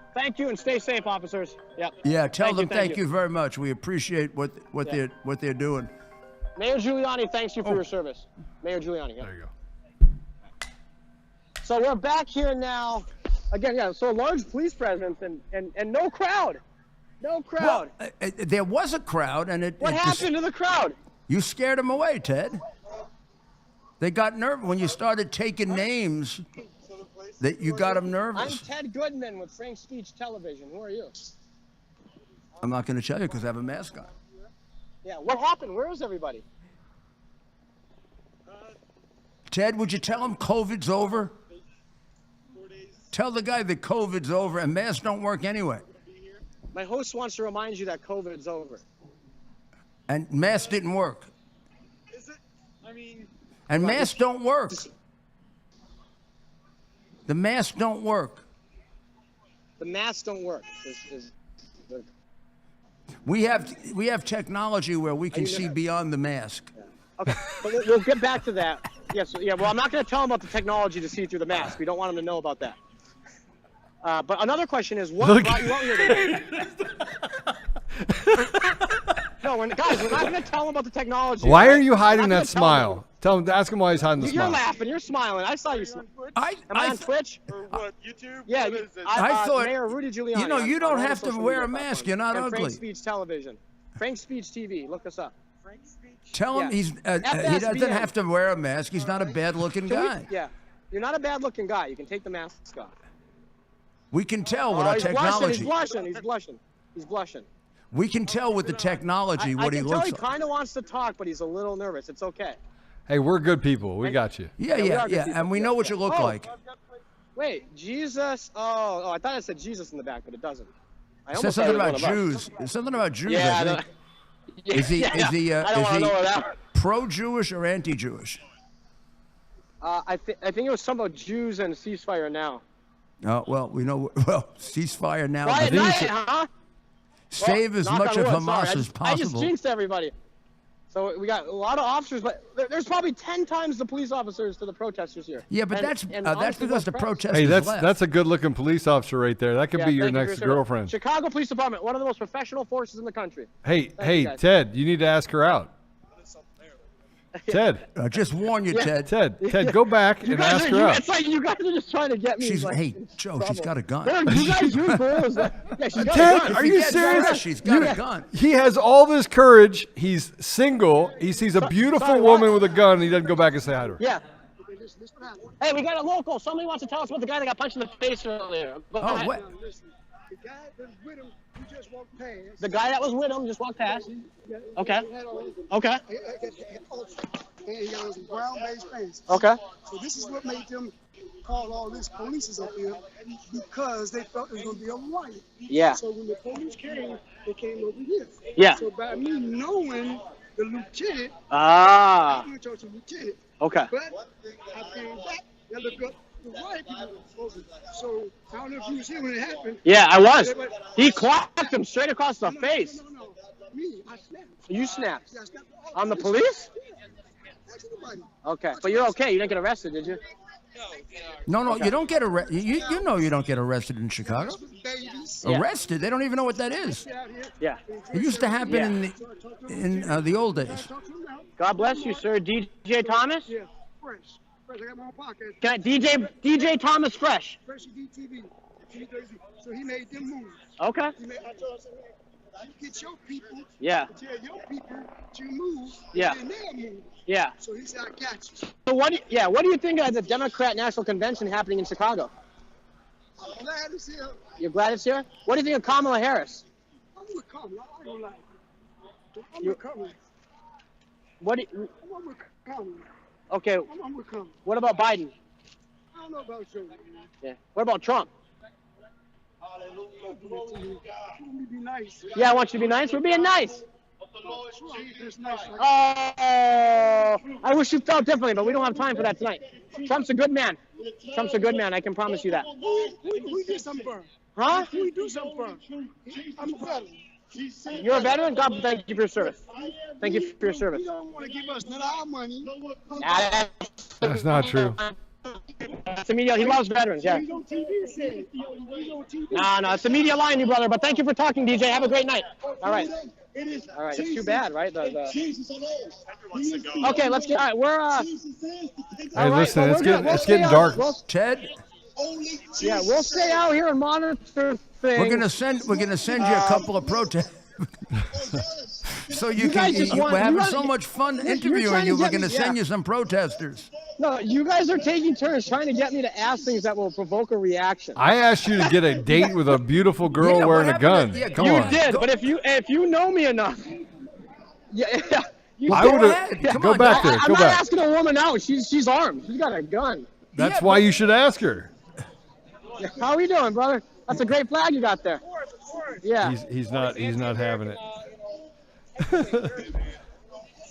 and stay safe, officers. Yep. Yeah, tell them thank you very much. We appreciate what they're doing. Mayor Giuliani thanks you for your service. Mayor Giuliani. Yep. There you go. So we're back here now. Again, yeah. So a large police presence and no crowd. No crowd. Well, there was a crowd, and What happened to the crowd? You scared them away, Ted. They got nervous when you started taking names. That you got them I'm nervous. Ted Goodman with Frank Speech Television. Who are you? I'm not going to tell you because I have a mask on. Yeah. What happened? Where is everybody? Ted, would you tell him COVID's over? Tell the guy that COVID's over and masks don't work anyway. My host wants to remind you that COVID's over. And masks didn't work. Is it? I mean, And masks don't work. The masks don't work. The masks don't work. We have technology where we can see beyond the mask. Okay, but we'll get back to that. Yes, yeah. Well, I'm not going to tell them about the technology to see through the mask. We don't want them to know about that. But another question is, what brought you out here today? No, guys, we're not going to tell them about the technology. Why are you hiding that smile? Ask him why he's hiding the smile. You're laughing. You're smiling. I saw you. Am I on Twitch? or what? YouTube? Yeah. What is it? I thought Mayor Rudy Giuliani. You know, you on don't all have the to social wear a media mask. platforms. You're not And ugly. Frank Speech Television. Frank Speech TV. Look us up. Frank Speech. Tell him he doesn't have to wear a mask. He's not a bad-looking guy. Yeah. You're not a bad-looking guy. You can take the mask off. We can tell with our technology. He's blushing. He's blushing. He's blushing. We can tell with the technology what he I can looks tell he like. kind of wants to talk, but he's a little nervous. It's okay. Hey, we're good people. We got you. Yeah, and we know what you look like. Wait, Jesus. Oh, I thought it said Jesus in the back, but it doesn't. It says something about Jews. It's something about Jews. Yeah, I think. Is he I don't want to know that. pro-Jewish or anti-Jewish? I think it was something about Jews and ceasefire now. Oh, well, we know. Well, ceasefire now. Quiet night, huh? Save as Knock much on of wood, Hamas sorry. as I just possible. jinxed everybody. So we got a lot of officers, but there's probably 10 times the police officers to the protesters here. Yeah, but that's because the protesters Hey, left. that's a good-looking police officer right there. That could be your thank you for next your service. girlfriend. Chicago Police Department, one of the most professional forces in the country. Hey, Thank you, guys. Ted, you need to ask her out. Ted. Just warn you, Ted. Ted, go back and ask her out. It's like you guys are just trying to get me. Hey, Joe, she's got a gun. You guys use girls. Yeah, she's got a Ted, gun. are you serious? She's got a gun. He has all this courage. He's single. He sees a beautiful woman with a gun, and he doesn't go back and say hi to her. Yeah. Hey, we got a local. Somebody wants to tell us about the guy that got punched in the face earlier. Go ahead. What? The guy that was with him, he just walked past. The guy that was with him just walked past. Okay. Okay. And he got some brown-based pants. Okay. So this is what made them call all this police up here, because they thought it was going to be a riot. Yeah. So when the police came, they came over here. Yeah. So by me knowing the lieutenant, Ah. I'm going to talk to the lieutenant. Okay. But I came back and looked up the riot people. So I don't know if you was here when it happened. Yeah, I was. He clocked him straight across the face. No. Me, I snapped. You snapped. Yeah, I snapped. On the police? Ask anybody. Okay. But you're okay. You didn't get arrested, did you? No, you don't get arrested. You know you don't get arrested in Chicago. Babies. Yeah. Arrested? They don't even know what that is. Yeah. It used to happen in the old days. God bless you, sir. DJ Thomas? Yeah, fresh. I got my own podcast. Can DJ Thomas Fresh. Fresh DTV. So he made them move. Okay. I told him, you get your people. Yeah. Tell your people to move. Yeah. And they'll move. Yeah. So he said, I got you. So what do you think of the Democrat National Convention happening in Chicago? I'm glad it's here. You're glad it's here? What do you think of Kamala Harris? I'm with Kamala. I don't like it. I'm with Kamala. I'm with Kamala. Okay. I'm with Kamala. What about Biden? I don't know about you. Yeah. What about Trump? Be nice. Yeah, I want you to be nice. We're being nice. It's nice. Oh, I wish you felt differently, but we don't have time for that tonight. Trump's a good man. Trump's a good man. I can promise you that. We did something for him. Huh? We do something for him. I'm a veteran. You're a veteran? God, thank you for your service. Thank you for your service. You don't want to give us none of our money. That's not true. It's the media. He loves veterans. Yeah. He's on TV saying, he's on TV. No, it's the media line, you brother. But thank you for talking, DJ. Have a great night. All right. It is All right. It's too bad, right? Jesus alone. Okay, let's get. All right, we're. Hey, listen, it's getting dark. Ted, Yeah, we'll stay out here and monitor things. we're gonna send you a couple of protests. So you guys just we're want- having you so guys- much fun you're interviewing trying to you. We're get gonna me- send yeah. you some protesters. No, you guys are taking turns trying to get me to ask things that will provoke a reaction. I asked you to get a date with a beautiful girl Yeah, wearing what a gun. happened to- yeah, Come you on. did, but if you know me enough, yeah. You I did. would have. Come Go on, back there. I'm Go not back. asking a woman out. She's armed. She's got a gun. That's why you should ask her. How are we doing, brother? That's a great flag you got there. Yeah. He's not having it.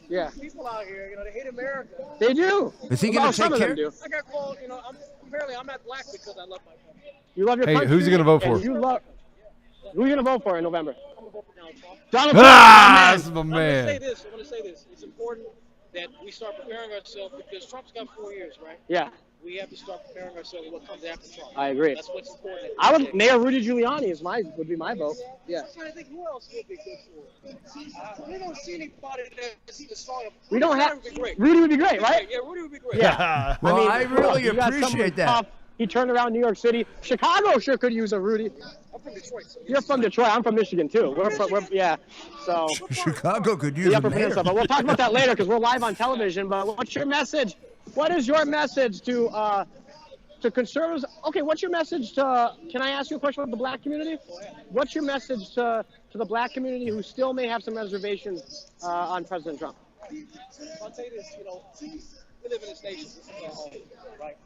Yeah. People out here, they hate America. They do. Is he Well, gonna some take of them care? do. I got called, I'm not black because I love my country. You love your Hey, country. who's he gonna vote for? and you love. Who are you gonna vote for in November? I'm gonna vote for Donald Trump. Donald Trump. Ah, this is my I'm gonna say man. this. It's important that we start preparing ourselves because Trump's got 4 years, right? Yeah, We have to start preparing ourselves for what comes after Trump. I agree. That's what's important. I would. Mayor Rudy Giuliani would be my vote. Yeah. I'm trying to think who else would be good for it. We don't see anybody that's strong. We don't have. Would be great. Rudy would be great, right? Yeah, Rudy would be great. Yeah. Well, I really you got someone appreciate that. tough. He turned around New York City. Chicago sure could use a Rudy. I'm from Detroit. So You're from Detroit. I'm from Michigan too. We're yeah. So Chicago could use the a Upper Peninsula. But mayor. we'll talk about that later because we're live on television. But what's your message? What is your message to conservatives? Okay, what's your message to? Can I ask you a question about the black community? What's your message to the black community who still may have some reservations on President Trump? I'll tell you this, we live in this nation, this is our home, right?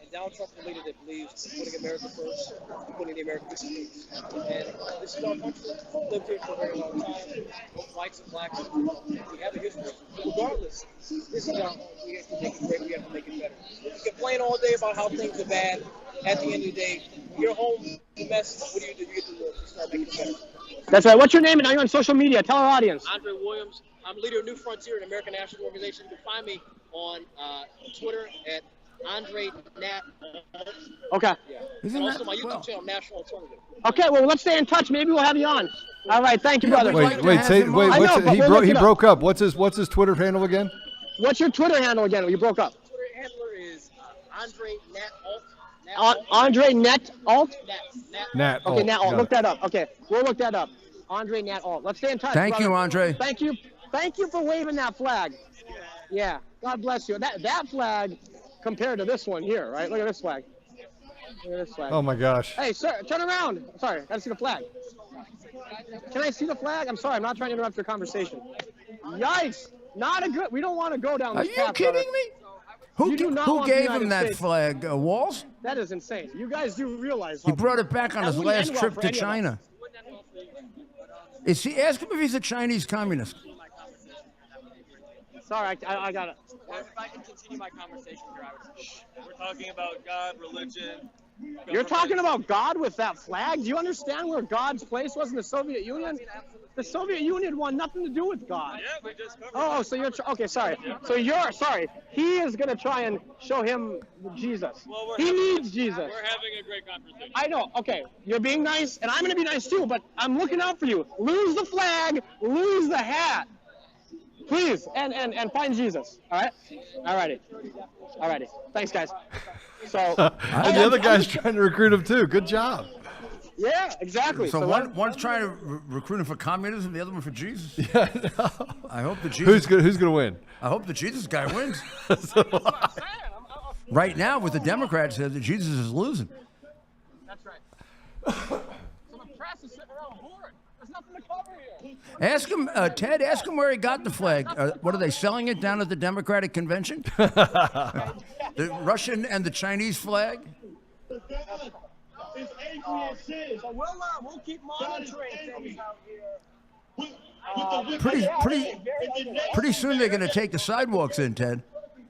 And Donald Trump's the leader that believes putting America first, putting the American people first. And this is our country. We've lived here for a very long time, both whites and blacks. We have a history. Regardless, this is our home. We have to make it great. We have to make it better. You complain all day about how things are bad. At the end of the day, your home, the mess, what do? You get to work. You start making it better. That's right. What's your name and are you on social media? Tell our audience. Andre Williams. I'm leader of New Frontier, an American national organization. You can find me on Twitter at Andre Nat. Okay. Yeah. Isn't And also that- my YouTube well- channel, National Alternative. Okay. Well, let's stay in touch. Maybe we'll have you on. All right. Thank you, brother. we'd like to Wait, have say, him wait, on. I what's know, it, but he we'll broke look he it up. broke up. What's his Twitter handle again? What's your Twitter handle again? You broke up. Twitter handler is Andre Nat Alt. Andre Net Alt. Nat. Okay, Alt. Nat Alt. Got Look it. that up. Okay, we'll look that up. Andre Nat Alt. Let's stay in touch. Thank brother. you, Andre. Thank you. Thank you for waving that flag. Yeah. God bless you. That flag compared to this one here, right? Look at this flag. Look at this flag. Oh my gosh. Hey, sir, turn around. Sorry, gotta see the flag. Can I see the flag? I'm sorry, I'm not trying to interrupt your conversation. Yikes! Not a good. We don't want to go down Are this you path. kidding brother. me? You do not Who want the gave United him that States- flag? Walls? That is insane. You guys do realize. He how- brought it back on that his wouldn't last end well trip for to any of us. China. Ask him if he's a Chinese communist. Sorry, I got it. If I can continue my conversation here, I would. We're talking about God, religion. You're talking about God with that flag? Do you understand where God's place was in the Soviet Union? The Soviet Union wanted nothing to do with God. Yeah, we just covered. Oh, so you're okay? Sorry. So you're sorry. He is gonna try and show him Jesus. Well, He needs Jesus. We're having a great conversation. I know. Okay, you're being nice, and I'm gonna be nice too. But I'm looking out for you. Lose the flag, lose the hat, please, and find Jesus. All right. Alrighty. Thanks, guys. So And the other guy's trying to recruit him too. Good job. yeah, exactly. So that- one's trying to recruit him for communism, the other one for Jesus. Yeah. No. I hope the Jesus. Who's gonna win? I hope the Jesus guy wins. Right now, with the Democrats, the Jesus is losing. That's right. So the press is sitting around bored. There's nothing to cover here. Ask him, Ted. Ask him where he got the flag. What are they selling it down at the Democratic convention? The Russian and the Chinese flag. It's angry and sin. So we'll keep monitoring things out here. Pretty soon they're going to take the sidewalks in, Ted.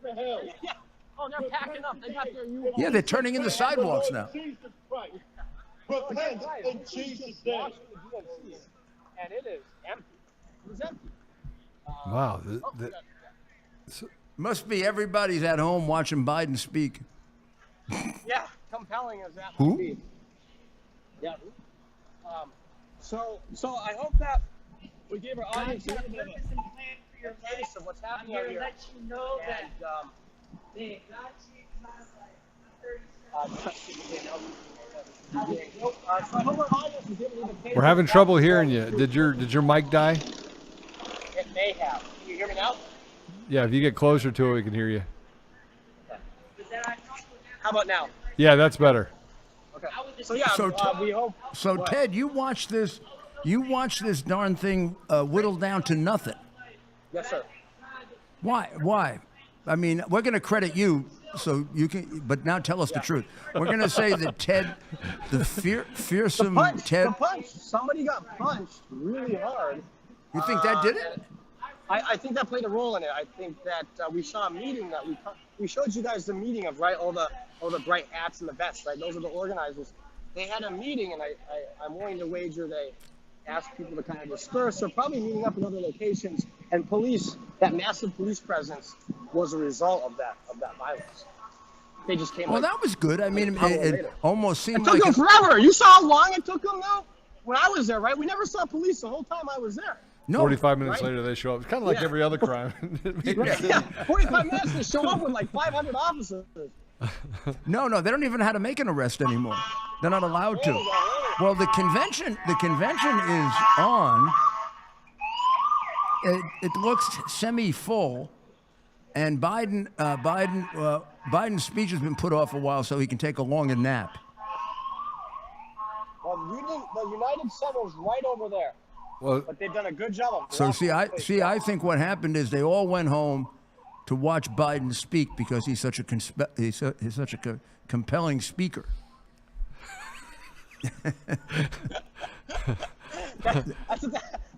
Yeah. Oh, they're packing up. They got their U-Haul. Yeah, they're turning into sidewalks now. Jesus Christ. Repent in Jesus' name. And it is empty. It is empty. Wow. Must be everybody's at home watching Biden speak. Yeah, compelling as that Who? might be. Yeah. So I hope that we gave our audience a little bit of a taste of what's happening out here. Let you know that So I hope our audience was able to taste We're having of trouble that. hearing you. Did your mic die? It may have. Can you hear me now? Yeah, if you get closer to it, we can hear you. How about now? Yeah, that's better. Okay. So yeah, So, we hope. So What? Ted, you watch this darn thing whittled down to nothing. Yes, sir. Why? I mean, we're going to credit you, so you can. But now tell us the truth. We're going to say that Ted, the fearsome Ted. The punch. Somebody got punched really hard. You think that did it? I think that played a role in it. I think that we saw a meeting that we showed you guys the meeting of all the bright hats and the vests, right? Those are the organizers. They had a meeting, and I'm willing to wager they asked people to kind of disperse. They're probably meeting up in other locations, and that massive police presence was a result of that violence. They just came. Well, that was good. I mean, it almost seemed It took like them forever. You saw how long it took them, though? When I was there, right? We never saw police the whole time I was there. No. 45 minutes Right? later, they show up. It's kind of like Yeah. every other crime. Yeah, 45 minutes to show up with like 500 officers. No, they don't even know how to make an arrest anymore. They're not allowed to. Well, the convention is on. It looks semi-full, and Biden's speech has been put off a while so he can take a longer nap. Well, the United Center's right over there. Well, But they've done a good job of So blocking the place. I think what happened is they all went home to watch Biden speak because he's such a compelling speaker.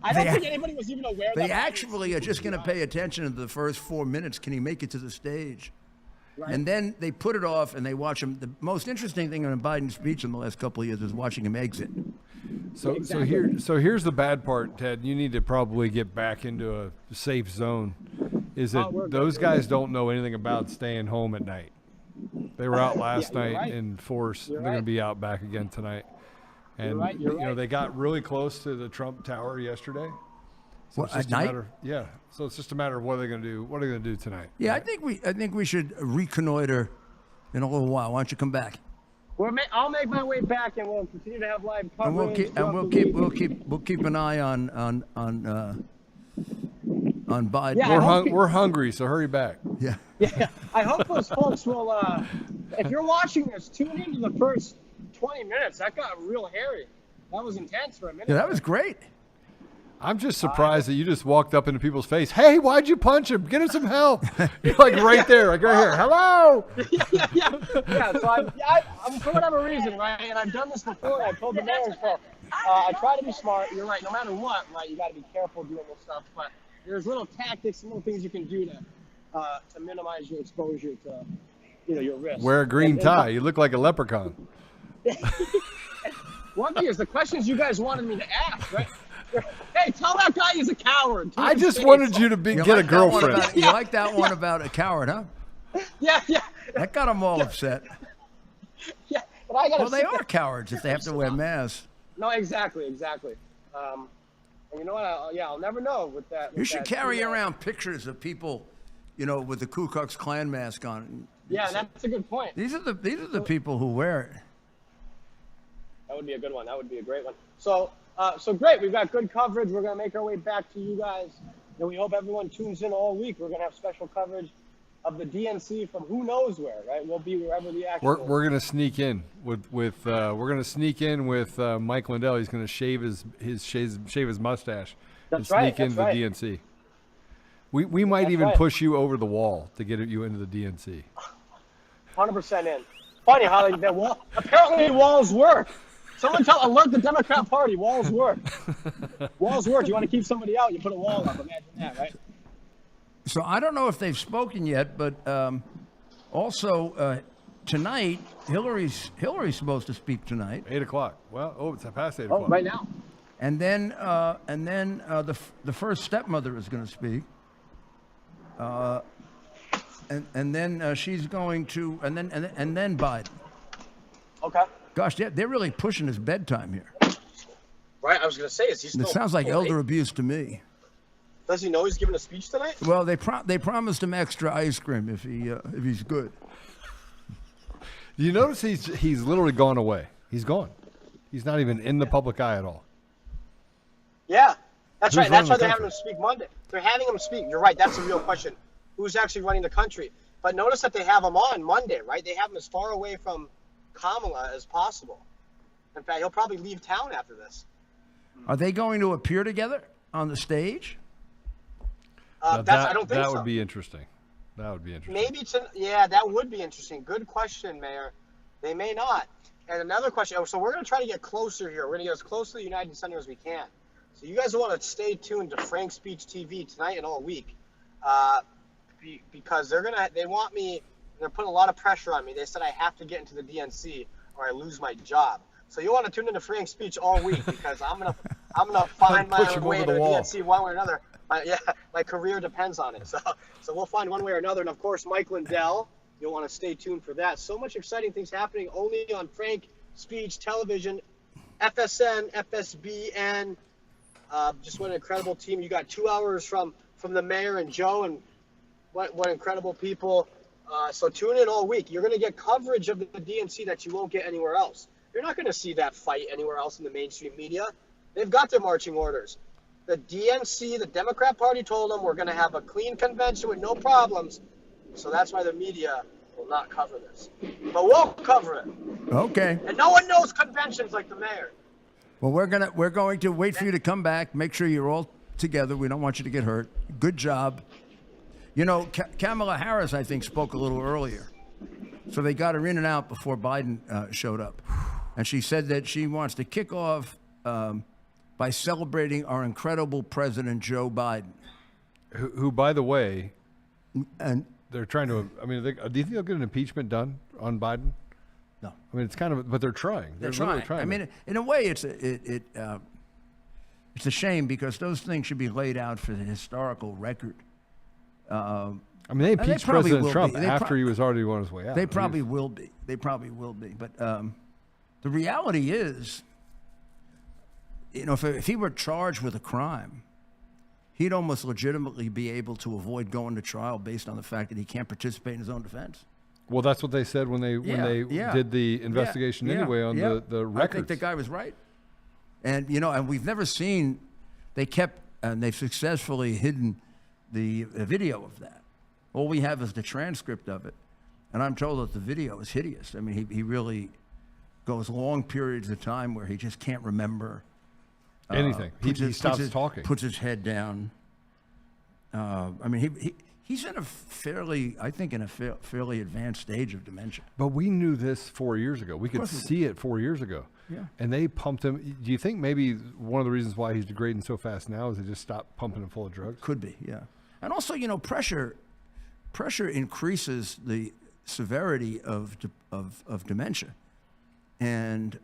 I don't think anybody was even aware They that. actually are just going to pay attention to the first 4 minutes. Can he make it to the stage? Right. And then they put it off and they watch him. The most interesting thing in Biden's speech in the last couple of years is watching him exit. So here's the bad part, Ted. You need to probably get back into a safe zone. Is that those guys don't know anything about staying home at night. They were out last you're night right. in force. You're They're going right. to be out back again tonight. And You're you know right. they got really close to the Trump Tower yesterday. So Well, it's just at night? So it's just a matter of what are they going to do? What are they going to do tonight? Yeah, I think we should reconnoiter in a little while. Why don't you come back? I'll make my way back, and we'll continue to have live And coverage. we'll keep an eye on Biden. Yeah, We're hungry, so hurry back. Yeah. Yeah, I hope those folks will. If you're watching this, tune into the first 20 minutes. That got real hairy. That was intense for a minute. Yeah, that was great. I'm just surprised that you just walked up into people's face. Hey, why'd you punch him? Get him some help. You're like right there, like right here. Hello. Yeah. So I'm for whatever reason, right? And I've done this before. I told the mayors, I try to be smart. You're right. No matter what, right? You got to be careful doing this stuff. But there's little tactics and little things you can do to minimize your exposure to, your risk. Wear a green tie. You look like a leprechaun. One thing is the questions you guys wanted me to ask, right? Hey, tell that guy he's a coward. I just wanted you to get a girlfriend. You like that one about a coward, huh? Yeah. That got them all upset. Yeah, but I gotta. Well, they are cowards if they have to wear masks. No, exactly. And you know what? I'll never know with that. You should carry around pictures of people, with the Ku Klux Klan mask on. Yeah, that's a good point. These are the people who wear it. That would be a good one. That would be a great one. So great. We've got good coverage. We're gonna make our way back to you guys, and we hope everyone tunes in all week. We're gonna have special coverage of the DNC from who knows where. Right? We'll be wherever the action is. We're gonna sneak in with Mike Lindell. He's gonna shave his mustache and sneak into the DNC. We might even push you over the wall to get you into the DNC. 100% in. Funny how apparently walls work. Someone alert the Democrat Party. Walls work. Walls work. You want to keep somebody out, you put a wall up. Imagine that, right? So I don't know if they've spoken yet, but also tonight, Hillary's supposed to speak tonight. 8 o'clock. Well, it's past 8 o'clock. Oh, right now. And then the first stepmother is going to speak. and then she's going to, and then Biden. Okay. Gosh, they're really pushing his bedtime here. Right. I was gonna say, is he still? It sounds like awake? elder abuse to me. Does he know he's giving a speech tonight? Well, they promised him extra ice cream if he's good. You notice he's literally gone away. He's gone. He's not even in the public eye at all. Yeah, that's Who's right. That's running why the they're having country? him speak Monday. They're having him speak. You're right. That's the real question. Who's actually running the country? But notice that they have him on Monday, right? They have him as far away from Kamala as possible. In fact, he'll probably leave town after this. Are they going to appear together on the stage? Now I don't think that so. would be interesting. That would be interesting. Maybe yeah, that would be interesting. Good question, Mayor. They may not. And another question. So we're going to try to get closer here. We're going to get as close to the United Center as we can. So you guys want to stay tuned to Frank Speech TV tonight and all week, because they want me. They're putting a lot of pressure on me. They said I have to get into the DNC or I lose my job. So you want to tune into Frank Speech all week because I'm gonna find my Push him way over to the the wall. DNC one way or another. My career depends on it. So we'll find one way or another. And of course, Mike Lindell, you'll want to stay tuned for that. So much exciting things happening only on Frank Speech Television, FSN, FSBN. Just what an incredible team. You got 2 hours from the mayor and Joe, and what incredible people. So tune in all week. You're going to get coverage of the DNC that you won't get anywhere else. You're not going to see that fight anywhere else in the mainstream media. They've got their marching orders. The DNC, the Democrat Party, told them we're going to have a clean convention with no problems. So that's why the media will not cover this. But we'll cover it. Okay. And no one knows conventions like the mayor. Well, we're going to wait for you to come back. Make sure you're all together. We don't want you to get hurt. Good job. You know, Kamala Harris, I think, spoke a little earlier. So they got her in and out before Biden showed up. And she said that she wants to kick off by celebrating our incredible President Joe Biden. Who, by the way, and they're trying to. I mean, do you think they'll get an impeachment done on Biden? No. I mean, it's kind of, but they're trying. They're literally trying. I mean, in a way, it's a shame because those things should be laid out for the historical record. I mean, they impeached probably President will Trump be. They after he was already on his way out. They probably will be. They probably will be. But the reality is, you know, if he were charged with a crime, he'd almost legitimately be able to avoid going to trial based on the fact that he can't participate in his own defense. Well, that's what they said when they did the investigation anyway on the records. I think the guy was right. And, you know, and we've never seen, they've successfully hidden the video of that. All we have is the transcript of it. And I'm told that the video is hideous. I mean, he really goes long periods of time where he just can't remember anything. He stops talking. Puts his head down. I mean, he's in a fairly advanced stage of dementia. But we knew this 4 years ago. We could see it 4 years ago. Yeah. And they pumped him. Do you think maybe one of the reasons why he's degrading so fast now is they just stopped pumping him full of drugs? Could be, yeah. And also, you know, pressure increases the severity of dementia. And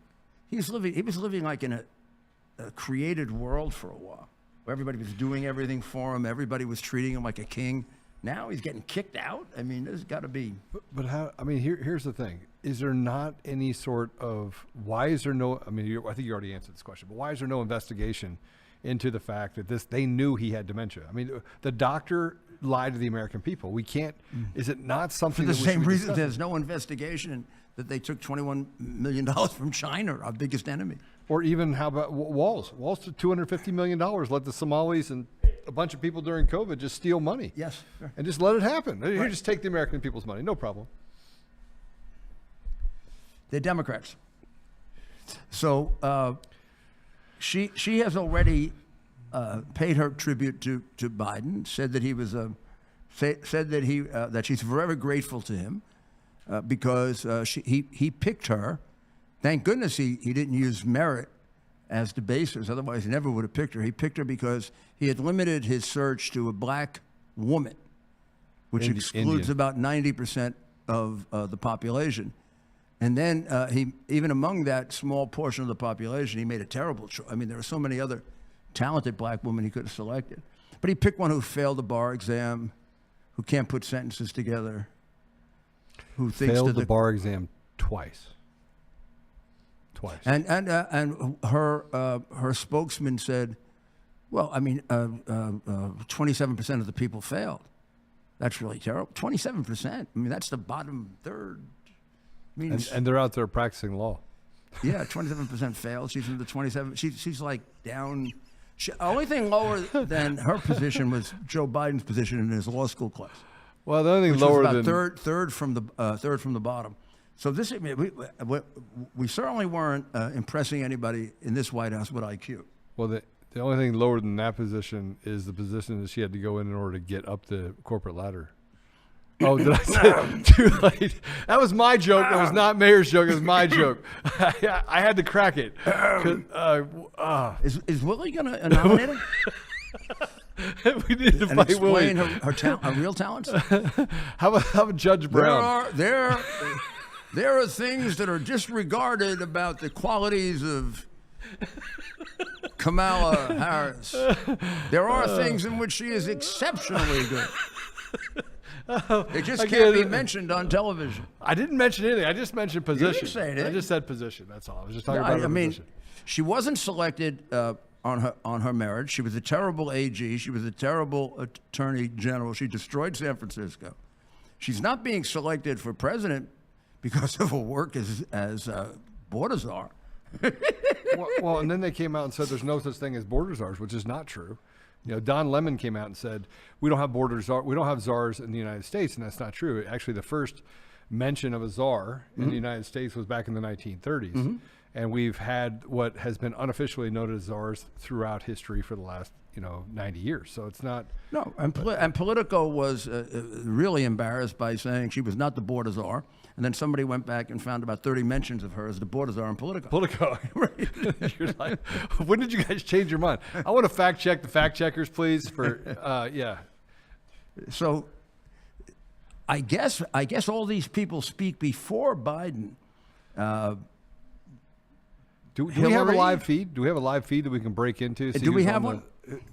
he was living like in a created world for a while, where everybody was doing everything for him. Everybody was treating him like a king. Now he's getting kicked out. I mean, there's got to be. But how? I mean, here's the thing: is there not any sort of why is there no? I mean, I think you already answered this question, but why is there no investigation into the fact that they knew he had dementia? I mean, the doctor lied to the American people. We can't. Is it not something? For the that we should same be reason, discussing? there's no investigation that they took $21 million from China, our biggest enemy. Or even how about Walls? Walls took $250 million, let the Somalis and a bunch of people during COVID just steal money. Yes. Sure. And just let it happen. Here, just take the American people's money. No problem. They're Democrats. So she has already paid her tribute to Biden. Said that he was that she's forever grateful to him because he picked her. Thank goodness he didn't use merit as the basis. Otherwise, he never would have picked her. He picked her because he had limited his search to a black woman, which excludes about 90% of the population. And then he, even among that small portion of the population, he made a terrible choice. I mean, there were so many other talented black women he could have selected. But he picked one who failed the bar exam, who can't put sentences together, who thinks Failed that the bar exam twice. And her spokesman said, well, I mean, 27% of the people failed. That's really terrible. 27%. I mean, that's the bottom third. And they're out there practicing law. Yeah, 27% failed. She's in the 27. She's like down. Only thing lower than her position was Joe Biden's position in his law school class. Well, the only thing which lower was about than third from the bottom. So this, we certainly weren't impressing anybody in this White House with IQ. Well, the only thing lower than that position is the position that she had to go in order to get up the corporate ladder. Oh, did I say too late? That was my joke. It was not Mayor's joke. It was my joke. I had to crack it. Is Willie going to nominate him? We need to and fight explain Willie. her real talents. How about Judge Brown? There are things that are disregarded about the qualities of Kamala Harris. There are things in which she is exceptionally good. They just can't be mentioned on television. I didn't mention anything. I just mentioned position. You didn't say it. I just said position. That's all. I was just talking about her position. She wasn't selected on her merit. She was a terrible AG. She was a terrible attorney general. She destroyed San Francisco. She's not being selected for president because of her work as border czar. well, and then they came out and said there's no such thing as border czars, which is not true. You know, Don Lemon came out and said we don't have we don't have czars in the United States, and that's not true. Actually, the first mention of a czar in the United States was back in the 1930s, and we've had what has been unofficially noted as czars throughout history for the last 90 years. So it's not. No, and Politico was really embarrassed by saying she was not the border czar. And then somebody went back and found about 30 mentions of her as the border czar in Politico. Politico. You're like, when did you guys change your mind? I want to fact check the fact checkers, please. Yeah. So I guess all these people speak before Biden. Do we have a live feed? Do we have a live feed that we can break into? Do we have one?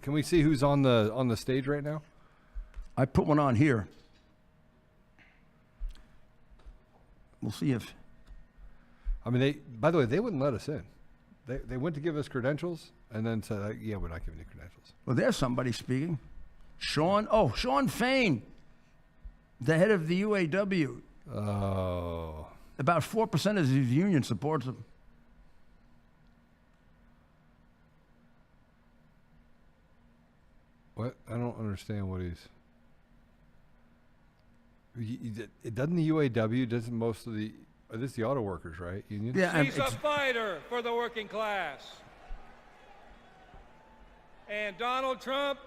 Can we see who's on the stage right now? I put one on here. We'll see if. I mean, by the way, they wouldn't let us in. They went to give us credentials and then said, "Yeah, we're not giving you credentials." Well, there's somebody speaking. Sean Fain, the head of the UAW. Oh. About 4% of his union supports him. What? I don't understand what he's. It doesn't the UAW, doesn't most of the, this is the auto workers, right? Union? Yeah, she's a fighter for the working class. And Donald Trump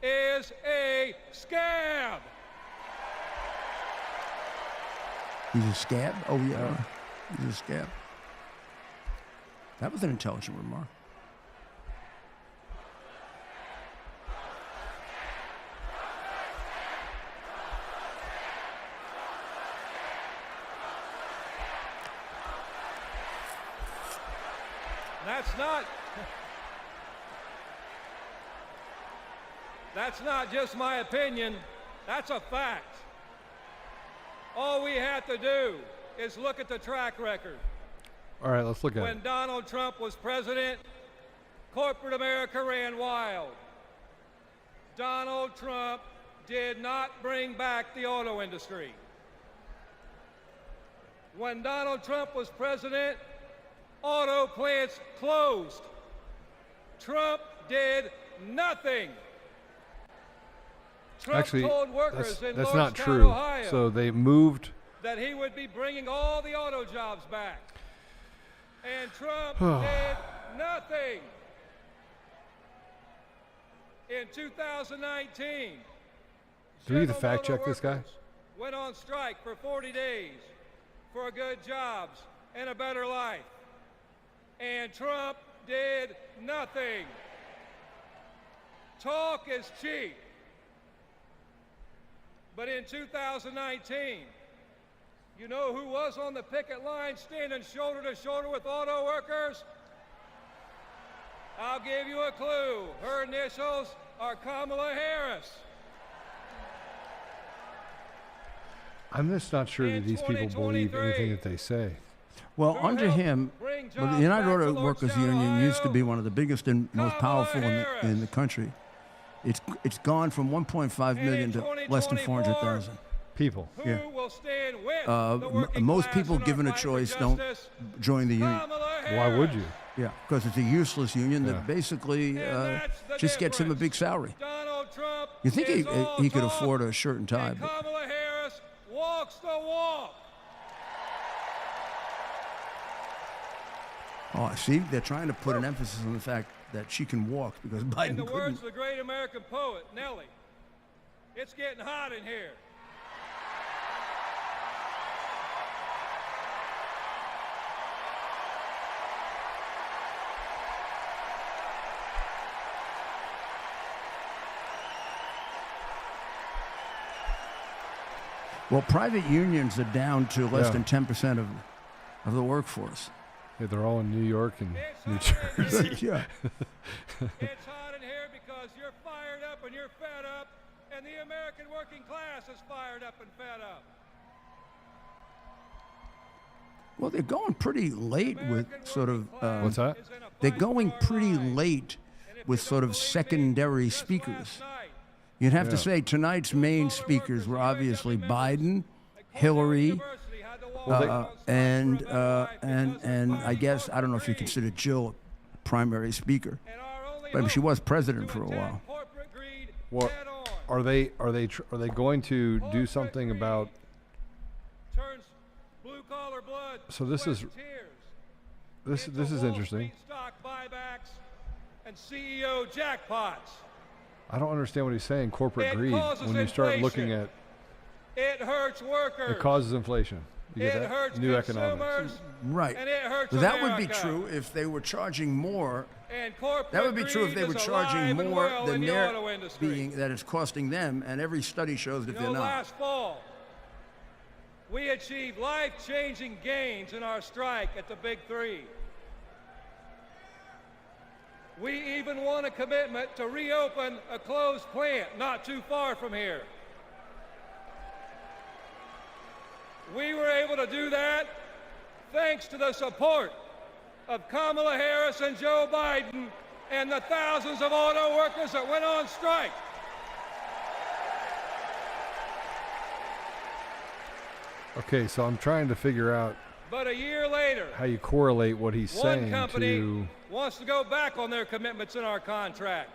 is a scab. He's a scab? Oh, yeah. He's a scab. That was an intelligent remark. That's not just my opinion, that's a fact. All we have to do is look at the track record. All right, let's look at it. When Donald Trump was president, corporate America ran wild. Donald Trump did not bring back the auto industry. When Donald Trump was president, auto plants closed. Trump did nothing. Trump Actually, told workers in that's not Lordstown, true. Ohio, So they moved. that he would be bringing all the auto jobs back. And Trump did nothing. In 2019, Do we need to several fact auto check this guy? workers went on strike for 40 days for good jobs and a better life. And Trump did nothing. Talk is cheap. But in 2019, you know who was on the picket line standing shoulder to shoulder with auto workers? I'll give you a clue. Her initials are Kamala Harris. I'm just not sure that these people believe anything that they say. Well, under him, the United Auto Workers Union used to be one of the biggest and most powerful in the country. It's gone from 1.5 million to less than 400,000 people. Yeah. Most people, given a choice, don't join the union. Why would you? Yeah, because it's a useless union that basically just gets him a big salary. You think he could afford a shirt and tie? But Kamala Harris walks the walk. oh, see, they're trying to put an emphasis on the fact that she can walk because Biden In the words couldn't. of the great American poet, Nellie, it's getting hot in here. Well, private unions are down to less than 10% of the workforce. Yeah, they're all in New York and New Jersey. Yeah. It's hot in here because you're fired up and you're fed up, and the American working class is fired up and fed up. Well, they're going pretty late with sort of. What's that? They're going pretty late with sort of secondary speakers. You'd have to say tonight's main speakers were obviously Biden, Hillary, and I guess I don't know if you consider Jill a primary speaker, but she was president for a while. What are they going to do something about? So this is interesting. Stock buybacks and CEO jackpots. I don't understand what he's saying. Corporate greed. When you start looking at, it hurts workers. It causes inflation. You get It that? hurts New consumers. economics. Right. And it hurts But that would be America. true if they were charging more. And corporate That would be true if they were greed is charging alive and more well than in the they're auto industry. being, that it's costing them, and every study shows that You they're know, not. last fall, we achieved life-changing gains in our strike at the Big Three. We even won a commitment to reopen a closed plant not too far from here. We were able to do that thanks to the support of Kamala Harris and Joe Biden and the thousands of auto workers that went on strike. Okay, so I'm trying to figure out But a year later, how you correlate what he's one saying company to. wants to go back on their commitments in our contract.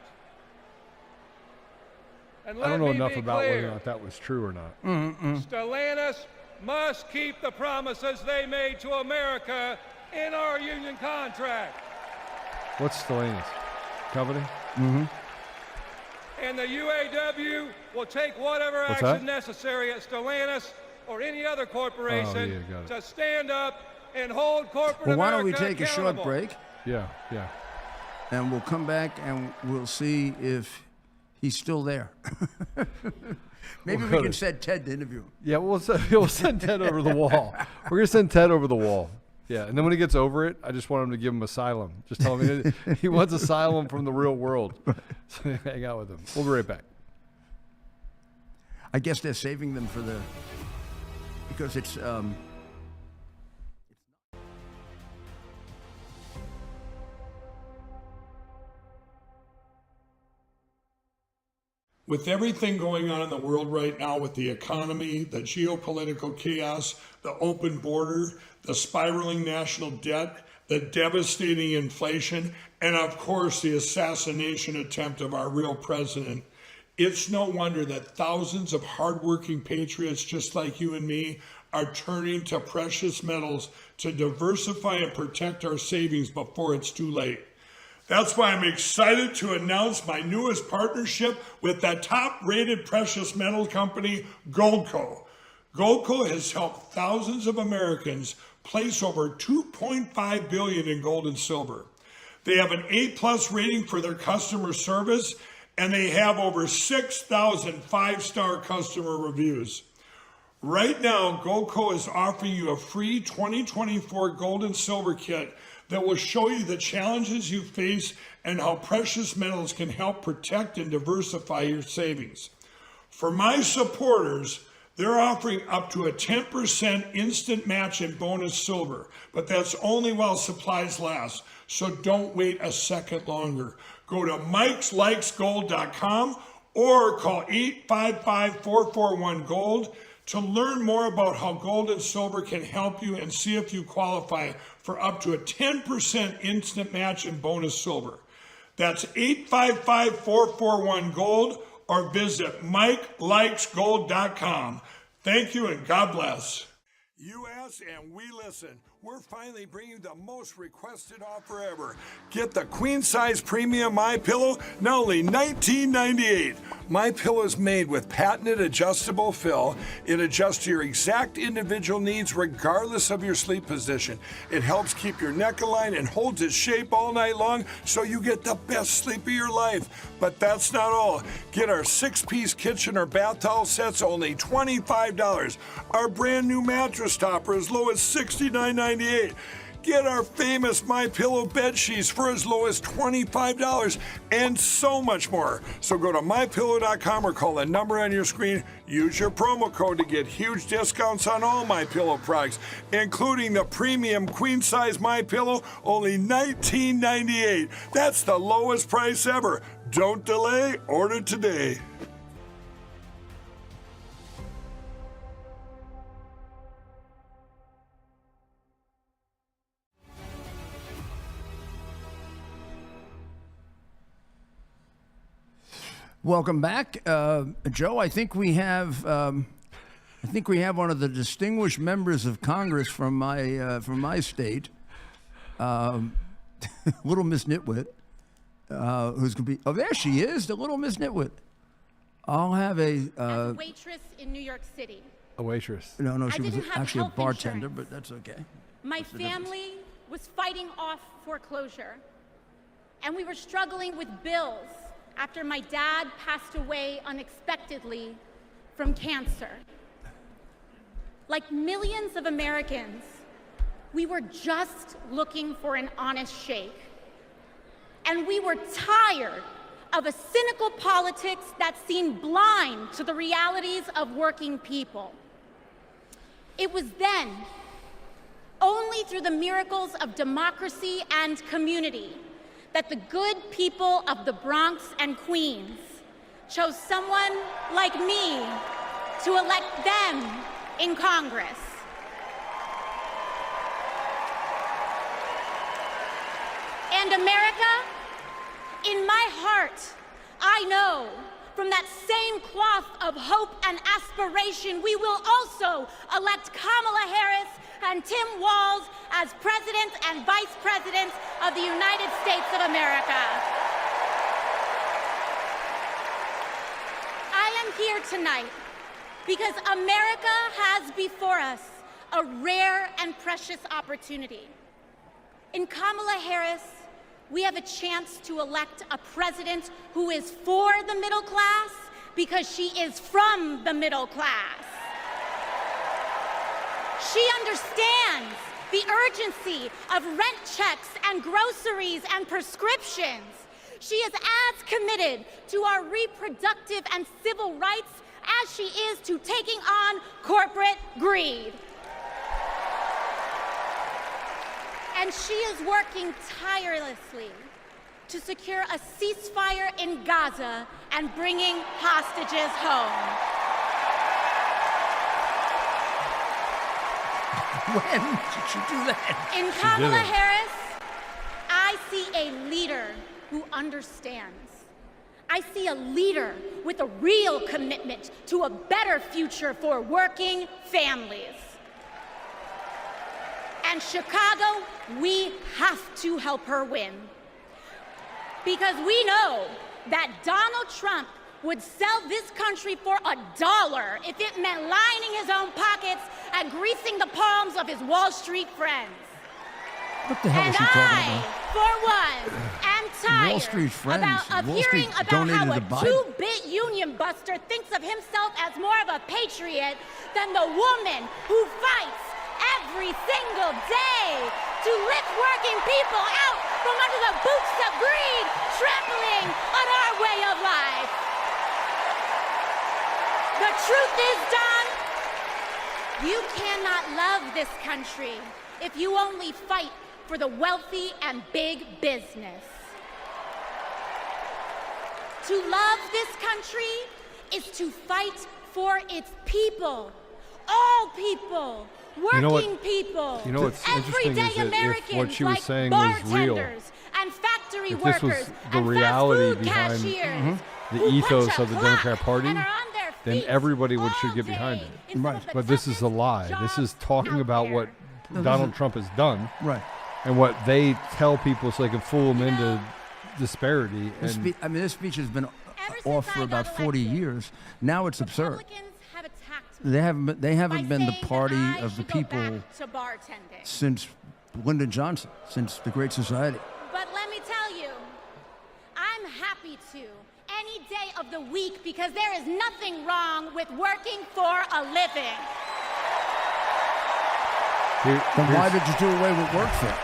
And I don't know let me enough be about whether or clear, not that was true or not. Stellantis must keep the promises they made to America in our union contract. What's Stellantis? Company? And the UAW will take whatever What's action that? necessary at Stellantis or any other corporation Oh, yeah, got it. to stand up and hold corporate Well, why don't we America take a short accountable. break, Yeah, yeah. and we'll come back and we'll see if he's still there. Maybe We'll we go can to- send Ted to interview him. Yeah, we'll send Ted over the wall. We're gonna send Ted over the wall. Yeah, and then when he gets over it, I just want him to give him asylum. Just tell him he wants asylum from the real world. So hang out with him. We'll be right back. I guess they're saving them for the, because it's With everything going on in the world right now with the economy, the geopolitical chaos, the open border, the spiraling national debt, the devastating inflation, and of course the assassination attempt of our real president, it's no wonder that thousands of hardworking patriots just like you and me are turning to precious metals to diversify and protect our savings before it's too late. That's why I'm excited to announce my newest partnership with the top-rated precious metal company, Goldco. Goldco has helped thousands of Americans place over $2.5 billion in gold and silver. They have an A+ rating for their customer service, and they have over 6,000 five-star customer reviews. Right now, Goldco is offering you a free 2024 gold and silver kit that will show you the challenges you face and how precious metals can help protect and diversify your savings. For my supporters, They're offering up to a 10% instant match in bonus silver, but that's only while supplies last. So don't wait a second longer. Go to mikeslikesgold.com or call 855-441-GOLD to learn more about how gold and silver can help you and see if you qualify for up to a 10% instant match in bonus silver. That's 855-441-GOLD or visit MikeLikesGold.com. Thank you and God bless. You ask and we listen. We're finally bringing the most requested offer ever. Get the queen size premium MyPillow, now only $19.98. MyPillow is made with patented adjustable fill. It adjusts to your exact individual needs regardless of your sleep position. It helps keep your neck aligned and holds its shape all night long so you get the best sleep of your life. But that's not all. Get our 6-piece kitchen or bath towel sets only $25. Our brand new mattress topper as low as $69.98. Get our famous MyPillow bed sheets for as low as $25 and so much more. So go to MyPillow.com or call the number on your screen. Use your promo code to get huge discounts on all MyPillow products, including the premium queen size MyPillow, only $19.98. That's the lowest price ever. Don't delay, order today. Welcome back, Joe. I think we have one of the distinguished members of Congress from my state, Little Miss Nitwit, who's gonna be. Oh, there she is, the Little Miss Nitwit. I'll have as a waitress in New York City. A waitress. No, she was didn't have actually a health bartender, insurance. but that's okay. My family was fighting off foreclosure, and we were struggling with bills after my dad passed away unexpectedly from cancer. Like millions of Americans, we were just looking for an honest shake. And we were tired of a cynical politics that seemed blind to the realities of working people. It was then, only through the miracles of democracy and community, that the good people of the Bronx and Queens chose someone like me to elect them in Congress. And America, in my heart, I know from that same cloth of hope and aspiration, we will also elect Kamala Harris and Tim Walz as President and Vice President of the United States of America. I am here tonight because America has before us a rare and precious opportunity. In Kamala Harris, we have a chance to elect a president who is for the middle class because she is from the middle class. She understands the urgency of rent checks and groceries and prescriptions. She is as committed to our reproductive and civil rights as she is to taking on corporate greed. And she is working tirelessly to secure a ceasefire in Gaza and bringing hostages home. When did she do that? In Kamala Harris, I see a leader who understands. I see a leader with a real commitment to a better future for working families. And Chicago, we have to help her win. Because we know that Donald Trump would sell this country for $1 if it meant lining his own pockets and greasing the palms of his Wall Street friends. What the hell is she talking about? For one, am tired Wall Street friends. of Wall hearing Street about how donated a to Biden. two-bit union buster thinks of himself as more of a patriot than the woman who fights every single day to lift working people out from under the boots of greed, trampling on our way of life. The truth is, Don, You cannot love this country if you only fight for the wealthy and big business. To love this country is to fight for its people, all people, working people, You know what's interesting everyday is that if Americans what she was like saying was real, bartenders and factory if this was workers the and reality fast food behind cashiers the who ethos punch a of the clock Democrat Party, and are on their then feet everybody should all get behind day it. in some Right. of the But this is a lie. This is talking about what Donald Trump has done, Right. and what they tell people so they can fool them into disparity. This And I mean, this speech has been off for about 40 years. Now it's absurd. have attacked me They haven't been the saying that party I of the should go people back to bartending. since Lyndon Johnson, since the Great Society. But let me tell you, I'm happy to any day of the week because there is nothing wrong with working for a living. Then why did you do away with workfare?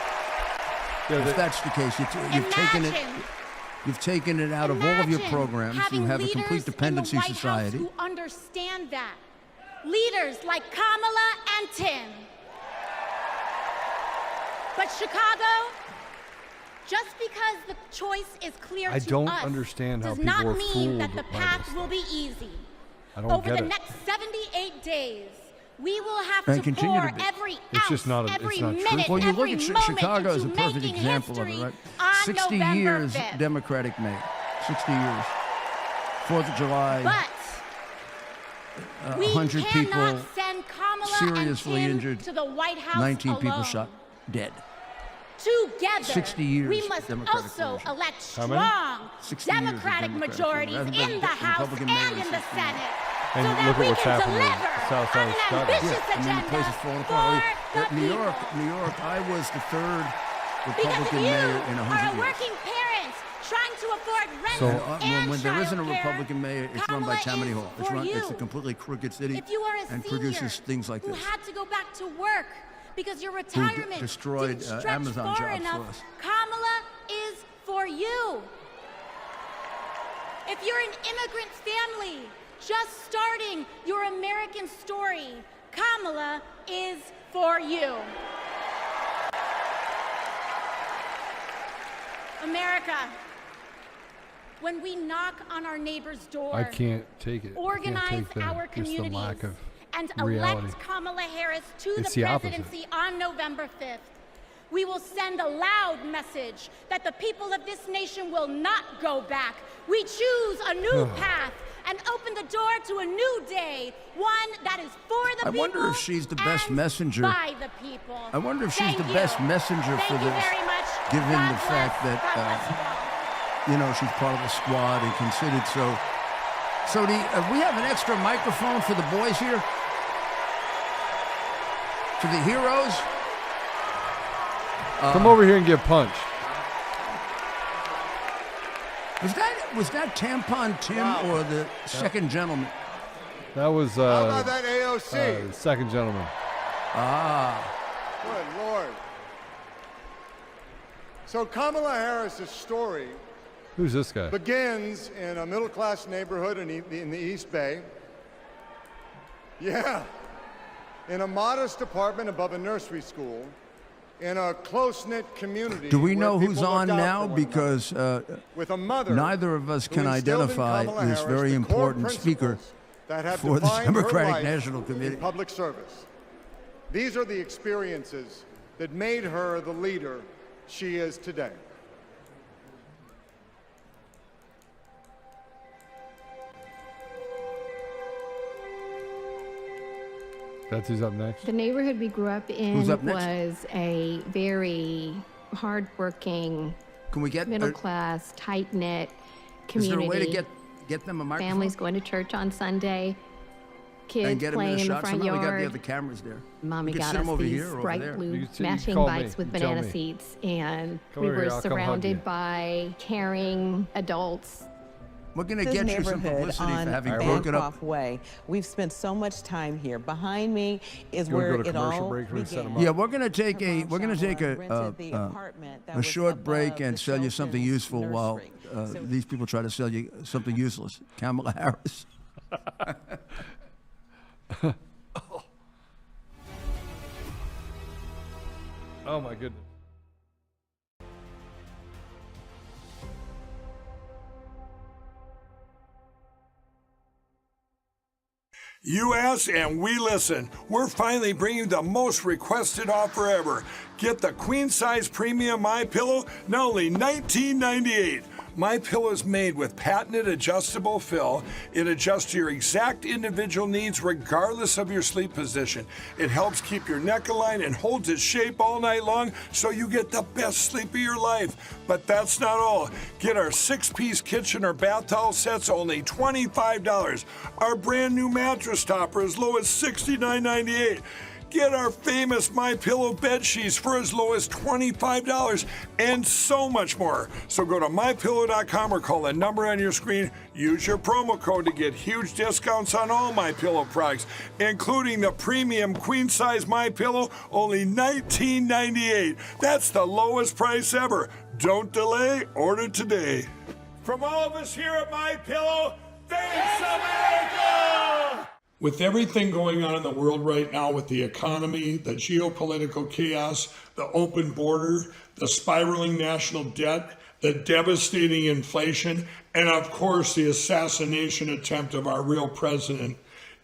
Yeah, if that's the case, you've taken it out of all of your programs. You have a complete dependency in the White society. House who understand that. Leaders like Kamala and Tim. But Chicago, just because the choice is clear I to don't us understand how does people not are mean that fooled the by path this will be easy. I don't Over get the it. next 78 days, we will have And to continue pour to be. every It's ounce, just not a- every it's not minute, truthful. Well, you look every at moment Chicago as a into perfect making example of it, history right? on 60 November years 5th. Democratic mayor. 60 years. 4th of July. But we 100 cannot people send Kamala seriously and Tim injured. to the White House 19 people alone. shot, dead. Together, 60 years we must Democratic also coalition. elect How many? strong 60 years of Democratic Democratic majorities coalition. in the House Republican mayor and in in the 60 years. Senate, And so look that at we what's can happening in deliver South on Side an of Chicago. ambitious I mean, the agenda place is falling for apart. the New York, people. New York, I was the third Because Republican you mayor in are 100 a years. working parent trying to afford rent So and when there isn't a childcare, Republican mayor, it's run by Kamala Tammany is Hall. for It's a you. completely crooked city If you are a and senior produces things like who this. had to go back to work because your retirement destroyed, didn't stretch Amazon far jobs for enough, us. Kamala is for you. If you're an immigrant family just starting your American story, Kamala is for you. America, when we knock on our neighbor's door, I can't take it. I organize can't take our just the communities, lack of and reality. elect Kamala Harris to It's the the opposite. presidency on November 5th. We will send a loud message that the people of this nation will not go back. We choose a new path and open the door to a new day, one that is for the I people wonder if she's the best and messenger. by the people. I wonder if she's Thank the you. best messenger for Thank you this, very much. given God the fact bless. God bless that, you all. she's part of the squad and considered so. So we have an extra microphone for the boys here? For the heroes? Come over here and get punched. Was that Tampon Tim or the second gentleman? That was How about that AOC? second gentleman. Good Lord. So Kamala Harris's story Who's this guy? begins in a middle-class neighborhood in the East Bay. Yeah. In a modest apartment above a nursery school, in a close-knit community. Do we where know who's people on looked out now? for one Because with a mother neither of us who can instilled in identify Kamala this Harris very the core important speaker principles that have for the defined her Democratic life National Committee. in public service. These are the experiences that made her the leader she is today. That's who's up next. The neighborhood we grew up in Who's up next? was a very hardworking, Can we get middle class, tight knit Is community. there a way to get them a microphone? Families going to church on Sunday, kids and get them in playing a in the shot? front Somehow we got the yard. other cameras there. Mommy We could got sit 'em us over these here or over bright there. blue You matching call bikes me. with You tell banana me. seats, and Come we over were here, I'll come hug you. surrounded by caring adults. We're going to This get you some neighborhood publicity on for having broken up. Bancroft Way. We've spent so much time here. Behind me is You wanna where go to it commercial all break? We're gonna set 'em began. up. Yeah, we're going to take a rented the apartment that a was short break above and the sell you something Chilton's useful while nursery. So- these people try to sell you something useless. Kamala Harris. Oh my goodness. You ask and we listen. We're finally bringing the most requested offer ever. Get the queen size premium MyPillow, now only $19.98. MyPillow is made with patented adjustable fill. It adjusts to your exact individual needs regardless of your sleep position. It helps keep your neck aligned and holds its shape all night long so you get the best sleep of your life. But that's not all. Get our 6-piece kitchen or bath towel sets only $25. Our brand new mattress topper as low as $69.98. Get our famous MyPillow bed sheets for as low as $25 and so much more. So go to MyPillow.com or call the number on your screen. Use your promo code to get huge discounts on all MyPillow products, including the premium queen size MyPillow, only $19.98. That's the lowest price ever. Don't delay, order today. From all of us here at MyPillow, thanks America! With everything going on in the world right now with the economy, the geopolitical chaos, the open border, the spiraling national debt, the devastating inflation, and of course the assassination attempt of our real president,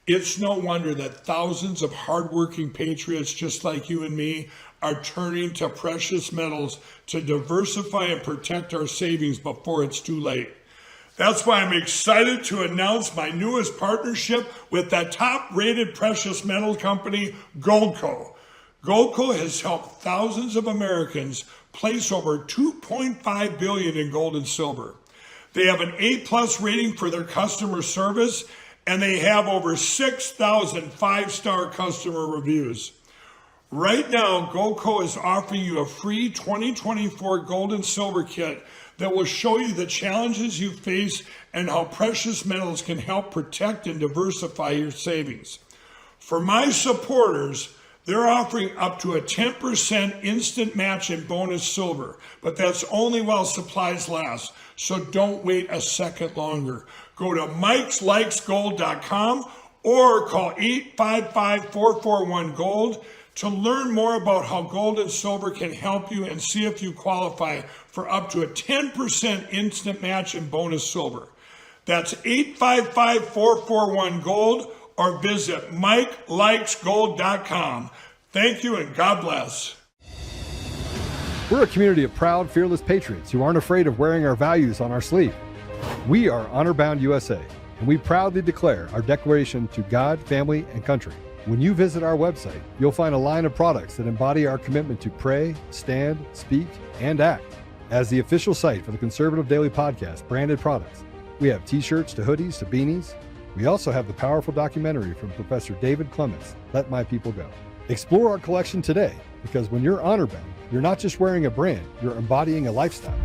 it's no wonder that thousands of hardworking patriots just like you and me are turning to precious metals to diversify and protect our savings before it's too late. That's why I'm excited to announce my newest partnership with the top-rated precious metal company, Goldco. Goldco has helped thousands of Americans place over $2.5 billion in gold and silver. They have an A+ rating for their customer service, and they have over 6,000 5-star customer reviews. Right now, Goldco is offering you a free 2024 gold and silver kit that will show you the challenges you face and how precious metals can help protect and diversify your savings. For my supporters, they're offering up to a 10% instant match in bonus silver, but that's only while supplies last, so don't wait a second longer. Go to mikeslikesgold.com or call 855-441-GOLD to learn more about how gold and silver can help you and see if you qualify for up to a 10% instant match in bonus silver. That's 855-441-GOLD or visit MikeLikesGold.com. Thank you and God bless. We're a community of proud, fearless patriots who aren't afraid of wearing our values on our sleeve. We are Honor Bound USA, and we proudly declare our declaration to God, family, and country. When you visit our website, you'll find a line of products that embody our commitment to pray, stand, speak, and act. As the official site for the Conservative Daily Podcast branded products, we have t-shirts to hoodies to beanies. We also have the powerful documentary from Professor David Clements, Let My People Go. Explore our collection today, because when you're honor bound, you're not just wearing a brand, you're embodying a lifestyle.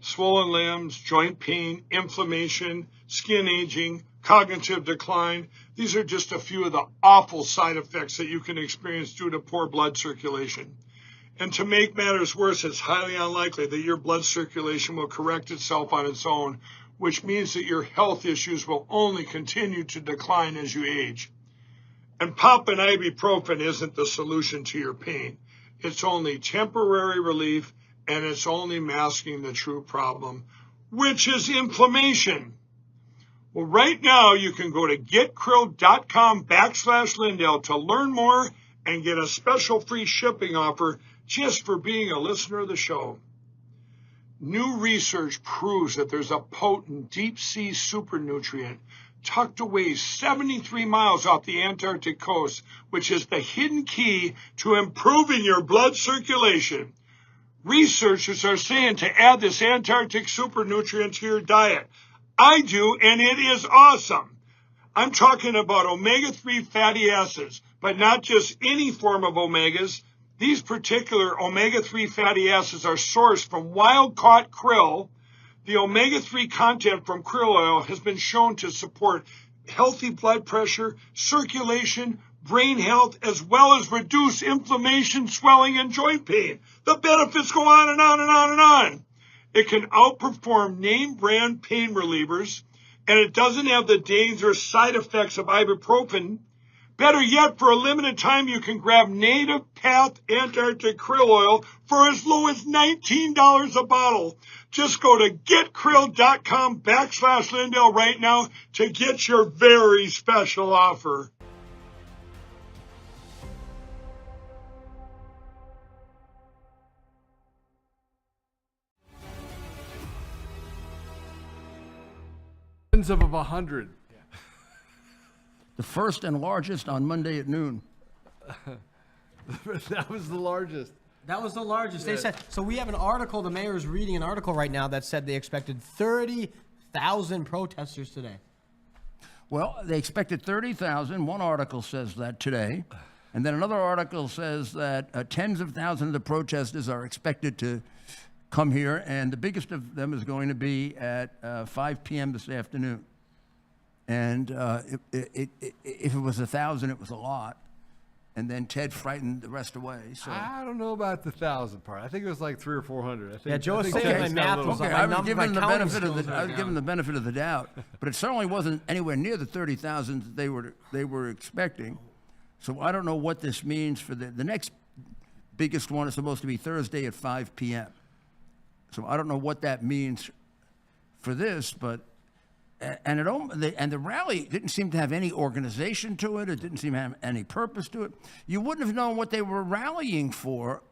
Swollen limbs, joint pain, inflammation, skin aging, cognitive decline. These are just a few of the awful side effects that you can experience due to poor blood circulation. And to make matters worse, it's highly unlikely that your blood circulation will correct itself on its own, which means that your health issues will only continue to decline as you age. And popping ibuprofen isn't the solution to your pain. It's only temporary relief, and it's only masking the true problem, which is inflammation. Well, right now you can go to getkrill.com/Lindell to learn more and get a special free shipping offer just for being a listener of the show. New research proves that there's a potent deep-sea supernutrient tucked away 73 miles off the Antarctic coast, which is the hidden key to improving your blood circulation. Researchers are saying to add this Antarctic supernutrient to your diet. I do, and it is awesome. I'm talking about omega-3 fatty acids, but not just any form of omegas. These particular omega-3 fatty acids are sourced from wild-caught krill. The omega-3 content from krill oil has been shown to support healthy blood pressure, circulation, brain health, as well as reduce inflammation, swelling, and joint pain. The benefits go on and on and on and on. It can outperform name brand pain relievers, and it doesn't have the dangerous side effects of ibuprofen, Better yet, for a limited time, you can grab Native Path Antarctic Krill Oil for as low as $19 a bottle. Just go to getkrill.com/Lindell right now to get your very special offer. Of 100. The first and largest on Monday at noon. That was the largest. That was the largest. Yeah. They said, so we have an article, the mayor's reading an article right now that said they expected 30,000 protesters today. Well, they expected 30,000. One article says that today. And then another article says that tens of thousands of protesters are expected to come here, and the biggest of them is going to be at 5 p.m. this afternoon. And if it was 1,000, it was a lot. And then Ted frightened the rest away. So I don't know about the 1,000 part. I think it was like 300 or 400. I think, Yeah, Joe was I think saying Ted's my got a math little- was okay, my I was number, given my the benefit counting of the skills I was are given down. the benefit of the doubt, but it certainly wasn't anywhere near the 30,000 that they were expecting. So I don't know what this means for the next biggest one is supposed to be Thursday at 5 p.m. So I don't know what that means for this, but and the rally didn't seem to have any organization to it. It didn't seem to have any purpose to it. You wouldn't have known what they were rallying for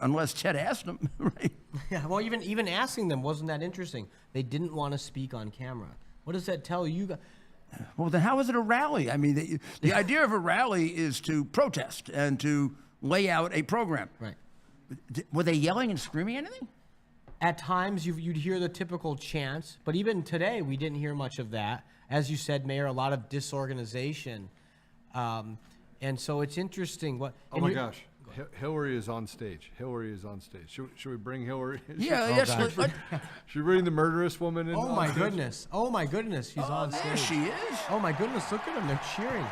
unless Ted asked them, right? Yeah, well, even asking them wasn't that interesting. They didn't want to speak on camera. What does that tell you guys? Well, then how is it a rally? I mean, the idea of a rally is to protest and to lay out a program. Right. Were they yelling and screaming anything? At times, you'd hear the typical chants, but even today, we didn't hear much of that. As you said, Mayor, a lot of disorganization. And so it's interesting. Oh my gosh. Hillary is on stage. Hillary is on stage. Should we bring Hillary? Yeah, should, yes. should we bring the murderous woman in? Oh my goodness. Oh my goodness. She's on stage. There she is. Oh my goodness. Look at them. They're cheering.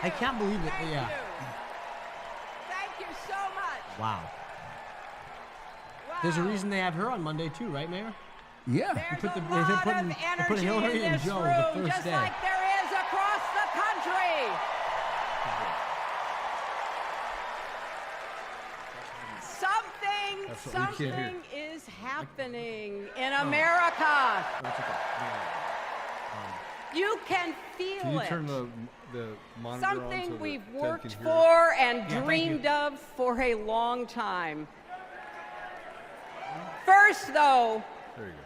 I can't believe it. Yeah. Thank you so much. Wow. There's a reason they have her on Monday too, right, Mayor? Yeah. There's They're a putting Hillary and Joe the first just day. like there is across the country. Something is happening in America. You can feel Can you it. turn the monitor on so Something that we've Ted can worked hear it? for and Yeah, thank dreamed you. of for a long time. First, though, There you go.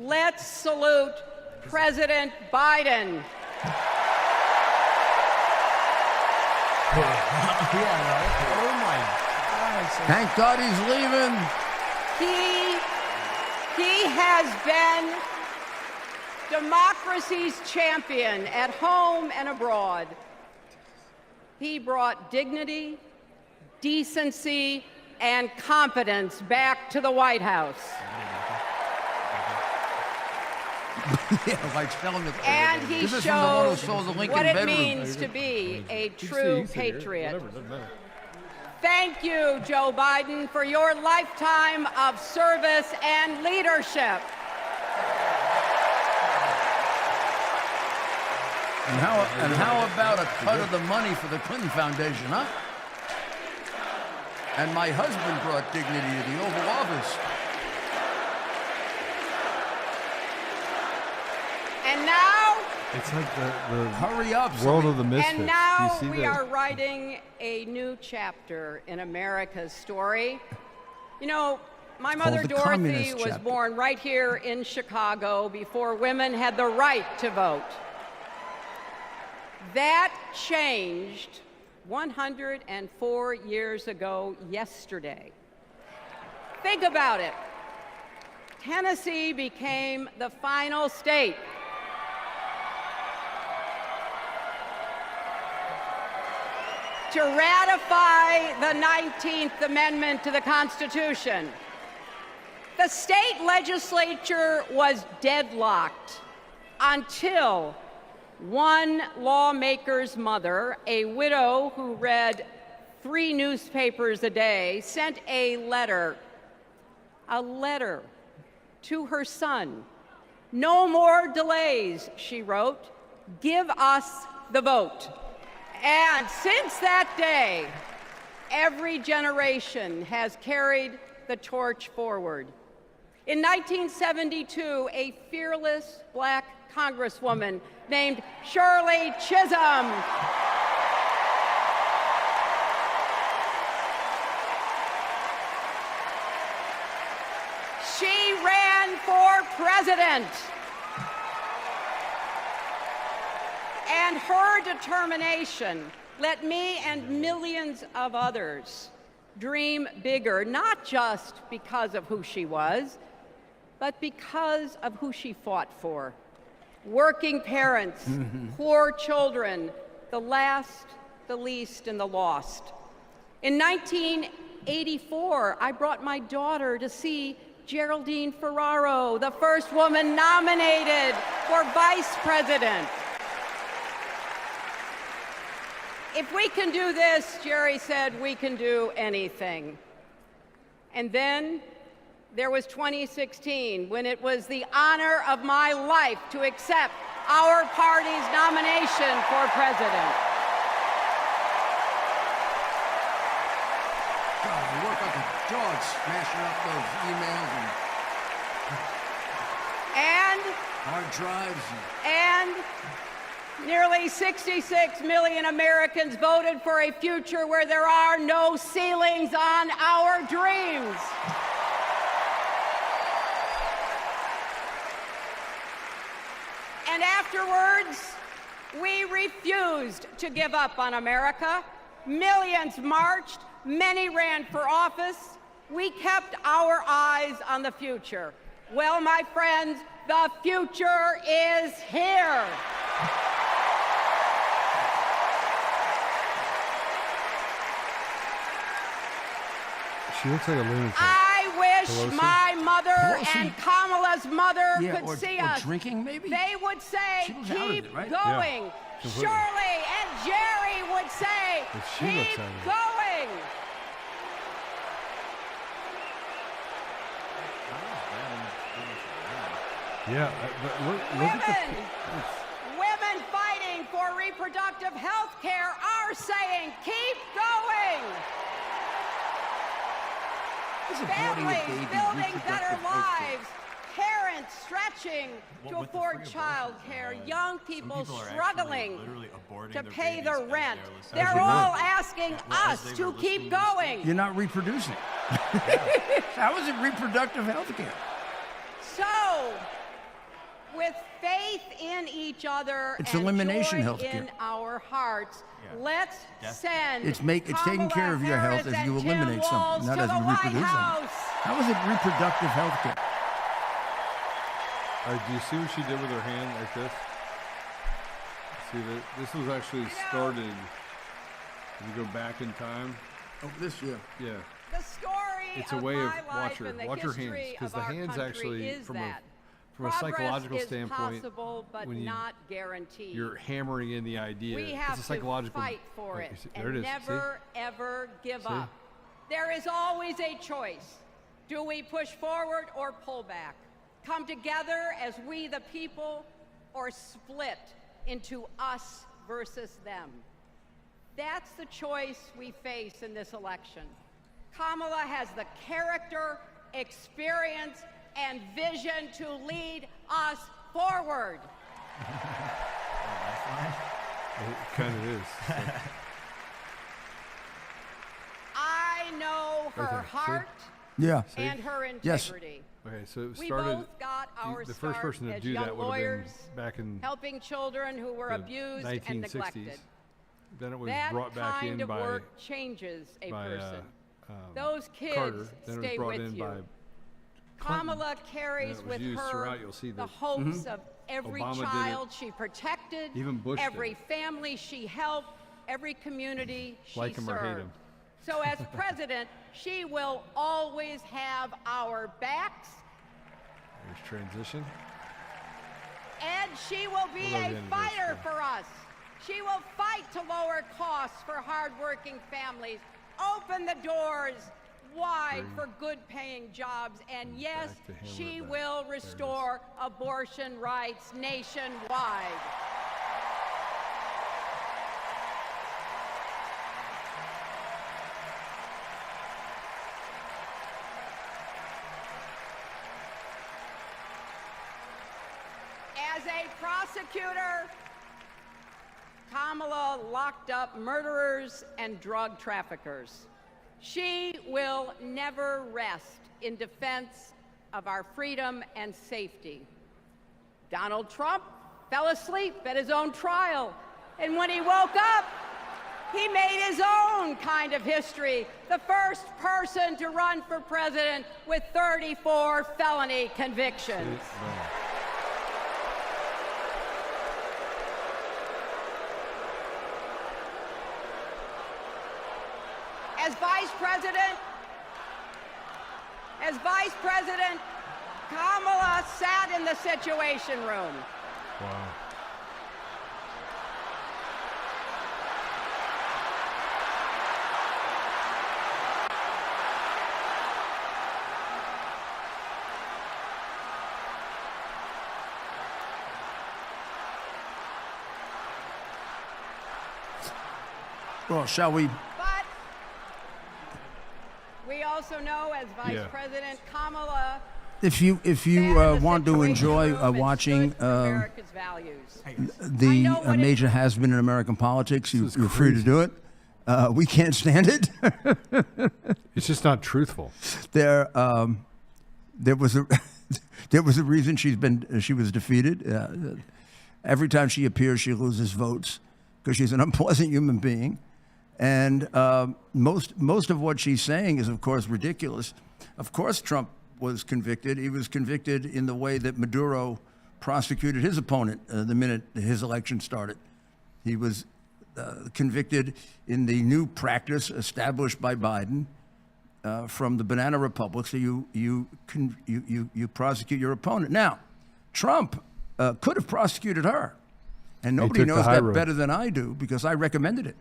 let's salute President Biden. Yeah, right? Oh my God. Thank God he's leaving. He has been democracy's champion at home and abroad. He brought dignity, decency, and competence back to the White House. Yeah, like telling the And he this is from the one who showed sold the Lincoln what it bedroom. means to be a You can true sit here, patriot. whatever, doesn't matter. Thank you, Joe Biden, for your lifetime of service and leadership. And how about a cut of the money for the Clinton Foundation, huh? And my husband brought dignity to the Oval Office. And now, It's like the Hurry up, world of the misfits. and now Do you see we that? are writing a new chapter in America's story. You know, my mother the Dorothy communist was chapter. born right here in Chicago before women had the right to vote. That changed 104 years ago yesterday. Think about it. Tennessee became the final state to ratify the 19th Amendment to the Constitution. The state legislature was deadlocked until one lawmaker's mother, a widow who read 3 newspapers a day, sent a letter to her son. "No more delays," she wrote. "Give us the vote." And since that day, every generation has carried the torch forward. In 1972, a fearless black congresswoman named Shirley Chisholm she ran for president. And her determination let me and millions of others dream bigger, not just because of who she was, but because of who she fought for. Working parents, poor children, the last, the least, and the lost. In 1984, I brought my daughter to see Geraldine Ferraro, the first woman nominated for vice president. If we can do this, Jerry said, we can do anything. And then there was 2016, when it was the honor of my life to accept our party's nomination for president. God, we work like a dog smashing up those emails And hard drives. And nearly 66 million Americans voted for a future where there are no ceilings on our dreams. And afterwards, we refused to give up on America. Millions marched, many ran for office. We kept our eyes on the future. Well, my friends, the future is here. She looks like a lunatic. I wish Pelosi? my mother Pelosi? and Kamala's mother Yeah, could see or us. drinking, maybe? They would say, She was out of keep it, right? going. Yeah, completely. Shirley and Jerry would say, But she looks keep out of it. going. Yeah, but look at the. Women fighting for reproductive health care are saying, keep going. Families building better lives. Parents stretching to afford child care. Young people struggling to pay the rent. They're all asking us to keep going. You're not reproducing. How is it reproductive health care? So, with faith in each other It's and elimination joy healthcare. in our hearts, let's send It's taking care of your health as you eliminate something, not as you reproduce something. How is it reproductive health care? Do you see what she did with her hand like this? See that this was actually started. If you go back in time. Oh, this year. Yeah. The story It's a of way my of life and the watch her hands, history because of the our hands country actually is from that a progress psychological is standpoint, possible, but when you, not guaranteed. you're hammering in the idea. We have it's a psychological. to fight for okay, it see, there and it is. never, ever give See? up. There is always a choice. Do we push forward or pull back? Come together as we the people, or split into us versus them? That's the choice we face in this election. Kamala has the character, experience, and vision to lead us forward. It kind of is. So. I know her Right there, see? heart Yeah. and her Yes. integrity. Okay, so it We started. both got our the first start person to as do young that would have lawyers, been back in helping children who were the abused and 1960s. neglected. Then it was That brought back kind in of by work changes a by, person. Those kids Carter. Then it was stay brought with in you. by Kamala and carries it was with used her throughout. You'll see the that. hopes of every Obama did it. child she protected, Even Bush did every it. family she helped, every community she Like him or hate served. him. So as president, she will always have our backs, There's transition. and she will be We'll go to the a end of this, fighter yeah. for us. She will fight to lower costs for hardworking families, open the doors wide for good-paying jobs, and yes, back to hammer she it back. will There it is. restore abortion rights nationwide. As a prosecutor, Kamala locked up murderers and drug traffickers. She will never rest in defense of our freedom and safety. Donald Trump fell asleep at his own trial, and when he woke up, he made his own kind of history, the first person to run for president with 34 felony convictions. As vice president, Kamala sat in the Situation Room. Wow. Well, shall we? But we also know as Vice President Kamala. If you want to enjoy watching the major has-been in American politics, you're free to do it. We can't stand it. It's just not truthful. There was a reason she was defeated. Every time she appears, she loses votes because she's an unpleasant human being. And most of what she's saying is, of course, ridiculous. Of course, Trump was convicted. He was convicted in the way that Maduro prosecuted his opponent the minute his election started. He was convicted in the new practice established by Biden from the banana republic. So you prosecute your opponent. Now, Trump could have prosecuted her, and nobody knows that better than I do because I recommended it.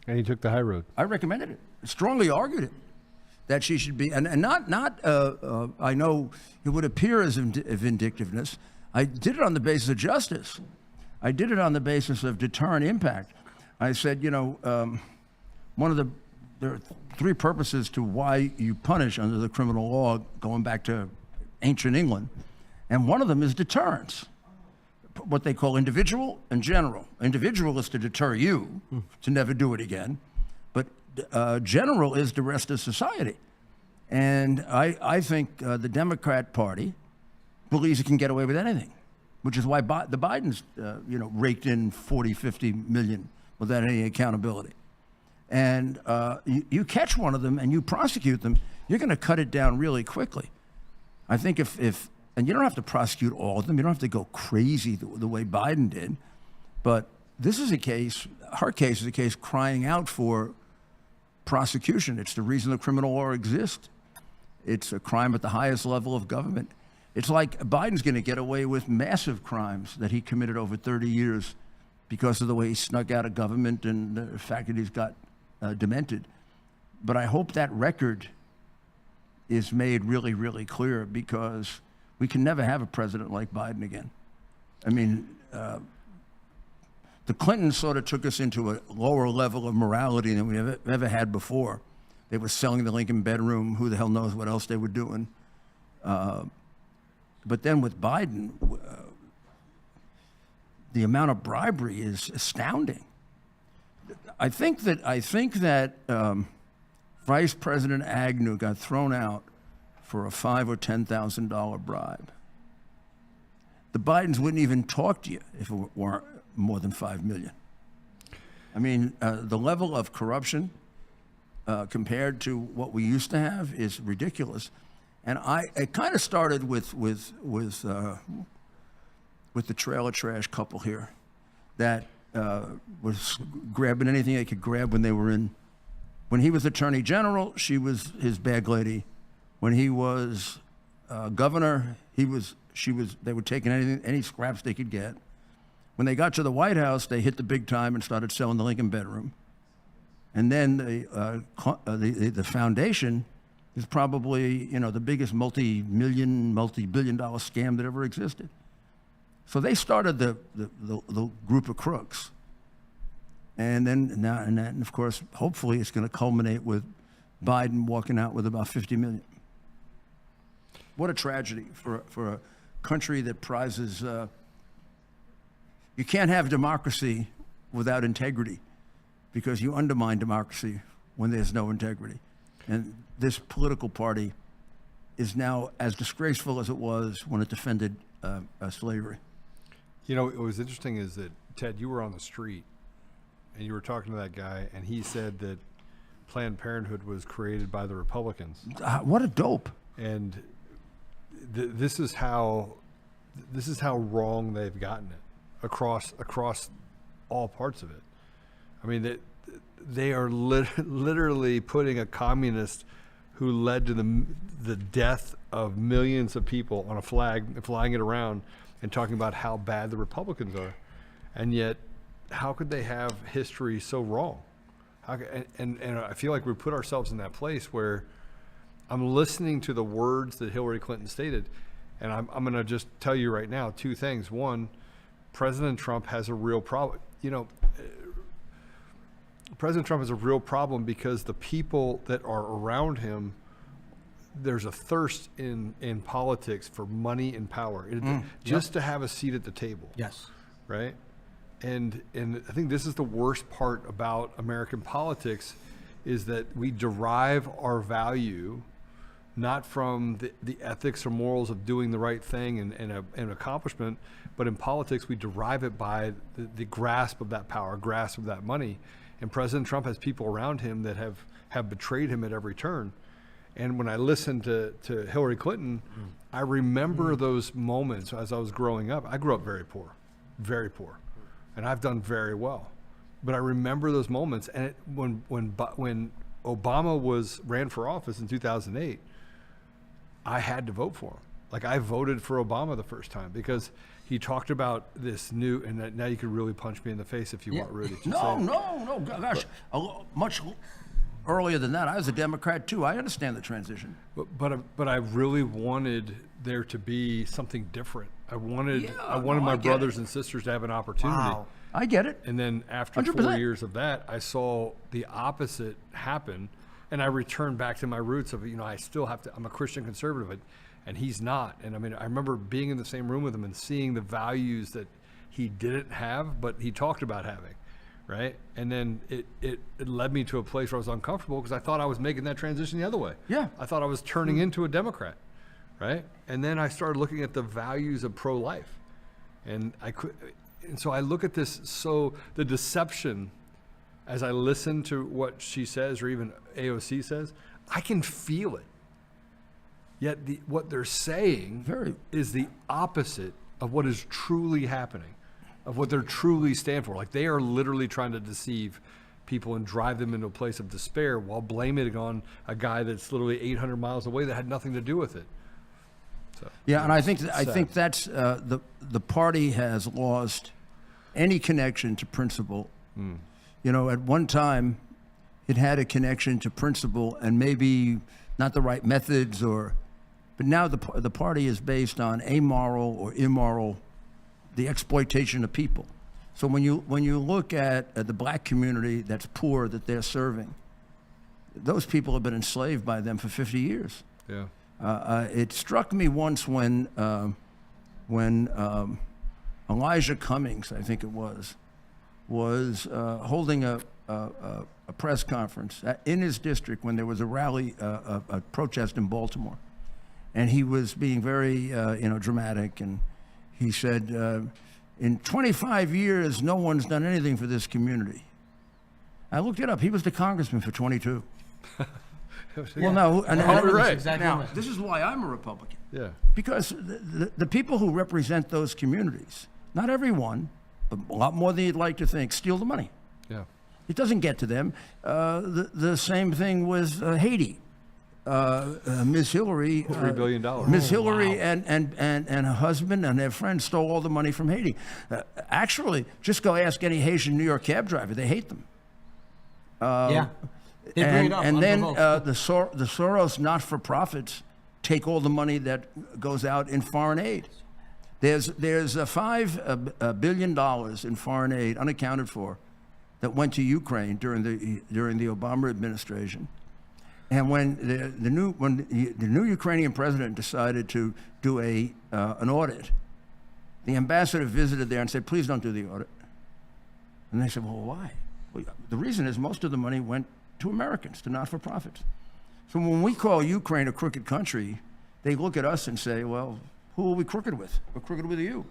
And he took the high road. I recommended it. Strongly argued it that she should be, and not. I know it would appear as vindictiveness. I did it on the basis of justice. I did it on the basis of deterrent impact. I said, there are three purposes to why you punish under the criminal law, going back to ancient England, and one of them is deterrence. What they call individual and general. Individual is to deter you to never do it again, but general is the rest of society. And I think the Democrat Party believes it can get away with anything, which is why the Bidens, raked in 40, 50 million without any accountability. And you catch one of them and you prosecute them, you're going to cut it down really quickly. I think if and you don't have to prosecute all of them. You don't have to go crazy the way Biden did. But this is a case, her case is a case crying out for prosecution. It's the reason the criminal law exists. It's a crime at the highest level of government. It's like Biden's going to get away with massive crimes that he committed over 30 years because of the way he snuck out of government and the fact that he's got demented. But I hope that record is made really, really clear because we can never have a president like Biden again. I mean, the Clintons sort of took us into a lower level of morality than we ever had before. They were selling the Lincoln bedroom. Who the hell knows what else they were doing? But then with Biden, the amount of bribery is astounding. I think that Vice President Agnew got thrown out for a $5,000 or $10,000 bribe. The Bidens wouldn't even talk to you if it weren't more than $5 million. I mean, the level of corruption compared to what we used to have is ridiculous. And it kind of started with the trailer trash couple here that was grabbing anything they could grab when they were in. When he was Attorney General, she was his bag lady. When he was governor, they were taking any scraps they could get. When they got to the White House, they hit the big time and started selling the Lincoln bedroom. And then the foundation is probably the biggest multi-billion-dollar scam that ever existed. So they started the group of crooks. And then of course, hopefully it's going to culminate with Biden walking out with about 50 million. What a tragedy for a country that prizes You can't have democracy without integrity, because you undermine democracy when there's no integrity. And this political party is now as disgraceful as it was when it defended slavery. You know, what was interesting is that, Ted, you were on the street and you were talking to that guy, and he said that Planned Parenthood was created by the Republicans. What a dope. And this is how wrong they've gotten it across all parts of it. I mean, they are literally putting a communist who led to the death of millions of people on a flag, flying it around and talking about how bad the Republicans are. And yet, how could they have history so wrong? And I feel like we put ourselves in that place where I'm listening to the words that Hillary Clinton stated, and I'm going to just tell you right now two things. One, President Trump has a real problem. You know, President Trump has a real problem because the people that are around him, there's a thirst in politics for money and power, just to have a seat at the table. Yes. Right? And I think this is the worst part about American politics, is that we derive our value not from the ethics or morals of doing the right thing and accomplishment, but in politics we derive it by the grasp of that power, grasp of that money. And President Trump has people around him that have betrayed him at every turn. And when I listen to Hillary Clinton, I remember those moments as I was growing up. I grew up very poor, and I've done very well. But I remember those moments. And when Obama ran for office in 2008, I had to vote for him. Like, I voted for Obama the first time because he talked about this new, and now you could really punch me in the face if you want, Rudy. No, gosh, much earlier than that. I was a Democrat too. I understand the transition. But I really wanted there to be something different. I wanted my brothers and sisters to have an opportunity. Wow. I get it. And then after 100%. 4 years of that, I saw the opposite happen, and I returned back to my roots of, I still have to. I'm a Christian conservative, and he's not. And I mean, I remember being in the same room with him and seeing the values that he didn't have, but he talked about having, right? And then it led me to a place where I was uncomfortable because I thought I was making that transition the other way. Yeah. I thought I was turning into a Democrat, right? And then I started looking at the values of pro-life, and so I look at this. So the deception, as I listen to what she says or even AOC says, I can feel it. Yet what they're saying is the opposite of what is truly happening, of what they're truly stand for. Like, they are literally trying to deceive people and drive them into a place of despair while blaming it on a guy that's literally 800 miles away that had nothing to do with it. So, yeah, and I think that's the party has lost any connection to principle. At one time, it had a connection to principle and maybe not the right methods, but now the party is based on amoral or immoral, the exploitation of people. So when you look at the black community that's poor that they're serving, those people have been enslaved by them for 50 years. Yeah. It struck me once when Elijah Cummings, I think it was holding a press conference in his district when there was a rally, a protest in Baltimore, and he was being very, dramatic, and he said, "In 25 years, no one's done anything for this community." I looked it up. He was the congressman for 22. Well, no, now this is why I'm a Republican. Yeah. Because the people who represent those communities, not everyone, but a lot more than you'd like to think, steal the money. Yeah. It doesn't get to them. The same thing with Haiti. Ms. Hillary, $3 billion. Ms. Hillary and her husband and their friends stole all the money from Haiti. Actually, just go ask any Haitian New York cab driver. They hate them. Yeah. They bring it up and then unprovoked. the Soros not-for-profits take all the money that goes out in foreign aid. There's $5 billion in foreign aid unaccounted for that went to Ukraine during the Obama administration. And when the new Ukrainian president decided to do an audit, The ambassador visited there and said, please don't do the audit. And they said, well, why? Well, the reason is most of the money went to Americans, to not-for-profits. So when we call Ukraine a crooked country, they look at us and say, well, who are we crooked with? We're crooked with you.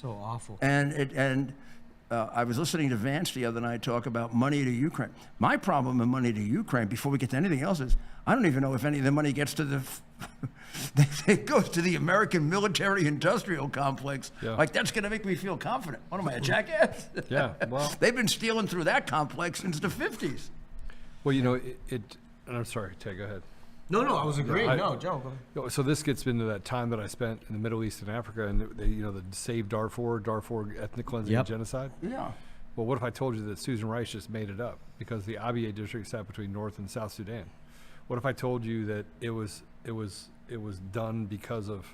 So awful. And I was listening to Vance the other night talk about money to Ukraine. My problem with money to Ukraine, before we get to anything else, is I don't even know if any of the money gets to the, it goes to the American military-industrial complex. Yeah. Like, that's gonna make me feel confident. What am I, a jackass? Yeah, well. They've been stealing through that complex since the 50s. Well, you know, and I'm sorry, Ted, go ahead. No, I was agreeing. Yeah, Joe, go ahead. So this gets into that time that I spent in the Middle East and Africa, and the Save Darfur ethnic cleansing and genocide. Yeah. Well, what if I told you that Susan Rice just made it up because the Abyei district sat between North and South Sudan? What if I told you that it was done because of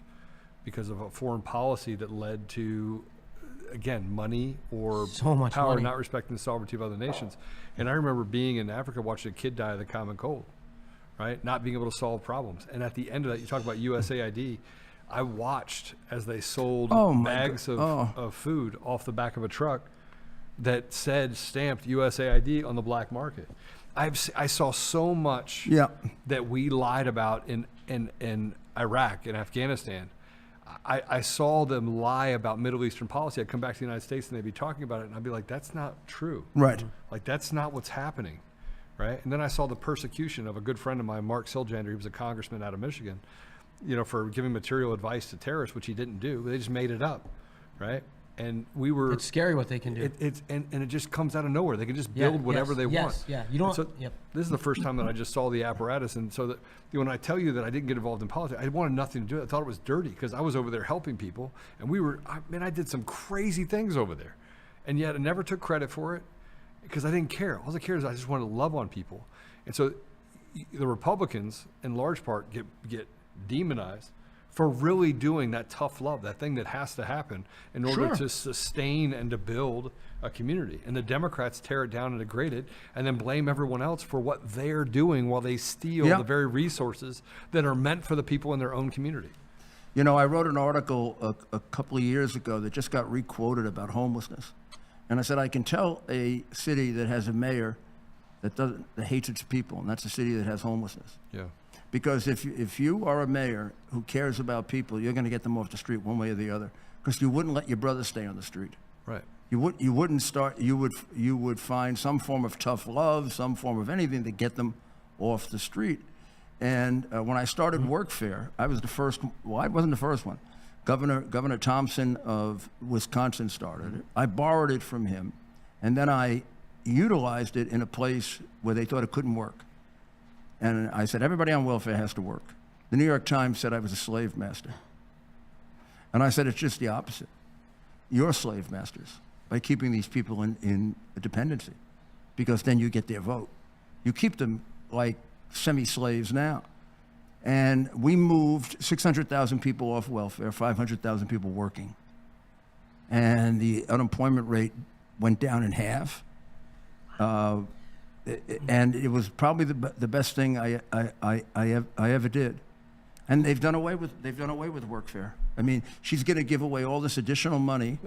a foreign policy that led to, again, money or so much power, money. not respecting the sovereignty of other nations? And I remember being in Africa watching a kid die of the common cold. Right? Not being able to solve problems. And at the end of that, you talk about USAID. I watched as they sold bags of food off the back of a truck that said stamped USAID on the black market. I saw so much that we lied about in Iraq and Afghanistan. I saw them lie about Middle Eastern policy. I'd come back to the United States and they'd be talking about it and I'd be like, that's not true. Right. Like, that's not what's happening. Right. And then I saw the persecution of a good friend of mine, Mark Siljander. He was a congressman out of Michigan, for giving material advice to terrorists, which he didn't do. They just made it up. Right. And we were. It's scary what they can do. And it just comes out of nowhere. They can just build whatever they want. Yeah. You don't. So this is the first time that I just saw the apparatus. And so that when I tell you that I didn't get involved in politics, I wanted nothing to do with it. I thought it was dirty because I was over there helping people. And I did some crazy things over there. And yet I never took credit for it. Because I didn't care. All I cared is I just wanted to love on people. And so the Republicans, in large part, get demonized for really doing that tough love, that thing that has to happen in order to sustain and to build a community. And the Democrats tear it down and degrade it and then blame everyone else for what they're doing while they steal the very resources that are meant for the people in their own community. You know, I wrote an article a couple of years ago that just got re-quoted about homelessness. And I said, I can tell a city that has a mayor that hates its people, and that's a city that has homelessness. Yeah. Because if you are a mayor who cares about people, you're going to get them off the street one way or the other. Because you wouldn't let your brother stay on the street. Right. You wouldn't start. You would find some form of tough love, some form of anything to get them off the street. And when I started Workfare, I was the first. Well, I wasn't the first one. Governor Thompson of Wisconsin started it. I borrowed it from him, and then I utilized it in a place where they thought it couldn't work. And I said, everybody on welfare has to work. The New York Times said I was a slave master. And I said, it's just the opposite. You're slave masters by keeping these people in dependency, because then you get their vote. You keep them like semi-slaves now. And we moved 600,000 people off welfare, 500,000 people working. And the unemployment rate went down in half. And it was probably the best thing I ever did. And they've done away with Workfare. I mean, she's going to give away all this additional money.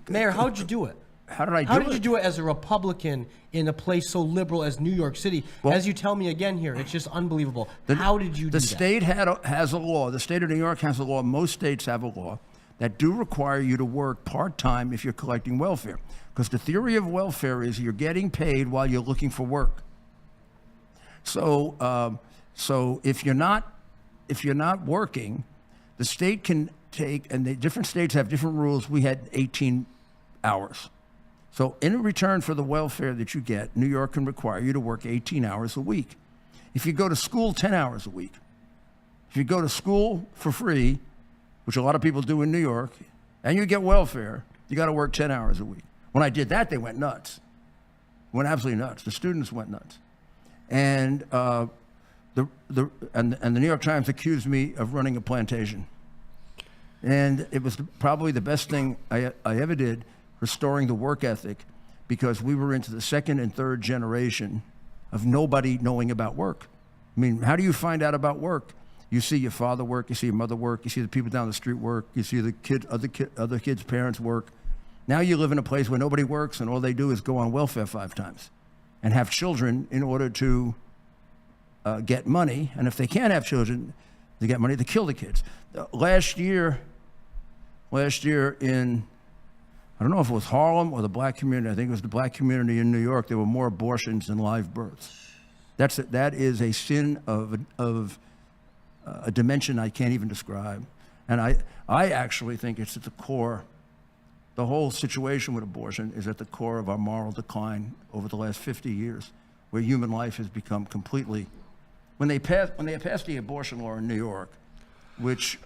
Mayor, how'd you do it? How did I do it? How did you do it as a Republican in a place so liberal as New York City? Well, as you tell me again here, it's just unbelievable. How did you do that? The state has a law. The state of New York has a law. Most states have a law that do require you to work part-time if you're collecting welfare. Because the theory of welfare is you're getting paid while you're looking for work. So if you're not working, the state can take, and the different states have different rules. We had 18 hours. So in return for the welfare that you get, New York can require you to work 18 hours a week. If you go to school, 10 hours a week. If you go to school for free, which a lot of people do in New York, and you get welfare, you got to work 10 hours a week. When I did that, they went nuts. Went absolutely nuts. The students went nuts. And the New York Times accused me of running a plantation. And it was probably the best thing I ever did, restoring the work ethic, because we were into the second and third generation of nobody knowing about work. I mean, how do you find out about work? You see your father work, you see your mother work, you see the people down the street work, you see the other kids' parents work. Now you live in a place where nobody works and all they do is go on welfare 5 times and have children in order to get money. And if they can't have children to get money, they kill the kids. Last year in, I don't know if it was Harlem or the black community, I think it was the black community in New York, there were more abortions than live births. That is a sin of a dimension I can't even describe. And I actually think it's at the core. The whole situation with abortion is at the core of our moral decline over the last 50 years, where human life has become completely. When they passed the abortion law in New York, which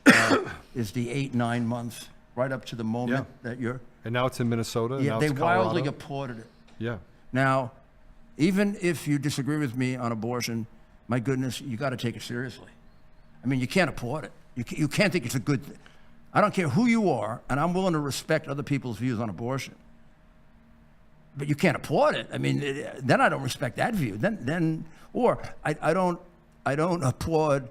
is the 8-9 months right up to the moment that you're. And now it's in Minnesota. And now they it's Colorado. wildly applauded it. Yeah. Now, even if you disagree with me on abortion, my goodness, you got to take it seriously. I mean, you can't applaud it. You can't think it's a good thing. I don't care who you are, and I'm willing to respect other people's views on abortion. But you can't applaud it. I mean, then I don't respect that view. Or I don't applaud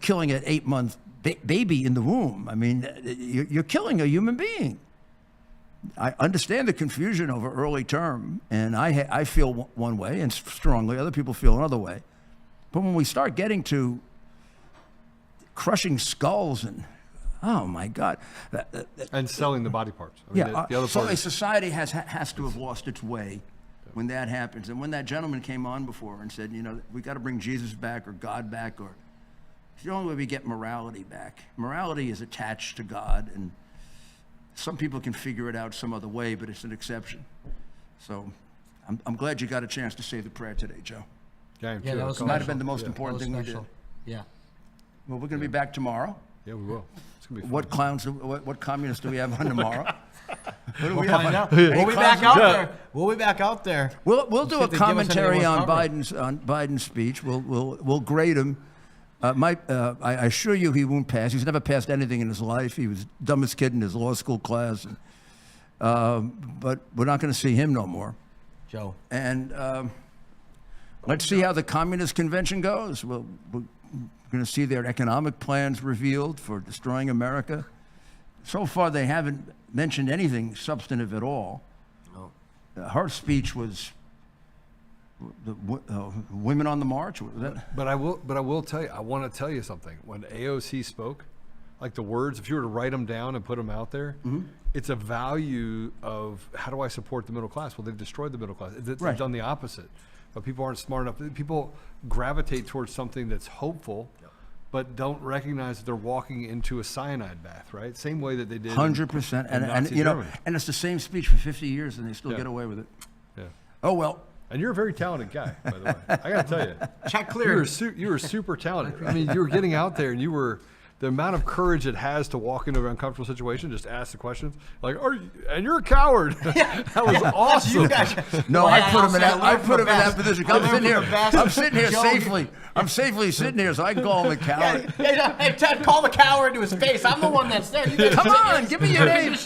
killing an 8-month baby in the womb. I mean, you're killing a human being. I understand the confusion over early term, and I feel one way, and strongly other people feel another way. But when we start getting to crushing skulls and, oh my God. And selling the body parts. I mean, the other so part a society has to have lost its way when that happens. And when that gentleman came on before and said, we got to bring Jesus back or God back, or it's the only way we get morality back. Morality is attached to God, and some people can figure it out some other way, but it's an exception. So I'm glad you got a chance to say the prayer today, Joe. Yeah, that might have been the most important thing we did. Yeah. Well, we're going to be back tomorrow. Yeah, we will. It's going to be fun. What clowns, what communists do we have on tomorrow? We'll find out. We'll be back out there. We'll be back out there. We'll do a commentary on Biden's speech. We'll grade him. I assure you he won't pass. He's never passed anything in his life. He was the dumbest kid in his law school class. But we're not going to see him no more. Joe. And let's see how the Communist Convention goes. We're going to see their economic plans revealed for destroying America. So far, they haven't mentioned anything substantive at all. No. Her speech was the women on the march. But I will tell you. I want to tell you something. When AOC spoke, like the words, if you were to write them down and put them out there, it's a value of how do I support the middle class? Well, they've destroyed the middle class. They've done the opposite. But people aren't smart enough. People gravitate towards something that's hopeful, but don't recognize that they're walking into a cyanide bath, right? Same way that they did. 100%. And Germany. and it's the same speech for 50 years, and they still get away with it. Yeah. Oh well. And you're a very talented guy, by the way. I got to tell you. Check clear. You were super talented. I mean, you were getting out there, and you were. The amount of courage it has to walk into an uncomfortable situation, just ask the questions, like, and you're a coward. That was awesome. No, I put him in that position. I'm sitting here safely. I'm safely sitting here, so I can call him a coward. Hey, Ted, call the coward to his face. I'm the one that's there. You guys Come on, give me your name. It's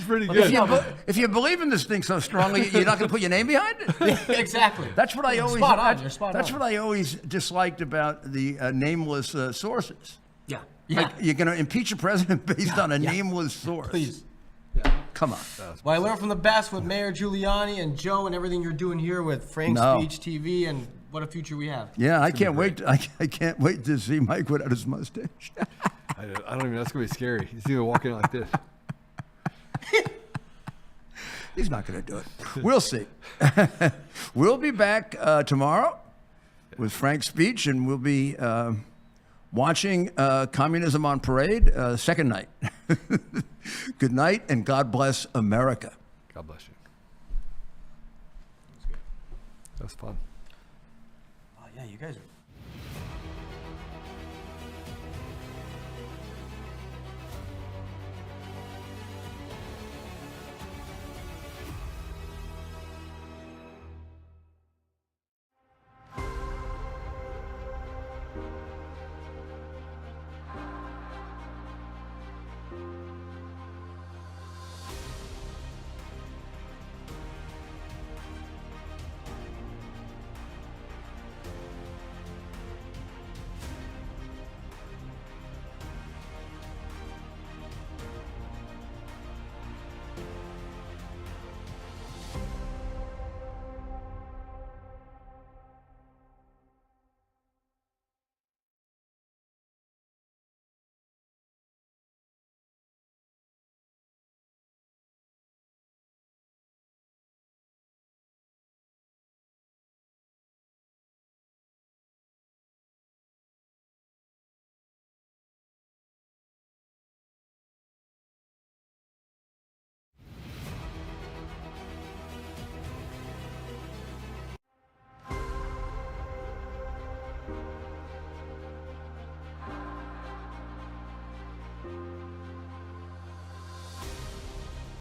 pretty good. If you believe in this thing so strongly, you're not going to put your name behind it? Exactly. That's what I always. Spot on. You're spot on. That's what I always disliked about the nameless sources. Yeah. Like, you're going to impeach a president based on a nameless source. Please. Come on. Well, I learned from the best with Mayor Giuliani and Joe and everything you're doing here with Frank's Speech TV, and what a future we have. Yeah, I can't wait. I can't wait to see Mike without his mustache. I don't even. That's gonna be scary. He's gonna walk in like this. He's not going to do it. We'll see. We'll be back tomorrow with Frank's speech, and we'll be watching Communism on Parade second night. Good night, and God bless America. God bless you. That was fun. Oh, yeah, you guys are